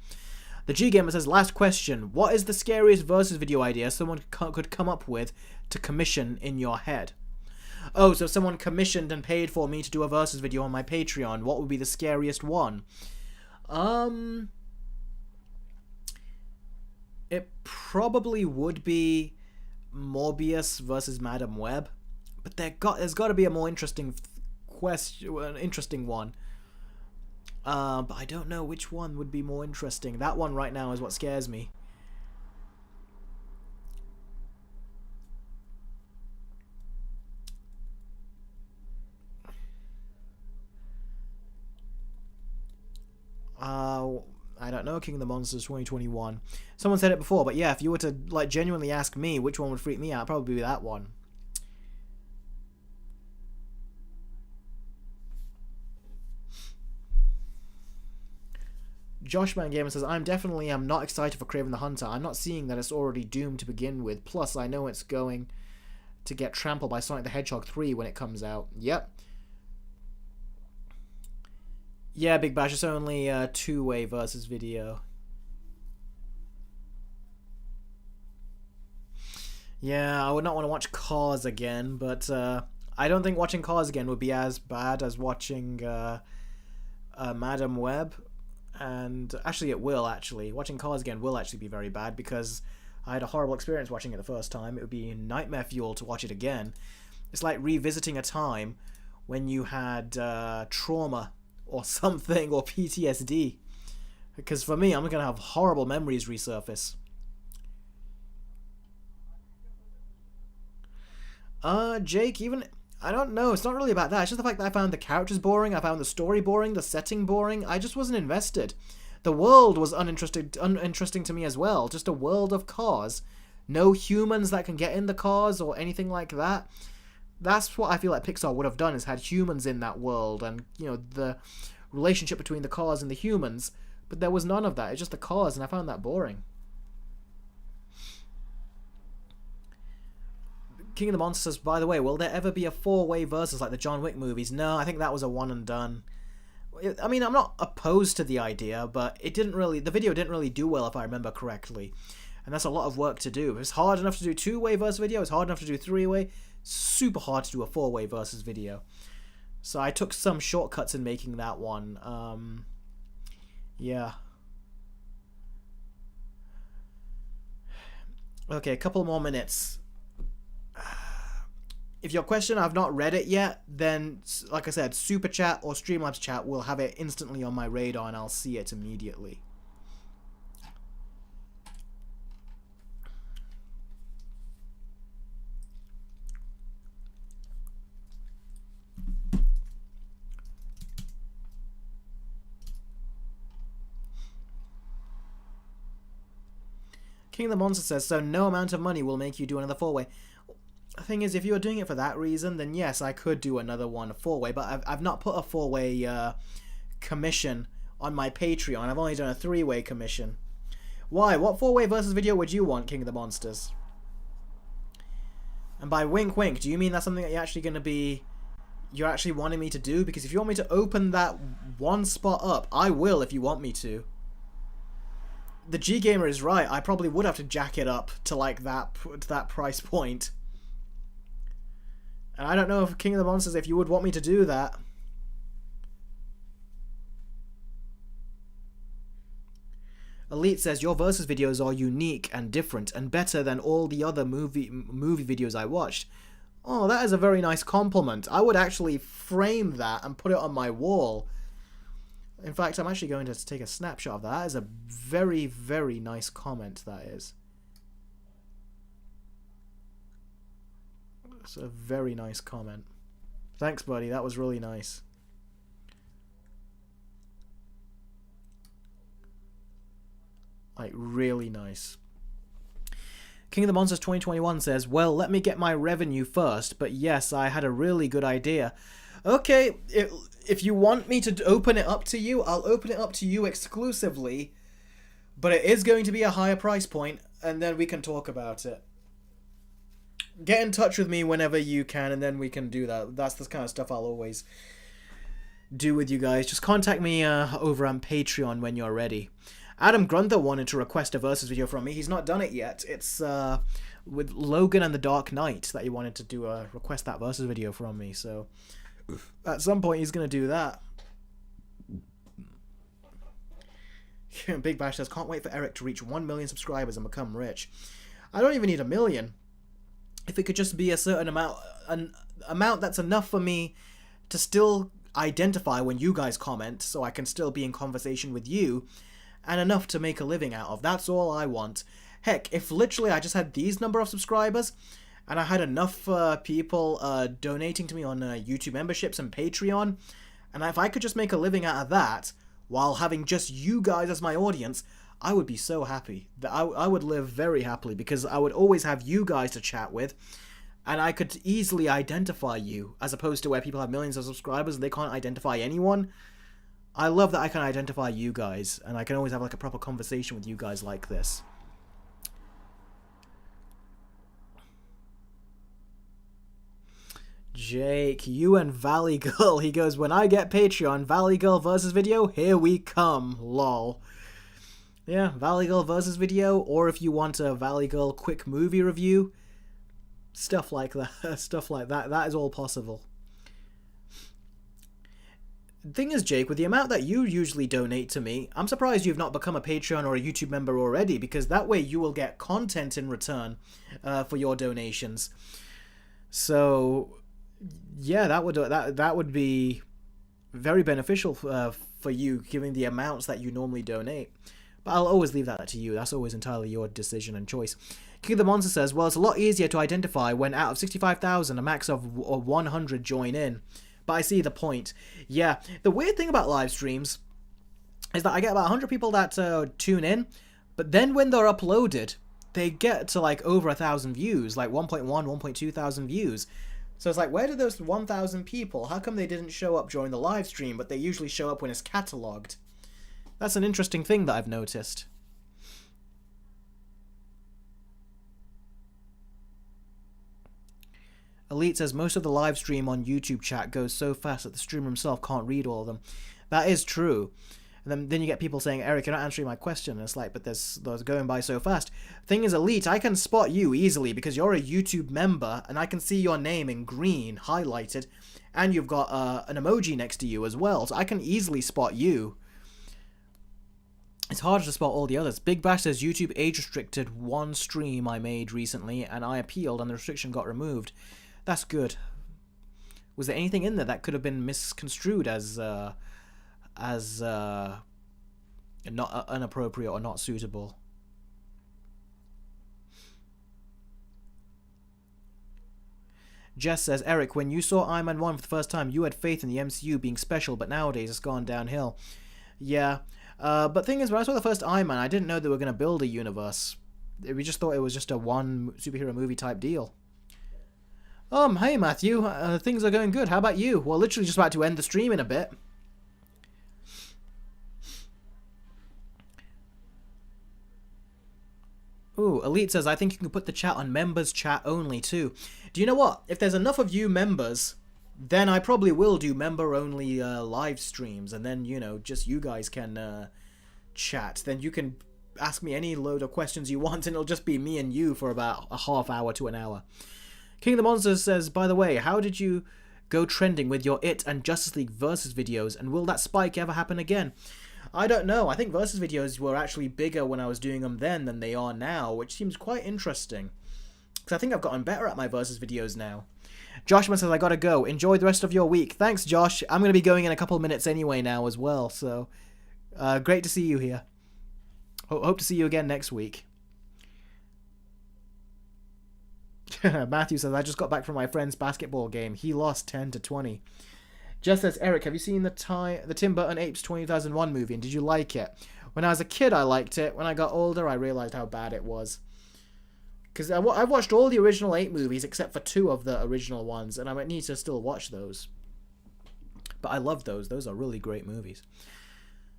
A: The G-Gamer says, last question, what is the scariest versus video idea someone could come up with to commission in your head? Oh, so if someone commissioned and paid for me to do a versus video on my Patreon, what would be the scariest one? It probably would be Morbius versus Madam Web, but there's got to be a more interesting one. But I don't know which one would be more interesting. That one right now is what scares me. I don't know, King of the Monsters 2021. Someone said it before, but yeah, if you were to like genuinely ask me which one would freak me out, it'd probably be that one. Joshman Gamer says, I'm not excited for Kraven the Hunter. I'm not seeing that it's already doomed to begin with. Plus, I know it's going to get trampled by Sonic the Hedgehog 3 when it comes out. Yep. Yeah, Big Bash, it's only a two-way versus video. Yeah, I would not want to watch Cars again, but I don't think watching Cars again would be as bad as watching Madam Web. And actually it will, actually. Watching Cars again will actually be very bad because I had a horrible experience watching it the first time. It would be nightmare fuel to watch it again. It's like revisiting a time when you had trauma or something, or PTSD. Because for me, I'm going to have horrible memories resurface. Jake, I don't know, it's not really about that. It's just the fact that I found the characters boring, I found the story boring, the setting boring. I just wasn't invested. The world was uninteresting to me as well. Just a world of cars. No humans that can get in the cars or anything like that. That's what I feel like Pixar would have done, is had humans in that world and, you know, the relationship between the cars and the humans. But there was none of that. It's just the cars, and I found that boring. King of the Monsters, by the way, will there ever be a four-way versus like the John Wick movies? No, I think that was a one and done. I mean, I'm not opposed to the idea, but the video didn't really do well, if I remember correctly. And that's a lot of work to do. It's hard enough to do two-way versus video, it's hard enough to do three-way, super hard to do a four-way versus video. So I took some shortcuts in making that one. Yeah. Okay, a couple more minutes. If your question, I've not read it yet, then, like I said, Super Chat or Streamlabs Chat will have it instantly on my radar and I'll see it immediately. King of the Monster says, so no amount of money will make you do another four-way. The thing is, if you were doing it for that reason, then yes, I could do another one, a four-way, but I've not put a four-way commission on my Patreon. I've only done a three-way commission. Why? What four-way versus video would you want, King of the Monsters? And by wink wink, do you mean that's something that you're actually going to be... You're actually wanting me to do? Because if you want me to open that one spot up, I will if you want me to. The G-Gamer is right. I probably would have to jack it up to like that price point. And I don't know if King of the Monsters, if you would want me to do that. Elite says, your versus videos are unique and different and better than all the other movie videos I watched. Oh, that is a very nice compliment. I would actually frame that and put it on my wall. In fact, I'm actually going to take a snapshot of that. That is a very, very nice comment, that is. It's a very nice comment. Thanks, buddy. That was really nice. Like, really nice. King of the Monsters 2021 says, well, let me get my revenue first, but yes, I had a really good idea. Okay, if you want me to open it up to you, I'll open it up to you exclusively, but it is going to be a higher price point, and then we can talk about it. Get in touch with me whenever you can, and then we can do that. That's the kind of stuff I'll always do with you guys. Just contact me over on Patreon when you're ready. Adam Grunther wanted to request a versus video from me. He's not done it yet. It's with Logan and the Dark Knight that he wanted to do request that versus video from me. So at some point he's going to do that. Big Bash says, can't wait for Eric to reach 1 million subscribers and become rich. I don't even need 1 million. If it could just be a certain amount, an amount that's enough for me to still identify when you guys comment, so I can still be in conversation with you, and enough to make a living out of. That's all I want. Heck, if literally I just had these number of subscribers, and I had enough people donating to me on YouTube memberships and Patreon, and if I could just make a living out of that, while having just you guys as my audience, I would be so happy. I would live very happily, because I would always have you guys to chat with, and I could easily identify you, as opposed to where people have millions of subscribers and they can't identify anyone. I love that I can identify you guys, and I can always have like a proper conversation with you guys like this. Jake, you and Valley Girl. He goes, when I get Patreon, Valley Girl versus video, here we come. Lol. Yeah, Valley Girl versus video, or if you want a Valley Girl quick movie review, stuff like that. Stuff like that. That is all possible. The thing is, Jake, with the amount that you usually donate to me, I'm surprised you've not become a Patreon or a YouTube member already, because that way you will get content in return for your donations. So, yeah, that would be very beneficial for you, given the amounts that you normally donate. But I'll always leave that to you. That's always entirely your decision and choice. King of the Monster says, well, it's a lot easier to identify when out of 65,000, a max of 100 join in. But I see the point. Yeah, the weird thing about live streams is that I get about 100 people that tune in, but then when they're uploaded, they get to like over 1,000 views, like 1.1, 1.2 thousand views. So it's like, where did those 1,000 people, how come they didn't show up during the live stream, but they usually show up when it's catalogued? That's an interesting thing that I've noticed. Elite says, most of the live stream on YouTube chat goes so fast that the streamer himself can't read all of them. That is true. And then you get people saying, Eric, you're not answering my question. And it's like, but those going by so fast. Thing is, Elite, I can spot you easily because you're a YouTube member, and I can see your name in green, highlighted, and you've got an emoji next to you as well. So I can easily spot you. It's harder to spot all the others. Big Bash says, YouTube age restricted one stream I made recently, and I appealed, and the restriction got removed. That's good. Was there anything in there that could have been misconstrued as not inappropriate or not suitable? Jess says, Eric, when you saw Iron Man 1 for the first time, you had faith in the MCU being special, but nowadays it's gone downhill. Yeah. But thing is, when I saw the first Iron Man, I didn't know they were going to build a universe. We just thought it was just a one superhero movie type deal. Hey Matthew, things are going good. How about you? Well, literally just about to end the stream in a bit. Ooh, Elite says, I think you can put the chat on members chat only too. Do you know what? If there's enough of you members, then I probably will do member-only live streams, and then, you know, just you guys can chat. Then you can ask me any load of questions you want, and it'll just be me and you for about a half hour to an hour. King of the Monsters says, by the way, how did you go trending with your It and Justice League Versus videos, and will that spike ever happen again? I don't know. I think Versus videos were actually bigger when I was doing them then than they are now, which seems quite interesting. Because I think I've gotten better at my Versus videos now. Joshua says, I gotta go. Enjoy the rest of your week. Thanks, Josh. I'm going to be going in a couple of minutes anyway now as well, so great to see you here. Hope to see you again next week. Matthew says, I just got back from my friend's basketball game. He lost 10-20. Jess says, Eric, have you seen the Tim Burton Apes 2001 movie, and did you like it? When I was a kid, I liked it. When I got older, I realized how bad it was. Because I've watched all the original 8 movies except for 2 of the original ones, and I might need to still watch those. But I love those. Those are really great movies.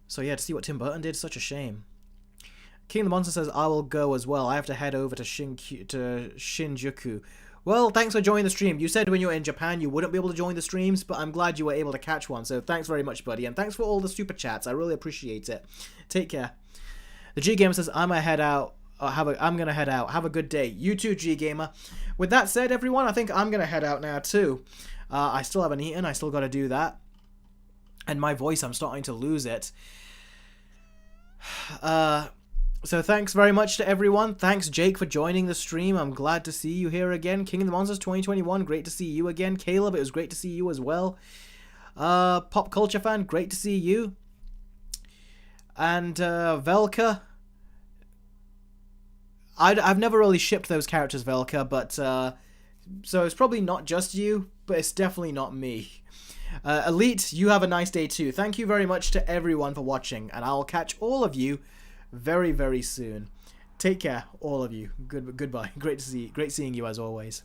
A: So yeah, to see what Tim Burton did, such a shame. King of the Monster says, I will go as well. I have to head over to Shinjuku. Well, thanks for joining the stream. You said when you were in Japan you wouldn't be able to join the streams, but I'm glad you were able to catch one. So thanks very much, buddy. And thanks for all the super chats. I really appreciate it. Take care. The G Gamer says, I'm gonna head out. Have a good day. You too, G Gamer. With that said, everyone, I think I'm gonna head out now too. I still haven't eaten. I still got to do that. And my voice, I'm starting to lose it. So thanks very much to everyone. Thanks, Jake, for joining the stream. I'm glad to see you here again. King of the Monsters 2021, great to see you again. Caleb, it was great to see you as well. Pop Culture Fan, great to see you. And Velka. I've never really shipped those characters, Velka, but so it's probably not just you, but it's definitely not me. Elite, you have a nice day too. Thank you very much to everyone for watching, and I'll catch all of you very, very soon. Take care, all of you. Goodbye. Great seeing you as always.